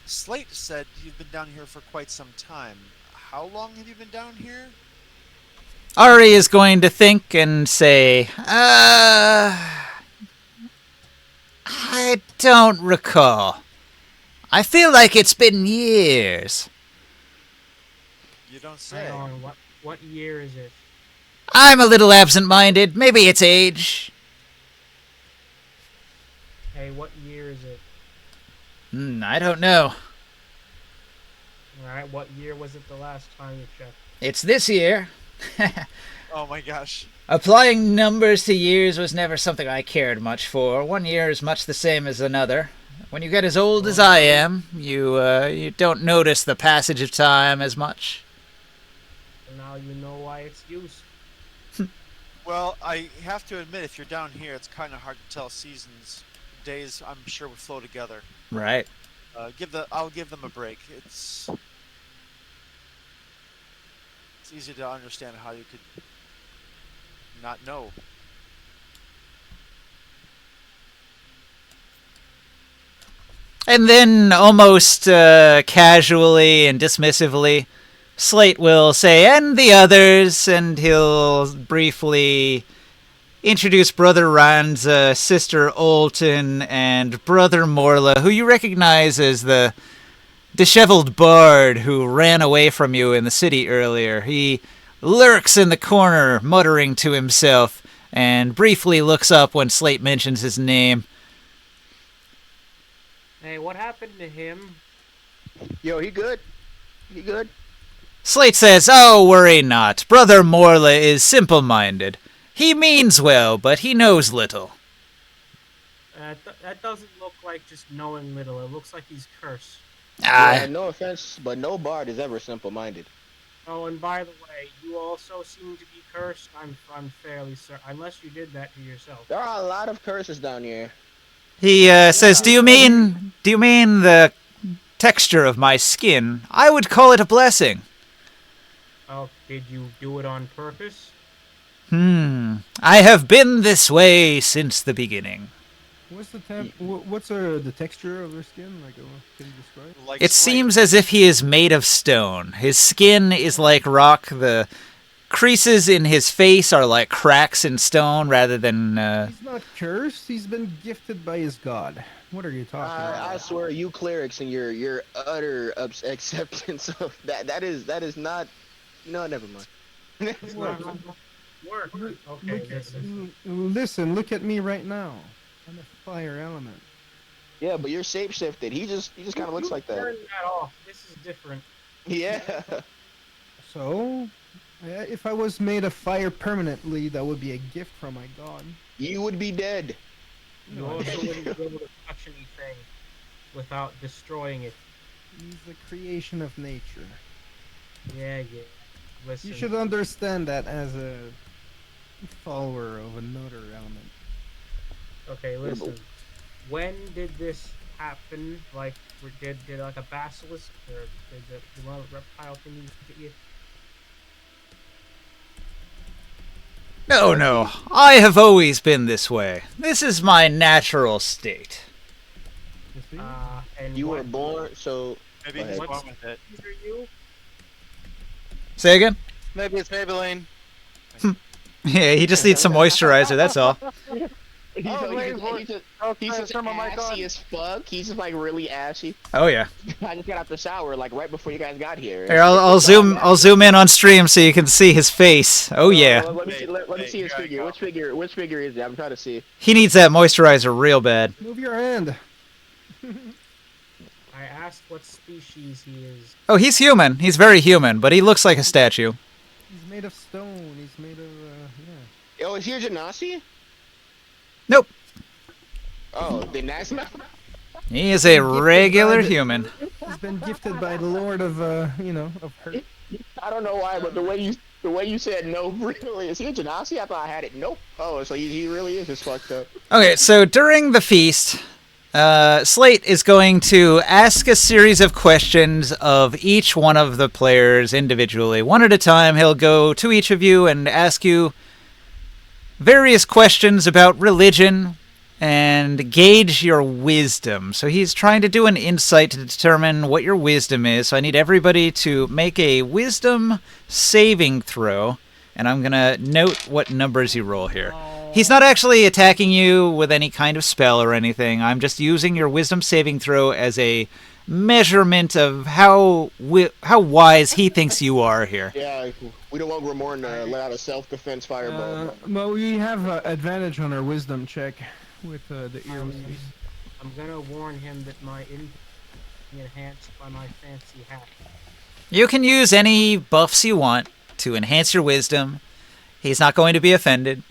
Slate said you've been down here for quite some time. How long have you been down here? Ari is going to think and say, I don't recall. I feel like it's been years. You don't say. Hang on, what year is it? I'm a little absent-minded. Maybe it's age. Hey, what year is it? I don't know. Alright, what year was it the last time you checked? It's this year. Oh my gosh. Applying numbers to years was never something I cared much for. One year is much the same as another. When you get as old as I am, you don't notice the passage of time as much. And now you know why it's used. Well, I have to admit, if you're down here, it's kind of hard to tell seasons. Days, I'm sure, would flow together. Right. I'll give them a break. It's easy to understand how you could not know. And then, almost casually and dismissively, Slate will say, "And the others," and he'll briefly introduce Brother Ranza, Sister Olton, and Brother Morla, who you recognize as the disheveled bard who ran away from you in the city earlier. He lurks in the corner, muttering to himself, and briefly looks up when Slate mentions his name. Hey, what happened to him? Yo, he good. He good. Slate says, "Oh, worry not. Brother Morla is simple-minded. He means well, but he knows little." That doesn't look like just knowing little. It looks like he's cursed. Yeah, no offense, but no bard is ever simple-minded. Oh, and by the way, you also seem to be cursed. I'm fairly certain, unless you did that to yourself. There are a lot of curses down here. He says, do you mean the texture of my skin? I would call it a blessing." Oh, did you do it on purpose? I have been this way since the beginning. What's the texture of their skin? Like, can you describe? Like It slate. seems as if he is made of stone. His skin is like rock. The creases in his face are like cracks in stone rather than... He's not cursed. He's been gifted by his god. What are you talking about? I swear, you clerics and your utter acceptance of that is not. No, never mind. It's not gonna work. Okay, this is... Listen, look at me right now. I'm a fire element. Yeah, but you're shapeshifted. He just kind of looks like that. Turn that off. This is different. Yeah. So, if I was made of fire permanently, that would be a gift from my god. You would be dead. You also wouldn't be able to touch anything without destroying it. He's the creation of nature. Yeah. Listen. You should understand that as a follower of another element. Okay, listen. When did this happen? Like, did like a basilisk or did the one reptile thing get you? No. I have always been this way. This is my natural state. You see? And You what were born so. Maybe Go he's ahead. born with it. are you? Say again? Maybe it's Maybelline. Yeah, he just needs some moisturizer, that's all. He's just turn my mic on. ashy as fuck. He's just like really ashy. Oh yeah. I just got out the shower like right before you guys got here. Here, I'll zoom in on stream so you can see his face. Oh yeah. Let me see, let me see his here I figure. go. Which figure is it? I'm trying to see. He needs that moisturizer real bad. Move your hand. I asked what species he is. Oh, he's human. He's very human, but he looks like a statue. He's made of stone. He's made of, yeah. Oh, is he a Genasi? Nope. Oh, then that's not. He is a regular human. He's been gifted by the Lord of, of hurt. I don't know why, but the way you said no, really, is he a Genasi? I thought I had it. Nope. Oh, so he really is just fucked up. Okay, so during the feast, Slate is going to ask a series of questions of each one of the players individually. One at a time, he'll go to each of you and ask you various questions about religion and gauge your wisdom. So he's trying to do an insight to determine what your wisdom is. So I need everybody to make a wisdom saving throw, and I'm going to note what numbers you roll here. He's not actually attacking you with any kind of spell or anything. I'm just using your wisdom saving throw as a measurement of how wise he thinks you are here. Yeah, we don't want Grimorn to let out a self-defense fireball. But we have advantage on our wisdom check with the earrings. I'm gonna warn him that my enhanced by my fancy hat. You can use any buffs you want to enhance your wisdom. He's not going to be offended.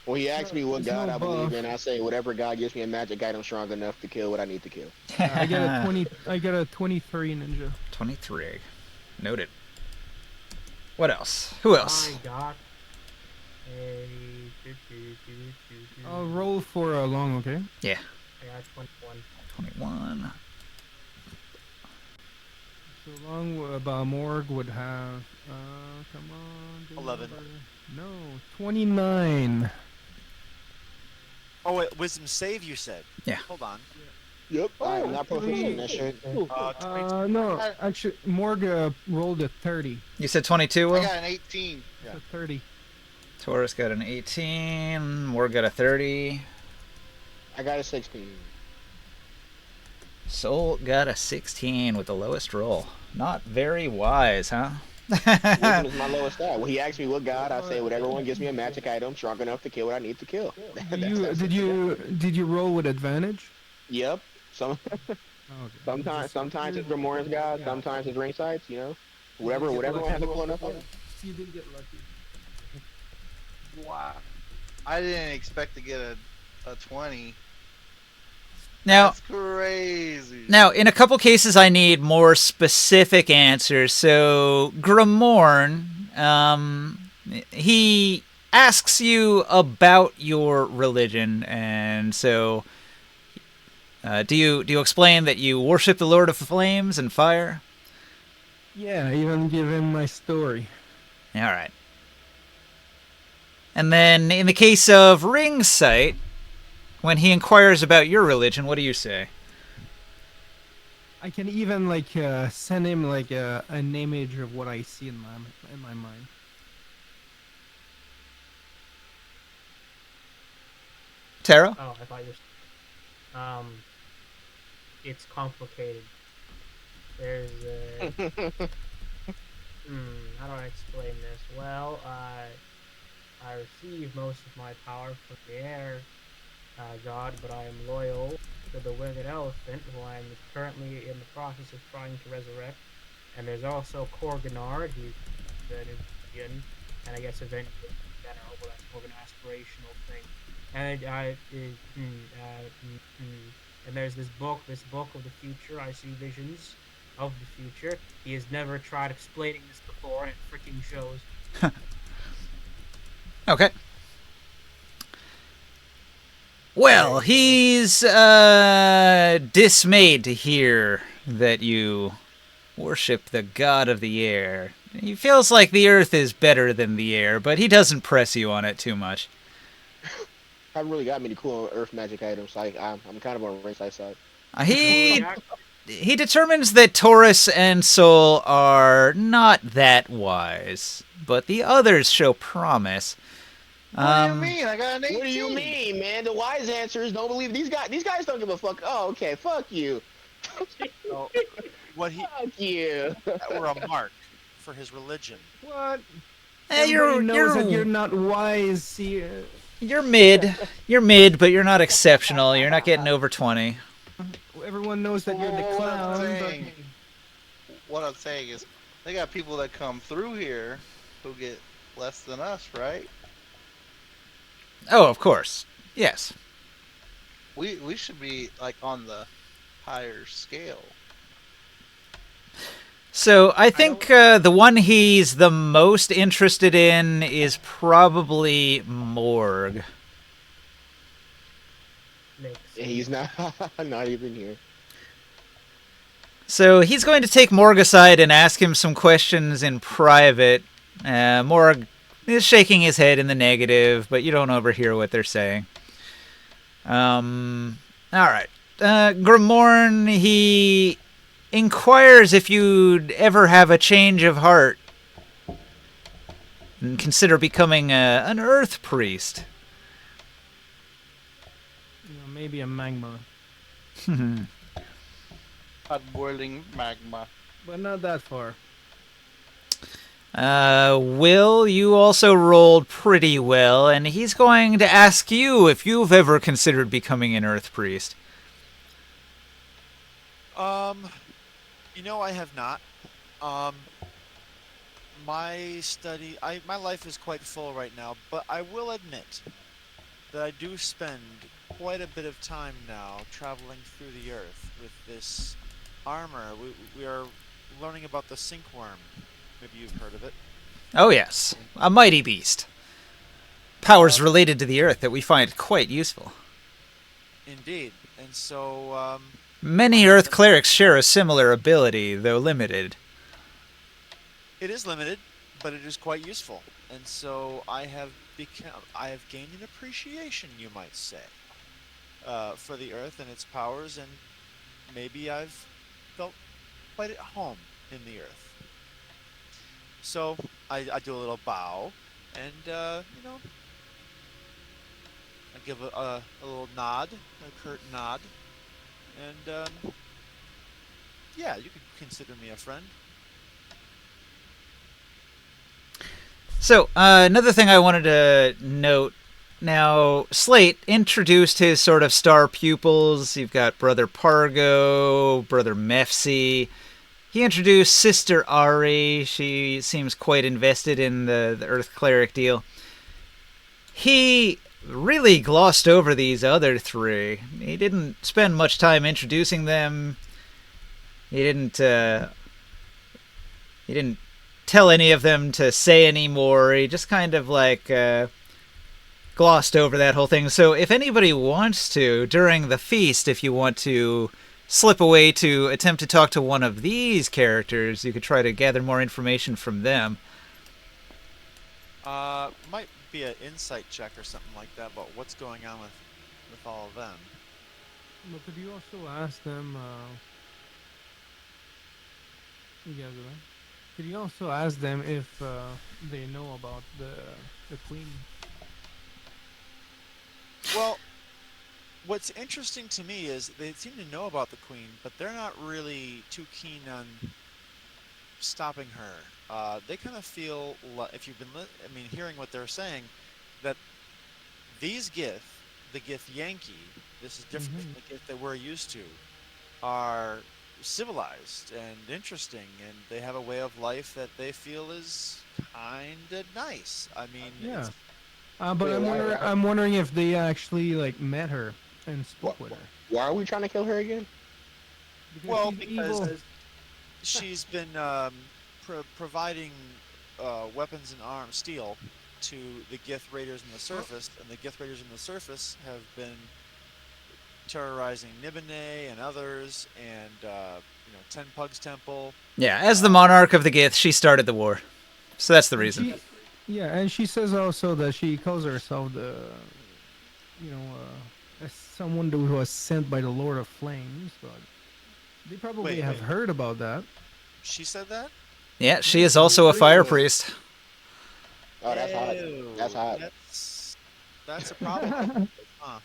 Well, he asked me what There's god no I believe buff. in. I say whatever god gives me a magic item strong enough to kill what I need to kill. I get a 20. I get a 23 ninja. 23. Noted. What else? Who else? I got a... I'll roll for long, okay? I got 21. 21. So long about Morg would have. Come on. big 11. number. No, 29. Oh wait, wisdom save you said. Yeah. Hold on. Yep. I am not actually- proficient in that shit. 22. No, actually, Morg rolled a 30. You said 22, I Will? got an 18. Yeah. So 30. Taurus got an 18. Morg got a 30. I got a 16. Soul got a 16 with the lowest roll. Not very wise, huh? Wisdom is my lowest stat. Well, he asked me what god. I say whatever one gives me a magic item strong enough to kill what I need to kill. Did you roll with advantage? Yep. Okay. Sometimes it's Grimoire's god. Sometimes it's ring sights. You know, whatever one has a cool enough. You did get lucky. Wow. I didn't expect to get a 20. Now, That's crazy. Now, in a couple cases, I need more specific answers. So, Grimorn, he asks you about your religion, and so do you explain that you worship the Lord of Flames and Fire? Yeah, I even give him my story. All right. And then, in the case of Ring Sight, when he inquires about your religion, what do you say? I can even send him an image of what I see in my mind. Tara? Oh, I thought you were. It's complicated. There's a. How do I explain this? Well, I receive most of my power from the air god, but I am loyal to the winged elephant, who I am currently in the process of trying to resurrect. And there's also Korganard, he's an Indian, and I guess Avengers in general, but that's more of an aspirational thing. And and there's this book of the future. I see visions of the future. He has never tried explaining this before, and it freaking shows. Okay. Well, he's dismayed to hear that you worship the god of the air. He feels like the earth is better than the air, but he doesn't press you on it too much. I haven't really got many cool earth magic items. I'm kind of on the ringside side. He determines that Taurus and Soul are not that wise, but the others show promise. What do you mean? I got an 18. What do you mean, man? The wise answer is don't believe these guys. These guys don't give a fuck. Oh, okay. Fuck you. So, what he Fuck you. or a mark for his religion. What? You're knows that you're not wise. See, you're mid. You're mid, but you're not exceptional. You're not getting over 20. everyone knows that you're the What I'm clown. But saying- What I'm saying is, they got people that come through here who get less than us, right? Oh, of course. Yes. We should be like on the higher scale. So I think the one he's the most interested in is probably Morg. Makes He's not not even here. So he's going to take Morg aside and ask him some questions in private. Morg is shaking his head in the negative, but you don't overhear what they're saying. All right. Grimorn, he inquires if you'd ever have a change of heart and consider becoming an earth priest. maybe a magma, Hot boiling magma. but not that far. Will, you also rolled pretty well, and he's going to ask you if you've ever considered becoming an earth priest. I have not. My life is quite full right now, but I will admit that I do spend quite a bit of time now traveling through the earth with this armor. We are learning about the Sinkworm. Maybe you've heard of it. Oh yes, a mighty beast. Powers related to the earth that we find quite useful. Indeed. And so Many Earth clerics share a similar ability, though limited. it is limited, but it is quite useful. And so I have gained an appreciation, you might say, for the Earth and its powers, and maybe I've felt quite at home in the Earth. So I do a little bow, and I give a little nod, a curt nod, and yeah, you could consider me a friend. So, another thing I wanted to note. Now, Slate introduced his sort of star pupils. You've got Brother Pargo, Brother Mefsi. He introduced Sister Ari. She seems quite invested in the Earth Cleric deal. He really glossed over these other three. He didn't spend much time introducing them. He didn't tell any of them to say any more. He just kind of glossed over that whole thing. So if anybody wants to, during the feast, if you want to slip away to attempt to talk to one of these characters, you could try to gather more information from them. Might be an insight check or something like that about what's going on with all of them. But could you also ask them? Yeah, go ahead. Could you also ask them if they know about the queen? Well, what's interesting to me is they seem to know about the queen, but they're not really too keen on stopping her. They kind of feel, if you've been, hearing what they're saying, that these Gith, the Gith Yankee, this is different from the Gith that we're used to, are civilized and interesting, and they have a way of life that they feel is kind of nice. I mean, Yeah. it's, But I'm wondering if they actually met her and spoke with her. Why are we trying to kill her again? well, she's because evil. she's been providing weapons and steel to the Gith Raiders in the surface, and the Gith Raiders in the surface have been terrorizing Nibene and others, and Ten Pugs Temple. Yeah, as the monarch of the Gith, she started the war. So that's the reason. Yeah, and she says also that she calls herself as someone who was sent by the Lord of Flames, but they probably have heard about that. She said that? Yeah, she is also a fire priest. Oh, that's hot. Ew, That's hot. That's a problem. Huh.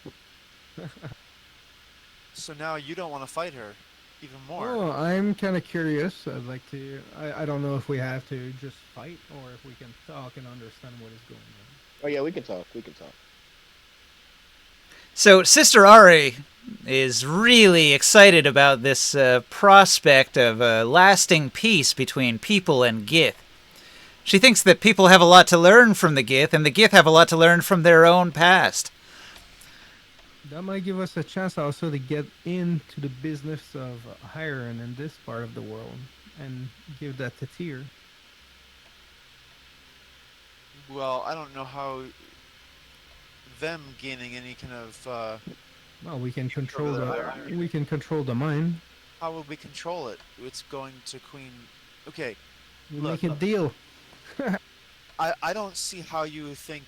So now you don't want to fight her even more. Oh, I'm kind of curious. I'd like to. I don't know if we have to just fight or if we can talk and understand what is going on. Oh yeah, we can talk. We can talk. So Sister Ari is really excited about this prospect of a lasting peace between people and Gith. She thinks that people have a lot to learn from the Gith, and the Gith have a lot to learn from their own past. That might give us a chance also to get into the business of hiring in this part of the world and give that to Tyr. Well, I don't know how them gaining any kind of Well, we can control the we can control the mind. how would we control it? It's going to Queen. Okay, We Look, make a deal. I don't see how you think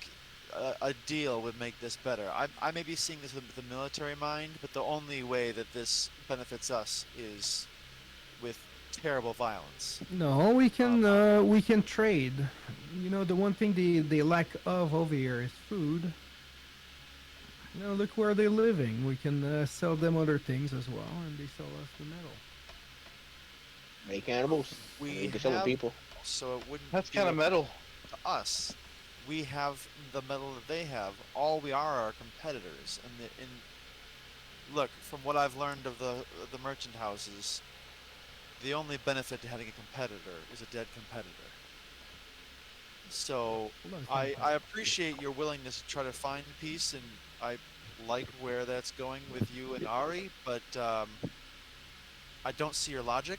a deal would make this better. I may be seeing this with the military mind, but the only way that this benefits us is with terrible violence. No, we can trade. You know, the one thing they lack of over here is food. You know, look where they're living. We can sell them other things as well, and they sell us the metal. Hey, cannibals. We They killing have, people. so it wouldn't. That's be kind of metal. to us. We have the metal that they have. All we are competitors. And look, from what I've learned of the merchant houses, the only benefit to having a competitor is a dead competitor. So I appreciate your willingness to try to find peace, and I like where that's going with you and Ari, but I don't see your logic.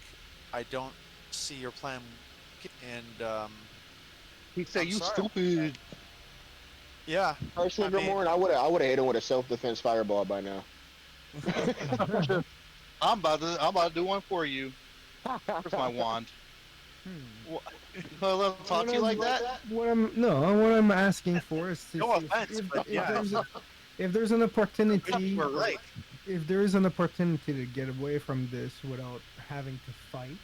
I don't see your plan, and He said, I'm "You sorry. stupid." yeah. Personally, I mean- Grimorn, I would have hit him with a self-defense fireball by now. I'm about to do one for you. Where's my wand? Hmm. Well, let him talk to you like that? What I'm asking for is to No see offense, but if yeah. there's an opportunity, You were right. if there is an opportunity to get away from this without having to fight,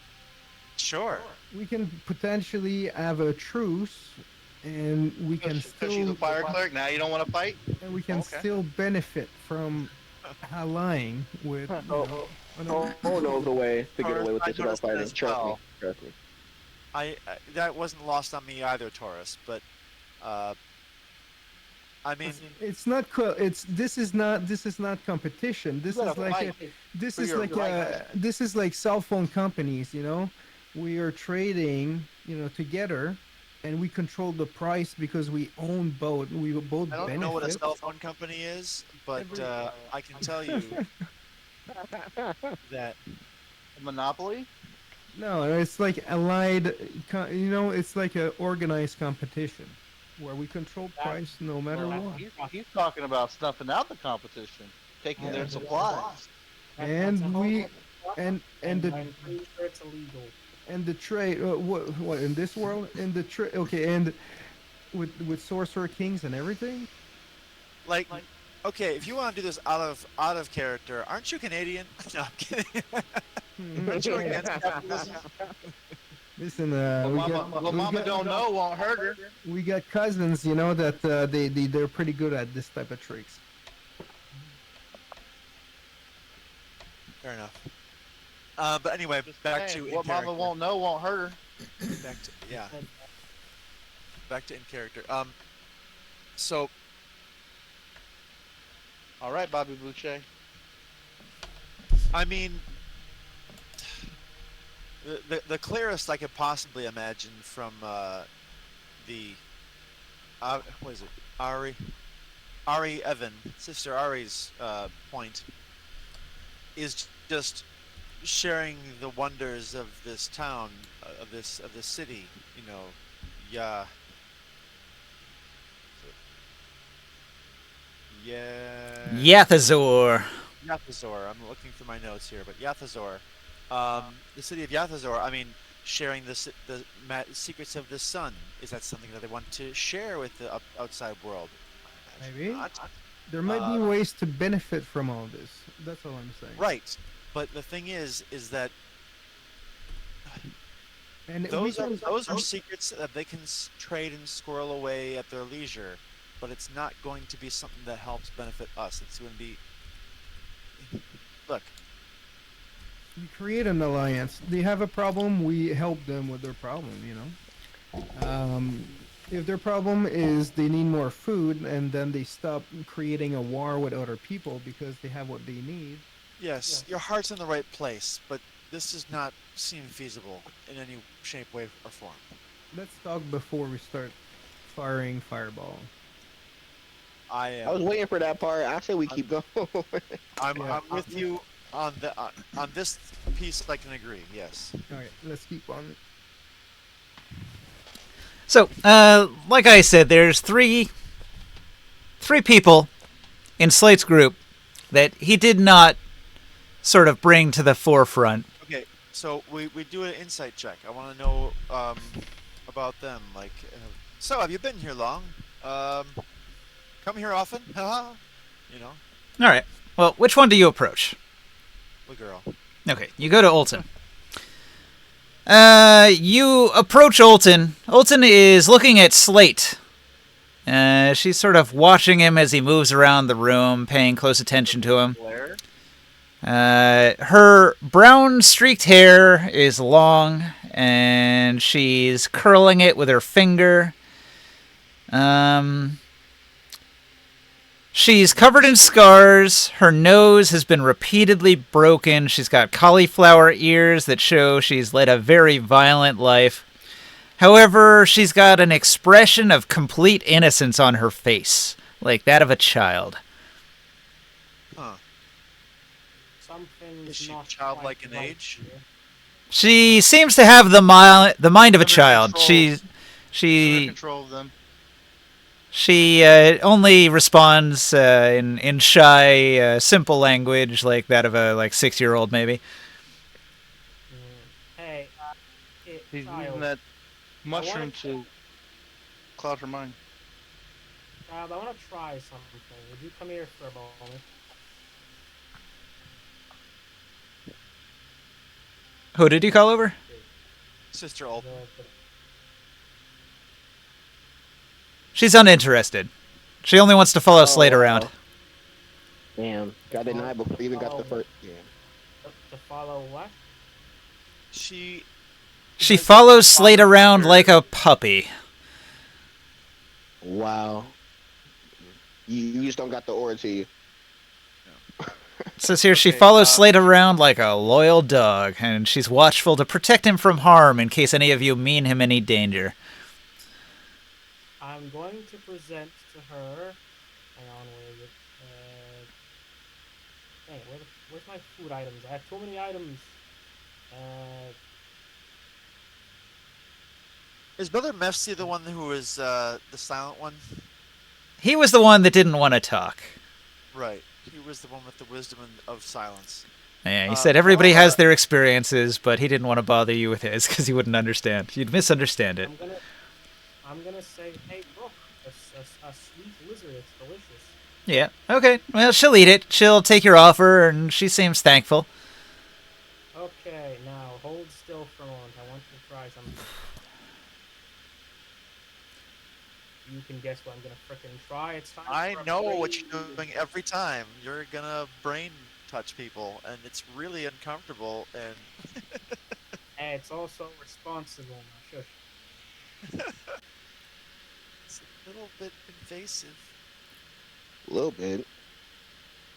Sure. we can potentially have a truce, and we can Because she's a still fire cleric, now you don't want to fight? Okay. still benefit from allying with. You Oh, know, Oh, knows a way to get Taurus, away with I this without noticed that fighting. as Trust me. well. Trust me. I that wasn't lost on me either, Taurus. But I mean, It's not. This is not competition. This gotta is like fight this for is your like rights. this is like cell phone companies. You know, we are trading. You know, together, and we control the price because we own both. We both I don't benefit. know what a cell phone company is, but I can tell you that Monopoly? No, it's like allied. You know, it's like a organized competition where we control price no matter Well, what. he's talking about snuffing out the competition, taking their supplies. And we and the I'm pretty sure it's illegal. and the trade. What in this world? In the trade. Okay, and with sorcerer kings and everything. like okay, if you want to do this out of character, aren't you Canadian? No, I'm kidding. Aren't you against capitalism? Listen, What mama don't know won't hurt her. we got cousins, you know, that they're pretty good at this type of tricks. Fair enough. But anyway, back to in What mama character. won't know won't hurt her. Back to back to in character. So All right, Bobby Boucher. I mean, the clearest I could possibly imagine from the what is it, Ari Evan, Sister Ari's point is just sharing the wonders of this town, of this city. You know, yeah. Yeah. Yathazor. Yathazor. I'm looking through my notes here, but Yathazor, the city of Yathazor. I mean, sharing the secrets of the sun. Is that something that they want to share with the outside world? I imagine Maybe. not. There might be ways to benefit from all this. That's all I'm saying. Right, but the thing is that And those are secrets that they can trade and squirrel away at their leisure. But it's not going to be something that helps benefit us. It's going to be look. we create an alliance. They have a problem, we help them with their problem. You know. If their problem is they need more food, and then they stop creating a war with other people because they have what they need. Yes, your heart's in the right place, but this does not seem feasible in any shape, way, or form. Let's talk before we start firing fireball. I I was am. waiting for that part. I say we keep going. I'm with you on on this piece. I can agree. Yes. All right, let's keep on. So, like I said, there's three people in Slate's group that he did not sort of bring to the forefront. Okay, so we do an insight check. I want to know about them. Like, so have you been here long? Come here often? Haha. You know, All right. Well, which one do you approach? the girl. Okay, you go to Olton. You approach Olton. Olton is looking at Slate. She's sort of watching him as he moves around the room, paying close attention to him. Blair. Her brown streaked hair is long, and she's curling it with her finger. She's covered in scars. Her nose has been repeatedly broken. She's got cauliflower ears that show she's led a very violent life. However, she's got an expression of complete innocence on her face, like that of a child. Huh. Something's Is she not childlike quite in right age? here. She seems to have the mind of a Under child. control. She Under she control of them. She only responds in shy, simple language like that of a 6-year-old maybe. Hey, He's child, using that mushroom wanna- to cloud her mind. child, I want to try something. Would you come here for a moment? Who did you call over? Sister Ulp. The- She's uninterested. She only wants to follow Slade wow. around. Damn. Got denied before we even got the first. Yeah. to follow what? She She follows Slade around like a puppy. Wow. You just don't got the aura to you. It says here she Okay, follows Slade around like a loyal dog, and she's watchful to protect him from harm in case any of you mean him any danger. I'm going to present to her. Hang on, where is it? Dang, where's my food items? I have too many items. Is Brother Mefsi the one who is the silent one? He was the one that didn't want to talk. Right. He was the one with the wisdom of silence. Yeah, he said everybody has their experiences, but he didn't want to bother you with his because he wouldn't understand. You'd misunderstand it. I'm gonna say, hey, look, a sweet lizard. It's delicious. Yeah, okay. Well, she'll eat it. She'll take your offer, and she seems thankful. Okay, now hold still for a moment. I want to try something. You can guess what I'm gonna frickin' try. It's time. I for a know what brain- you're doing every time. You're gonna brain touch people, and it's really uncomfortable. And Hey, it's also responsible. Now, shush. it's a little bit invasive. A little bit.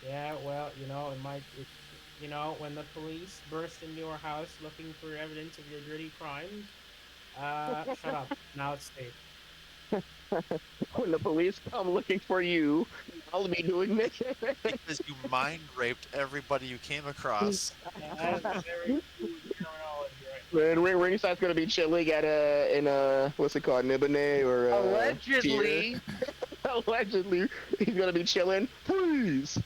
Yeah, well, it might. When the police burst into your house looking for evidence of your dirty crimes. Shut up. Now it's safe. When the police come looking for you, I'll be doing this. Because you mind raped everybody you came across. That is very good terminology, right? When Ringside's gonna be chilling in what's it called, Nibane or Allegedly. Tier. Allegedly, he's gonna be chilling. Please.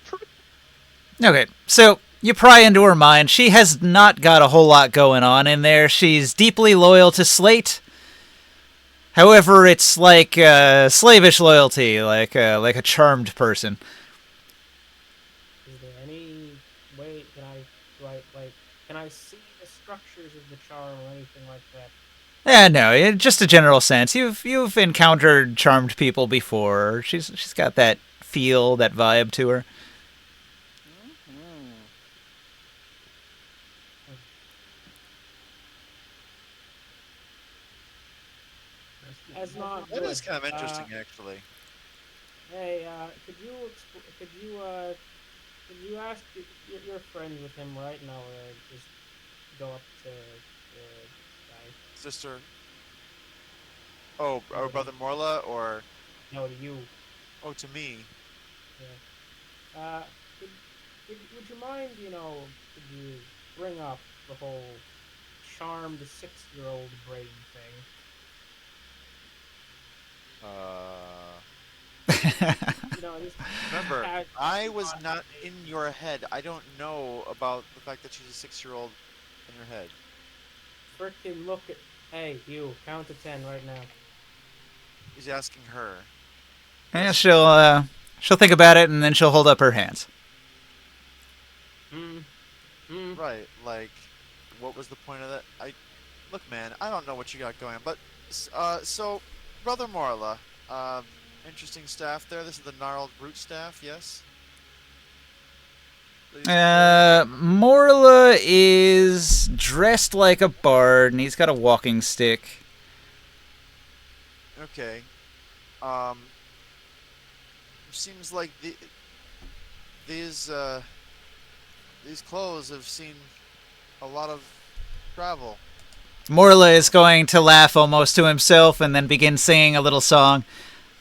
Okay, so you pry into her mind. She has not got a whole lot going on in there. She's deeply loyal to Slate. However, it's like slavish loyalty, like a charmed person. Is there any way can I see the structures of the charm or anything like that? No, just a general sense. You've encountered charmed people before. She's got that feel, that vibe to her. That's not That good. is kind of interesting, actually. Hey, could you ask you're friends with him, right? Now, just go up to the guy. Sister. Oh, our brother Morla, or No, to you. oh, to me. Would you mind, could you bring up the whole charmed 6-year-old brain thing? Just Remember, casually I was on not a- in your head. I don't know about the fact that she's a 6-year-old in your head. Frickin' look at. Hey, you, count to 10 right now. He's asking her. Yeah, she'll think about it, and then she'll hold up her hands. Right, like, what was the point of that? Look, man, I don't know what you got going on, but, so, Brother Morla, interesting staff there. This is the gnarled root staff, yes? Morla is dressed like a bard, and he's got a walking stick. Okay. Seems like these clothes have seen a lot of travel. Morla is going to laugh almost to himself and then begin singing a little song.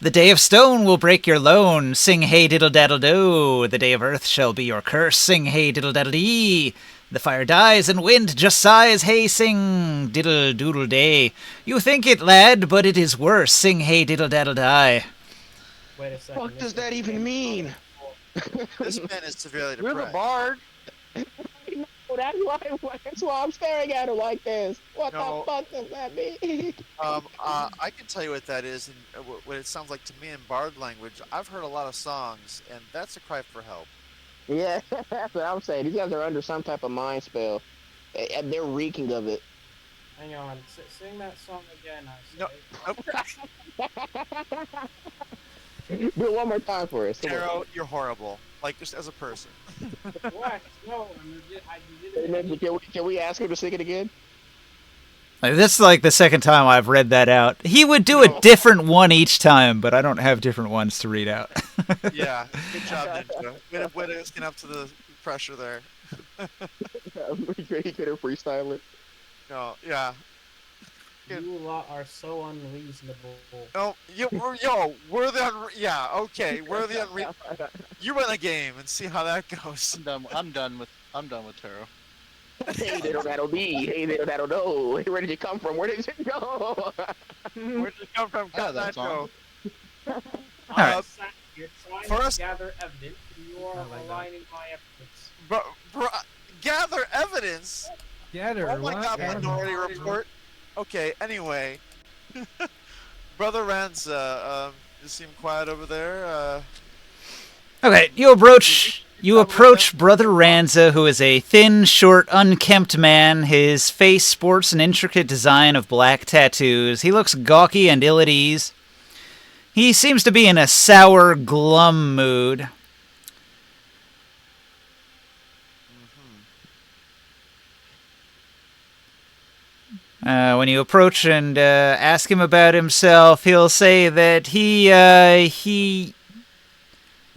The day of stone will break your loan. Sing hey diddle daddle do. The day of earth shall be your curse. Sing hey diddle daddle dee. The fire dies and wind just sighs. Hey sing diddle doodle day. You think it, lad, but it is worse. Sing hey diddle daddle die. Wait a second. What this does is that even game mean? This man is severely You're the depressed. bard. No, that's why I'm staring at him like this. What No. the fuck does that mean? I can tell you what that is, and what it sounds like to me in Bard language. I've heard a lot of songs, and that's a cry for help. Yeah, that's what I'm saying. These guys are under some type of mind spell, and they're reeking of it. Hang on. Sing that song again, I No, say. nope. Do it one more time for us. Come on. Taro, you're horrible. Like just as a person. What? No, I Hey, legitimately. man, can we ask him to sing it again? Like, this is like the second time I've read that out. He would do No. a different one each time, but I don't have different ones to read out. Yeah, good job, Ninja. Way to skin up to the pressure there. He couldn't freestyle it. No, yeah. You lot are so unreasonable. Oh, we're the yeah, okay, we're the You run a game and see how that goes. I'm done with Taro. Hey, that'll be. Hey, that'll know. Where did you come from? Where did you go? Where'd you come from? Yeah, that Go. Alright. You're trying First- to gather evidence, and you are I like that. aligning my efforts. Bro, gather evidence. Gather. Oh my what? God, Gather. Minority Report. Okay, anyway, Brother Ranza, you seem quiet over there. Okay, you approach Brother Ranza, who is a thin, short, unkempt man. His face sports an intricate design of black tattoos. He looks gawky and ill at ease. He seems to be in a sour, glum mood. When you approach and ask him about himself, he'll say that he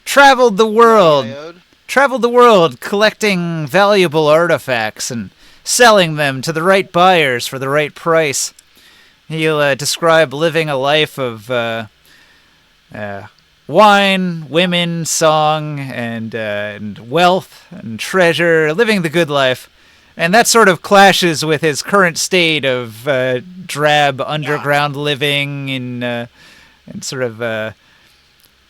traveled the world. Iode? Traveled the world collecting valuable artifacts and selling them to the right buyers for the right price. He'll describe living a life of wine, women, song, and wealth and treasure, living the good life. And that sort of clashes with his current state of drab underground living in sort of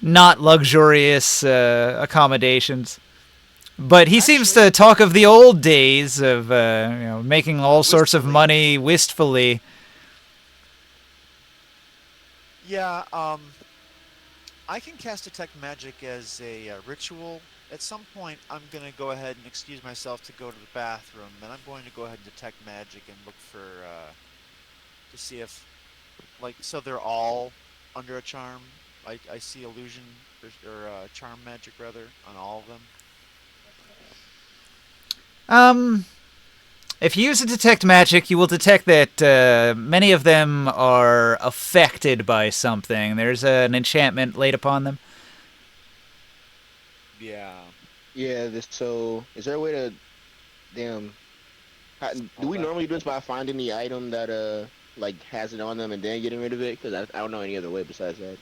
not luxurious accommodations. But he seems to talk of the old days of making all sorts of money wistfully. Yeah, I can cast Detect Magic as a ritual. At some point, I'm going to go ahead and excuse myself to go to the bathroom, and I'm going to go ahead and Detect Magic and look for, to see if, so they're all under a charm. I see illusion, or charm magic, rather, on all of them. If you use a Detect Magic, you will detect that many of them are affected by something. There's an enchantment laid upon them. Yeah. Yeah. So, is there a way to, do we normally do this by finding the item that has it on them and then getting rid of it? Because I don't know any other way besides that.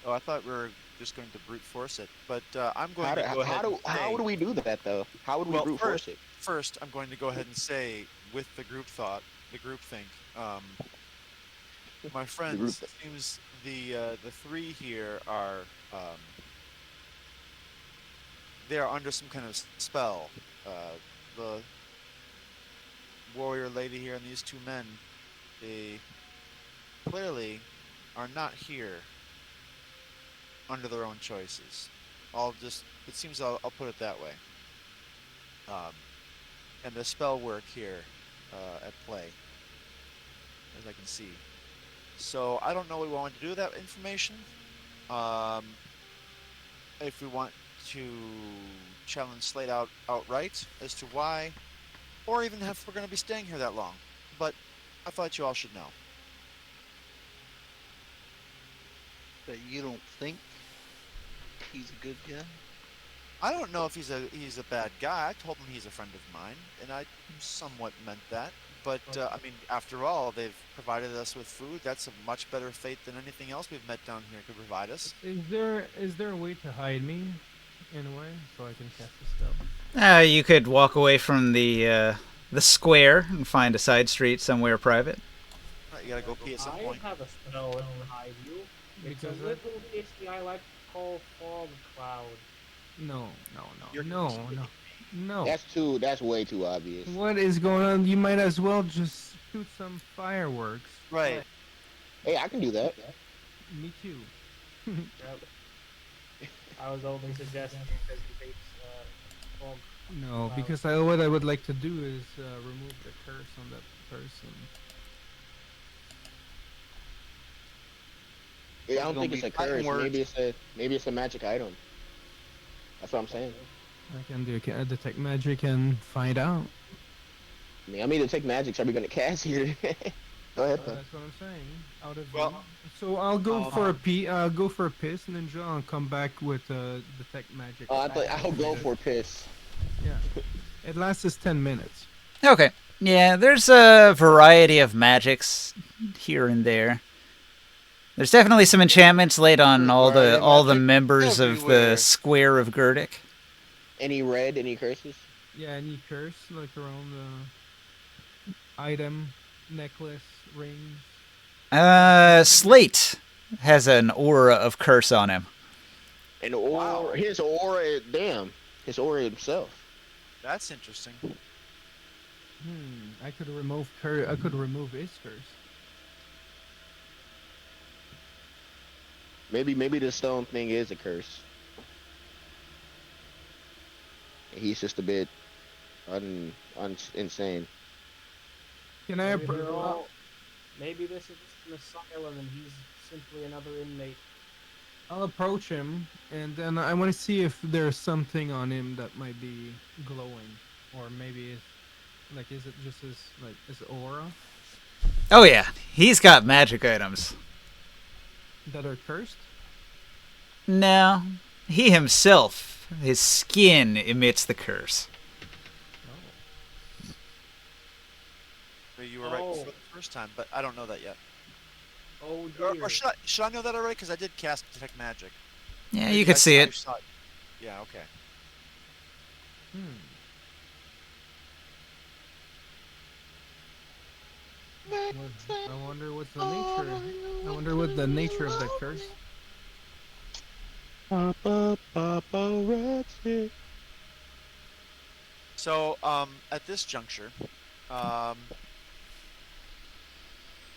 Oh, I thought we were just going to brute force it, but I'm going to go ahead and How say- would we do that though? How would we Well, brute force it? First, I'm going to go ahead and say, with the group think, my friends, it seems the three here are, they are under some kind of spell. The warrior lady here and these two men, they clearly are not here under their own choices. It seems I'll put it that way. And the spell work here at play, as I can see. So I don't know what we want to do with that information. If we want to challenge Slate outright as to why, or even if we're going to be staying here that long. But I thought you all should know. That you don't think he's a good guy? I don't know if he's a bad guy. I told him he's a friend of mine, and I somewhat meant that. But I mean, after all, they've provided us with food. That's a much better fate than anything else we've met down here could provide us. Is there a way to hide me, in a way, so I can cast a spell? You could walk away from the square and find a side street somewhere private. Right, you gotta go pee at some I point. have a spell that will hide you. It's Because a little fishy. I like to call fog cloud. no, no, You're no, no, no, no. That's way too obvious. What is going on? You might as well just shoot some fireworks. right. Hey, I can do that. Me too. Yep. I was only suggesting because he hates fog. No, Wow. because what I would like to do is remove the curse on that person. Yeah, I don't Gonna think it's be a fighting curse. words. Maybe it's a magic item. That's what I'm saying. I can detect magic and find out. I mean, to take magic, so are we gonna cast here? Go ahead, though. That's what I'm saying. Out of Well, so I'll go um, for a I'll go for a piss ninja. I'll come back with detect magic. Oh, I thought I'll go for piss. Yeah, it lasts us 10 minutes. Okay. Yeah, there's a variety of magics here and there. There's definitely some enchantments laid on all the Variety of magic members of everywhere. the Square of Gerdic. Any red? Any curses? Yeah, any curse like around the item, necklace, rings. Slate has an aura of curse on him. And aura, his aura, damn, his aura himself. That's interesting. I could remove I could remove his curse. Maybe the stone thing is a curse. He's just a bit insane. Can I? Maybe, maybe this is just an asylum and he's simply another inmate. I'll approach him, and then I want to see if there's something on him that might be glowing, or maybe is it just his aura Oh yeah, he's got magic items. that are cursed? No, he himself, his skin emits the curse. Oh. You were right Oh. before the first time, but I don't know that yet. Oh dear. Or should I know that already? Because I did cast detect magic. Yeah, Maybe you could see I it. saw Yeah. Okay. I wonder what's the nature. I wonder what the nature of that curse. So, at this juncture,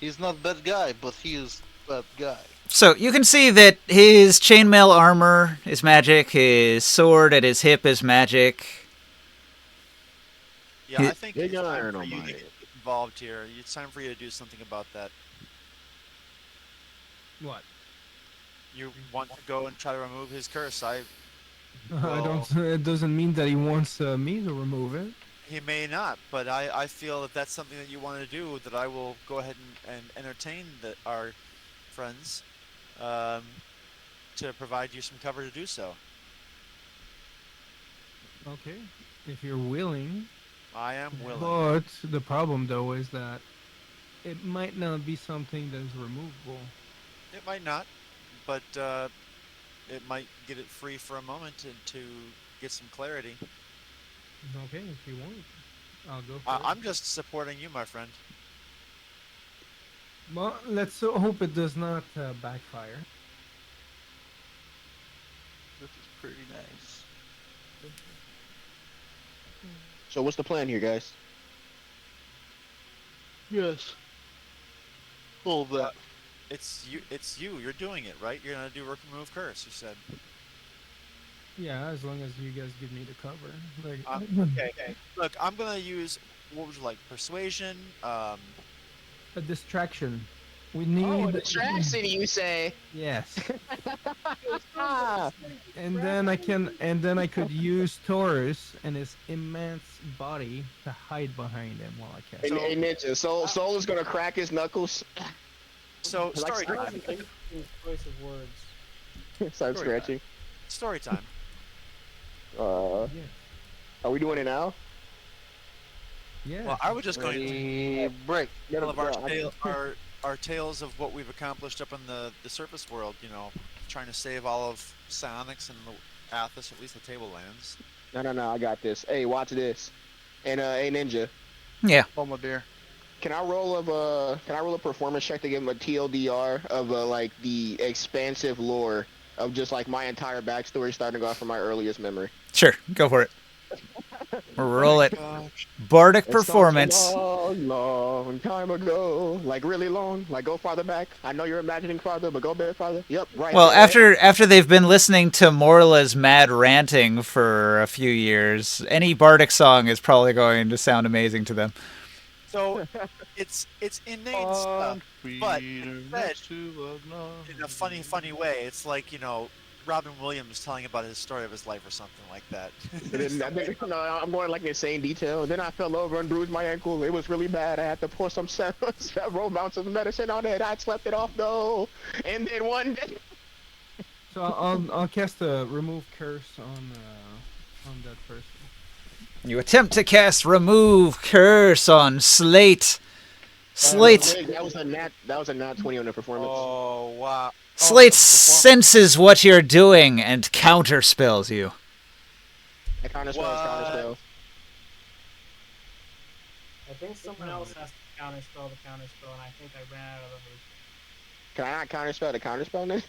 He's not bad guy, but he is bad guy. So you can see that his chainmail armor is magic, his sword at his hip is magic. yeah, I think Big it's time iron for on you my to head. get involved here. It's time for you to do something about that. What? You want to go and try to remove his curse. I don't. It doesn't mean that he wants me to remove it. He may not, but I feel if that's something that you want to do, that I will go ahead and entertain our friends to provide you some cover to do so. Okay, if you're willing. I am willing. But the problem though is that it might not be something that is removable. It might not, but it might get it free for a moment to get some clarity. Okay, if you want, I'll go for it. I'm just supporting you, my friend. Well, let's hope it does not backfire. This is pretty nice. So what's the plan here, guys? Yes. All that. It's you. It's you. You're doing it, right? You're gonna do remove curse. You said. Yeah, as long as you guys give me the cover. Like, Okay. Look, I'm gonna use. What would you like? Persuasion. a distraction. We need you say? Yes. And then I could use Taurus and his immense body to hide behind him while I cast. Hey, Ninja, Soul is gonna crack his knuckles. So Like story time. Interesting choice of words. Start Story scratching. Story time. Yes. Are we doing it now? Yes. Well, I was just going to Ready, break. tell of our tales of what we've accomplished up in the surface world. You know, trying to save all of Psionics and the Athos, at least the Tablelands. No, I got this. Hey, watch this. And hey, Ninja, Yeah. Hold my beer. Can I roll a performance check to give him a TLDR of like the expansive lore of just like my entire backstory starting off from my earliest memory? Sure, go for it. Roll it. Gosh. Bardic It starts performance. a long, long time ago, like really long, like go farther back. I know you're imagining farther, but go a bit farther. Yep, right. Well, there. after they've been listening to Morla's mad ranting for a few years, any bardic song is probably going to sound amazing to them. So it's inane stuff, but instead, in a funny way, it's like, you know, Robin Williams telling about his story of his life or something like that. No, I'm going like insane detail. Then I fell over and bruised my ankle. It was really bad. I had to pour several mounts of medicine on it. I slept it off though. And then one day. So I'll cast a remove curse on that person. You attempt to cast remove curse on Slate. Slate That was a nat 20 on the performance. Oh wow! Slate senses what you're doing and counterspells you. I counter spell. I think someone else has to counterspell the counterspell, and I think I ran out of them. Can I not counterspell the counterspell then?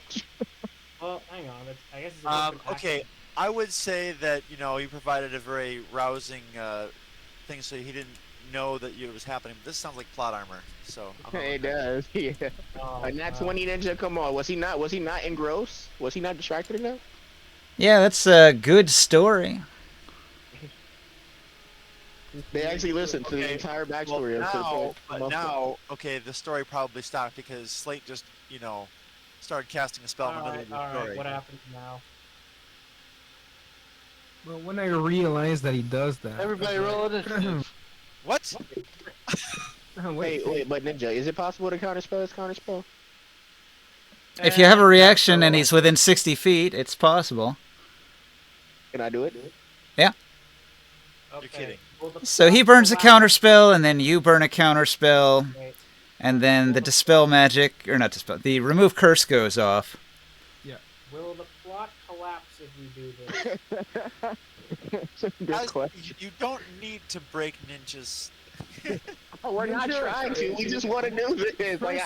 Well, hang on. I guess it's a different Okay, action. I would say that, you know, you provided a very rousing thing, so he didn't know that it was happening. This sounds like plot armor, so. It does. Yeah. Oh, A nat 20 ninja. Come on. Was he not engrossed? Was he not distracted enough? Yeah, that's a good story. They actually listened to the Okay, entire Well, backstory of now, Slate. but now, okay, the story probably stopped because Slate just, you know, started casting a spell in the middle of the All story. right. What happens now? Well, when I realize that he does that, Everybody roll initiative. What? Wait, but Ninja, is it possible to counterspell his counterspell? If you have a reaction and he's within 60 feet, it's possible. Can I do it? Okay. kidding. Well, the So he plot burns a collapse- counterspell, and then you burn a counterspell, Wait, and then the dispel magic, or not dispel, the remove curse goes off. will the plot collapse if we do this? Good Guys, question. you don't need to break ninjas. We're not trying to. We just want to do this. Like,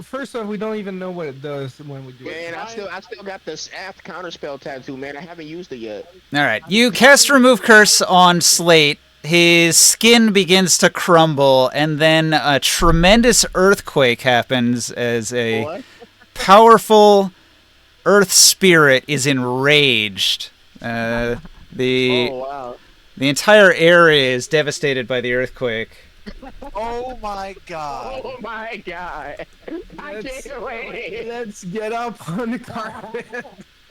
First off, we don't even know what it does when we do it. man, I still got this aft counterspell tattoo, man. I haven't used it yet. All right, you cast remove curse on Slate. His skin begins to crumble, and then a tremendous earthquake happens as a What? powerful earth spirit is enraged. The Oh wow. entire area is devastated by the earthquake. Oh my god. Oh my god. I Let's- can't wait. Let's get up on the carpet.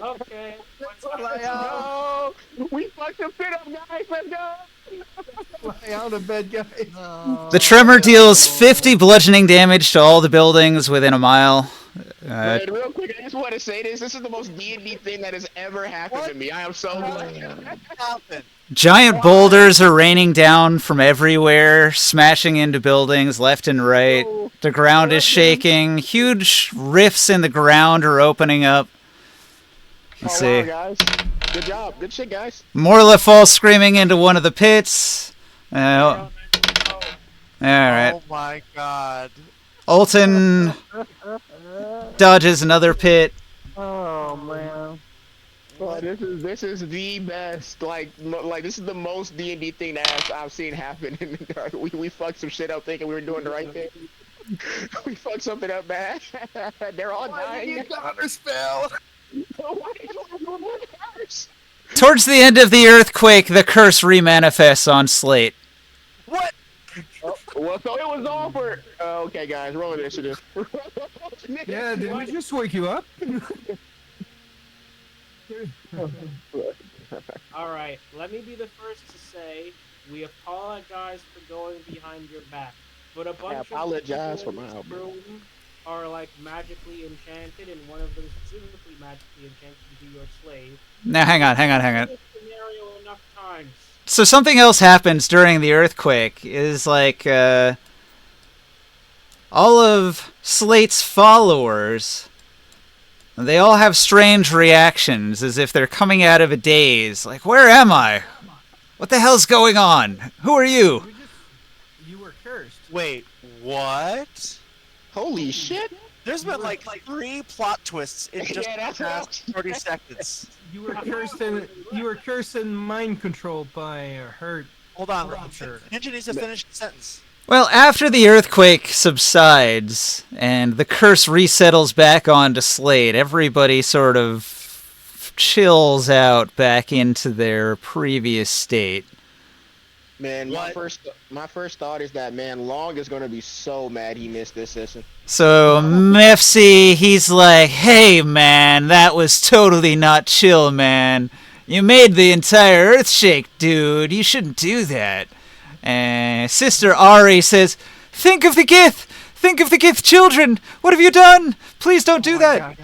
Okay. Let's go. We fucked the fit up, guys. Let's go. Lie out of bed, guys. The tremor deals 50 bludgeoning damage to all the buildings within a mile. Man, real quick, I just want to say this. This is the most D&D thing that has ever happened to me. I am so glad. Happened. Giant boulders are raining down from everywhere, smashing into buildings left and right. The ground is shaking. Huge rifts in the ground are opening up. Let's Oh, wow, see. guys. Good job. Good shit, guys. Morla falls screaming into one of the pits. All right. Oh my god. Alton dodges another pit. Oh, man. Oh, this is the best. Like this is the most D&D thing that I've seen happen. we fucked some shit up thinking we were doing the right thing. We fucked something up bad. They're all dying. Counterspell. Why did you have no more curse? Towards the end of the earthquake, the curse remanifests on Slate. What? Well, so it was over. Okay, guys, roll initiative. Yeah, did we just wake you up? All right. Let me be the first to say we apologize for going behind your back, but a bunch apologize of for people my in this room are like magically enchanted, and one of them specifically magically enchanted to be your slave. Now, hang on. This scenario enough times. So something else happens during the earthquake is like all of Slate's followers, they all have strange reactions as if they're coming out of a daze. Like, where am I? What the hell's going on? Who are you? You were cursed. Wait, What? Holy shit! There's been like 3 plot twists in just Yeah, the that's what I'm past 30 seconds. You were cursed and mind controlled by Hurt. Hold on, Sure. Ninja needs to finish the sentence. Well, after the earthquake subsides and the curse resettles back onto Slade, everybody sort of chills out back into their previous state. Man, What? my first thought is that man Long is gonna be so mad he missed this session. So Mefsy, he's like, "Hey man, that was totally not chill, man. You made the entire earth shake, dude. You shouldn't do that." And Sister Ari says, "Think of the Gith! Think of the Gith children! What have you done? Please don't do that."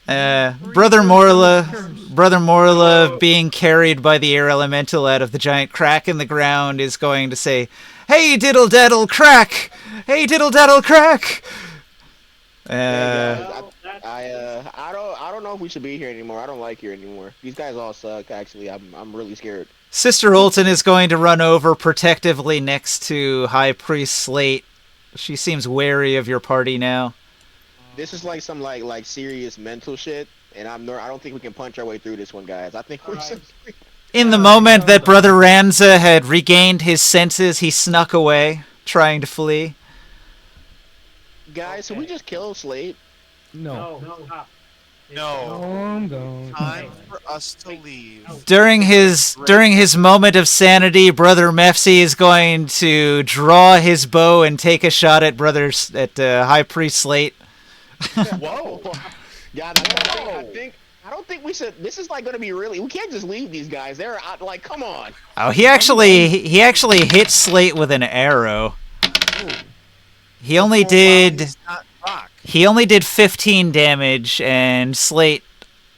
Brother Morla, being carried by the air elemental out of the giant crack in the ground, is going to say, "Hey, diddle daddle crack! Hey, diddle daddle crack!" Well, that's- I don't know if we should be here anymore. I don't like here anymore. These guys all suck. Actually, I'm really scared. Sister Holton is going to run over protectively next to High Priest Slate. She seems wary of your party now. This is like some like serious mental shit, and I don't think we can punch our way through this one, guys. I think we should. In the moment that Brother Ranza had regained his senses, he snuck away, trying to flee. Guys, should we Okay. just kill Slate? No. No, stop. No. Calm down. Time for us to leave. During his moment of sanity, Brother Mefsy is going to draw his bow and take a shot at High Priest Slate. Whoa. Yeah, I don't think we should. This is like going to be really. We can't just leave these guys. They're out. Like, come on. Oh, he actually hit Slate with an arrow. He only did It's not rock. 15 damage, and Slate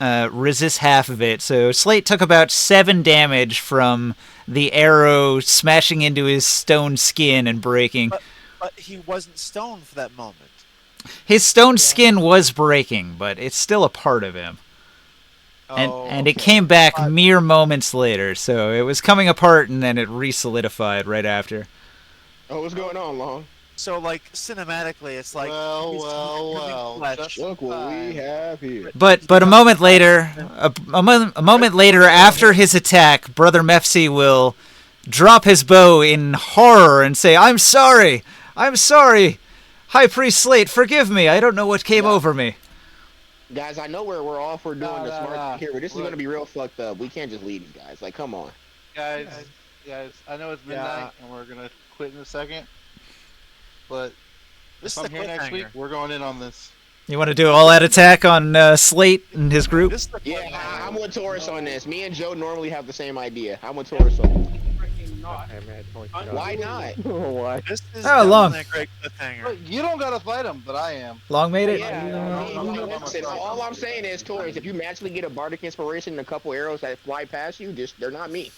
resists half of it. So Slate took about 7 damage from the arrow smashing into his stone skin and breaking. But he wasn't stoned for that moment. His stone skin was breaking, but it's still a part of him. And it came back mere moments later, so it was coming apart and then it re-solidified right after. Oh, what's going on, Long? So, like, cinematically, it's like... Well, he's well, living well, flesh. just- Look what we have here. But a moment later, a moment later after his attack, Brother Mefsy will drop his bow in horror and say, I'm sorry! High Priest Slate, forgive me, I don't know what came over me." Guys, I know we're all for doing the smart nah. thing here, but this is Look. going to be real fucked up. We can't just leave these guys. Like, come on. Guys, I know it's midnight and we're gonna quit in a second, but This if is I'm the here next week, cliffhanger. we're going in on this. You want to do an all-out attack on Slate and his group? This is the Yeah, cliffhanger. I'm with Taurus on this. Me and Joe normally have the same idea. I'm with Taurus on this. Freaking not. Why not? This is How long? definitely a great cliffhanger. Look, you don't gotta fight them, but I am. Long made it? Listen, all I'm saying is, Taurus, if you magically get a bardic inspiration and a couple arrows that fly past you, they're not me.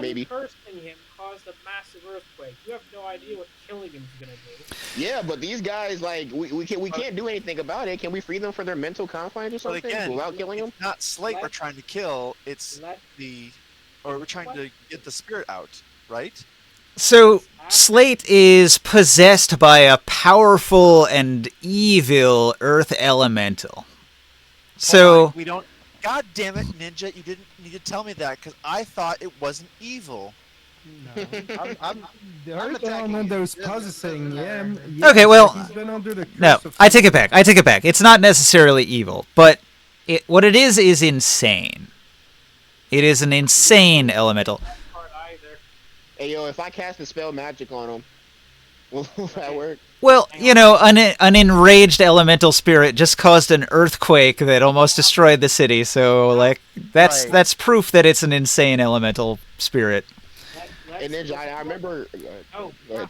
Maybe. Uncursing him caused a massive earthquake. You have no idea what killing him is gonna do. Yeah, but these guys, like, we can't do anything about it. Can we free them from their mental confines or But something again, without killing them? it's not Slate we're trying to kill, it's Let we're trying to get the spirit out, right? So, Slate is possessed by a powerful and evil earth elemental. So, Hold on, we don't. God damn it, Ninja! You didn't need to tell me that because I thought it wasn't evil. No. I'm The I'm Earth attacking element you. was This possessing, doesn't yeah. Okay, well, he's been under the curse no, of I take it back. It's not necessarily evil, but what it is insane. It is an insane elemental. part either. Hey, yo, if I cast a spell magic on them, will that work? Well, an enraged elemental spirit just caused an earthquake that almost destroyed the city. So, like, that's Right. that's proof that it's an insane elemental spirit. And then I remember. Oh, Go ahead,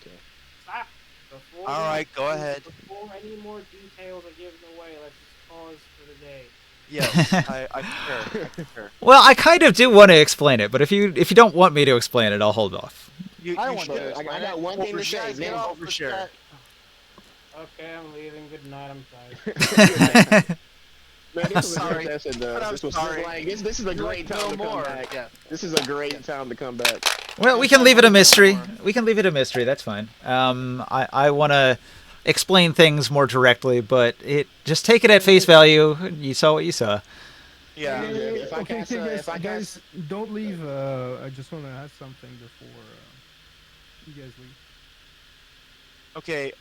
stop. Before All right, go ahead. Before any more details are given away, let's just pause for the day. Yes, I concur. Well, I kind of do want to explain it, but if you don't want me to explain it, I'll hold off. You I you want should. to. I got one thing to You say. guys get Man, off the overshare. chat. Okay, I'm leaving. Good night. I'm tired. man, this was a Sorry. good session, But I'm This was sorry. like this is a great time to come more. back. Yeah. This is a great time to come back. Well, we can leave it a mystery. We can leave it a mystery. That's fine. I want to explain things more directly, but just take it at face value. You saw what you saw. Yeah. If I Okay, cast, okay, guys, if I guys, don't leave. I just want to add something before you guys leave. Okay.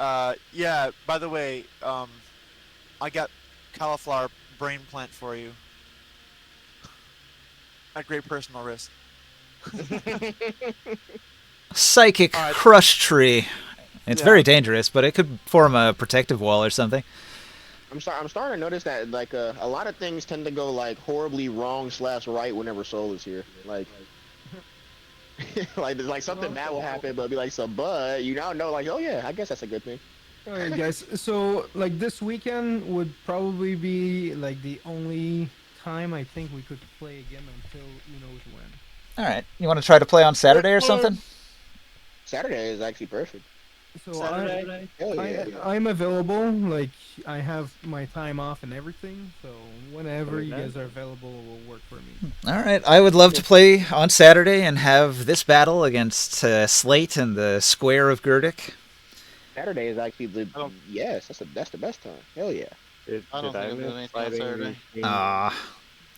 Yeah. By the way, I got cauliflower brain plant for you. At great personal risk. Psychic Alright. crush tree. It's Yeah. very dangerous, but it could form a protective wall or something. I'm starting to notice that like a lot of things tend to go like horribly wrong / right whenever Soul is here. Like, like something bad will happen, but it'll be like some but you now know like, oh yeah, I guess that's a good thing. Alright, guys. So, like, this weekend would probably be like the only time I think we could play again until who knows when. All right. You want to try to play on Saturday or something? Saturday is actually perfect. So Saturday. Hell yeah. I'm available. Like, I have my time off and everything. So whenever you Okay. guys are available, will work for me. All right. I would love to play on Saturday and have this battle against Slate and the Square of Gurdik. Saturday is actually the I don't- yes, that's the best time. Hell yeah. I don't think I'm doing anything on Saturday.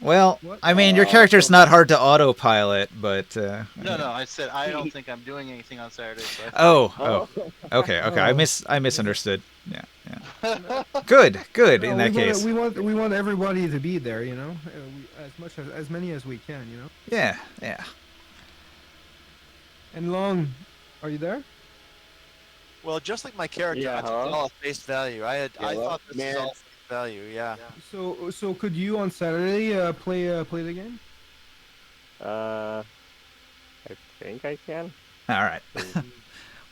Well, What? I mean, your character's not hard to autopilot, but No, I said I don't think I'm doing anything on Saturday. So oh, okay. I misunderstood. Yeah. Good. In No, that case. we want everybody to be there. You know, as many as we can. You know. Yeah. And Long, are you there? Well, just like my character, Yeah, I took hello? it all at face value. I well, thought this man. was all face value. Yeah. So could you on Saturday play the game? I think I can. All right.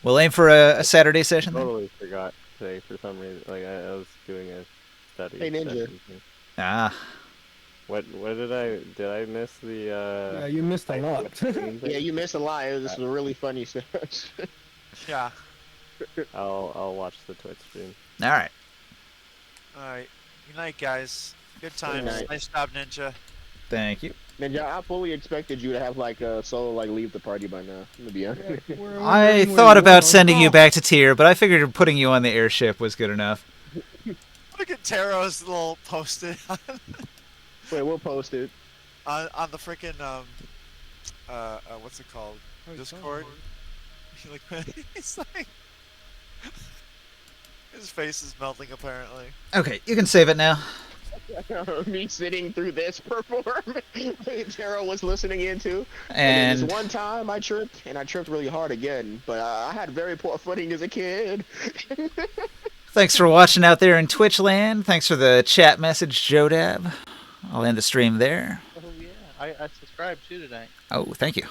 We'll aim for a Saturday session then. Totally forgot today for some reason. Like I was doing a study. Hey, Ninja. session thing. Ah. What did I miss the Yeah, you missed a lot. Yeah, you missed a lot. This is a really funny stuff. Yeah. I'll watch the Twitch stream. All right. All right. Good night, guys. Good times. night. Nice job, Ninja. Thank you. Ninja, I fully expected you to have like Solo like leave the party by now. I'm gonna be honest. I thought about sending you back to tier, but I figured putting you on the airship was good enough. Look at Taro's little post-it Wait, we'll post it. on the freaking what's it called? Discord. Like, he's like, his face is melting apparently. Okay, you can save it now. Me sitting through this performance. Taro was listening into. And this one time I tripped, and I tripped really hard again. But I had very poor footing as a kid. thanks for watching out there in Twitch land. Thanks for the chat message, Jodab. I'll end the stream there. Oh yeah, I subscribed too tonight. Oh, thank you.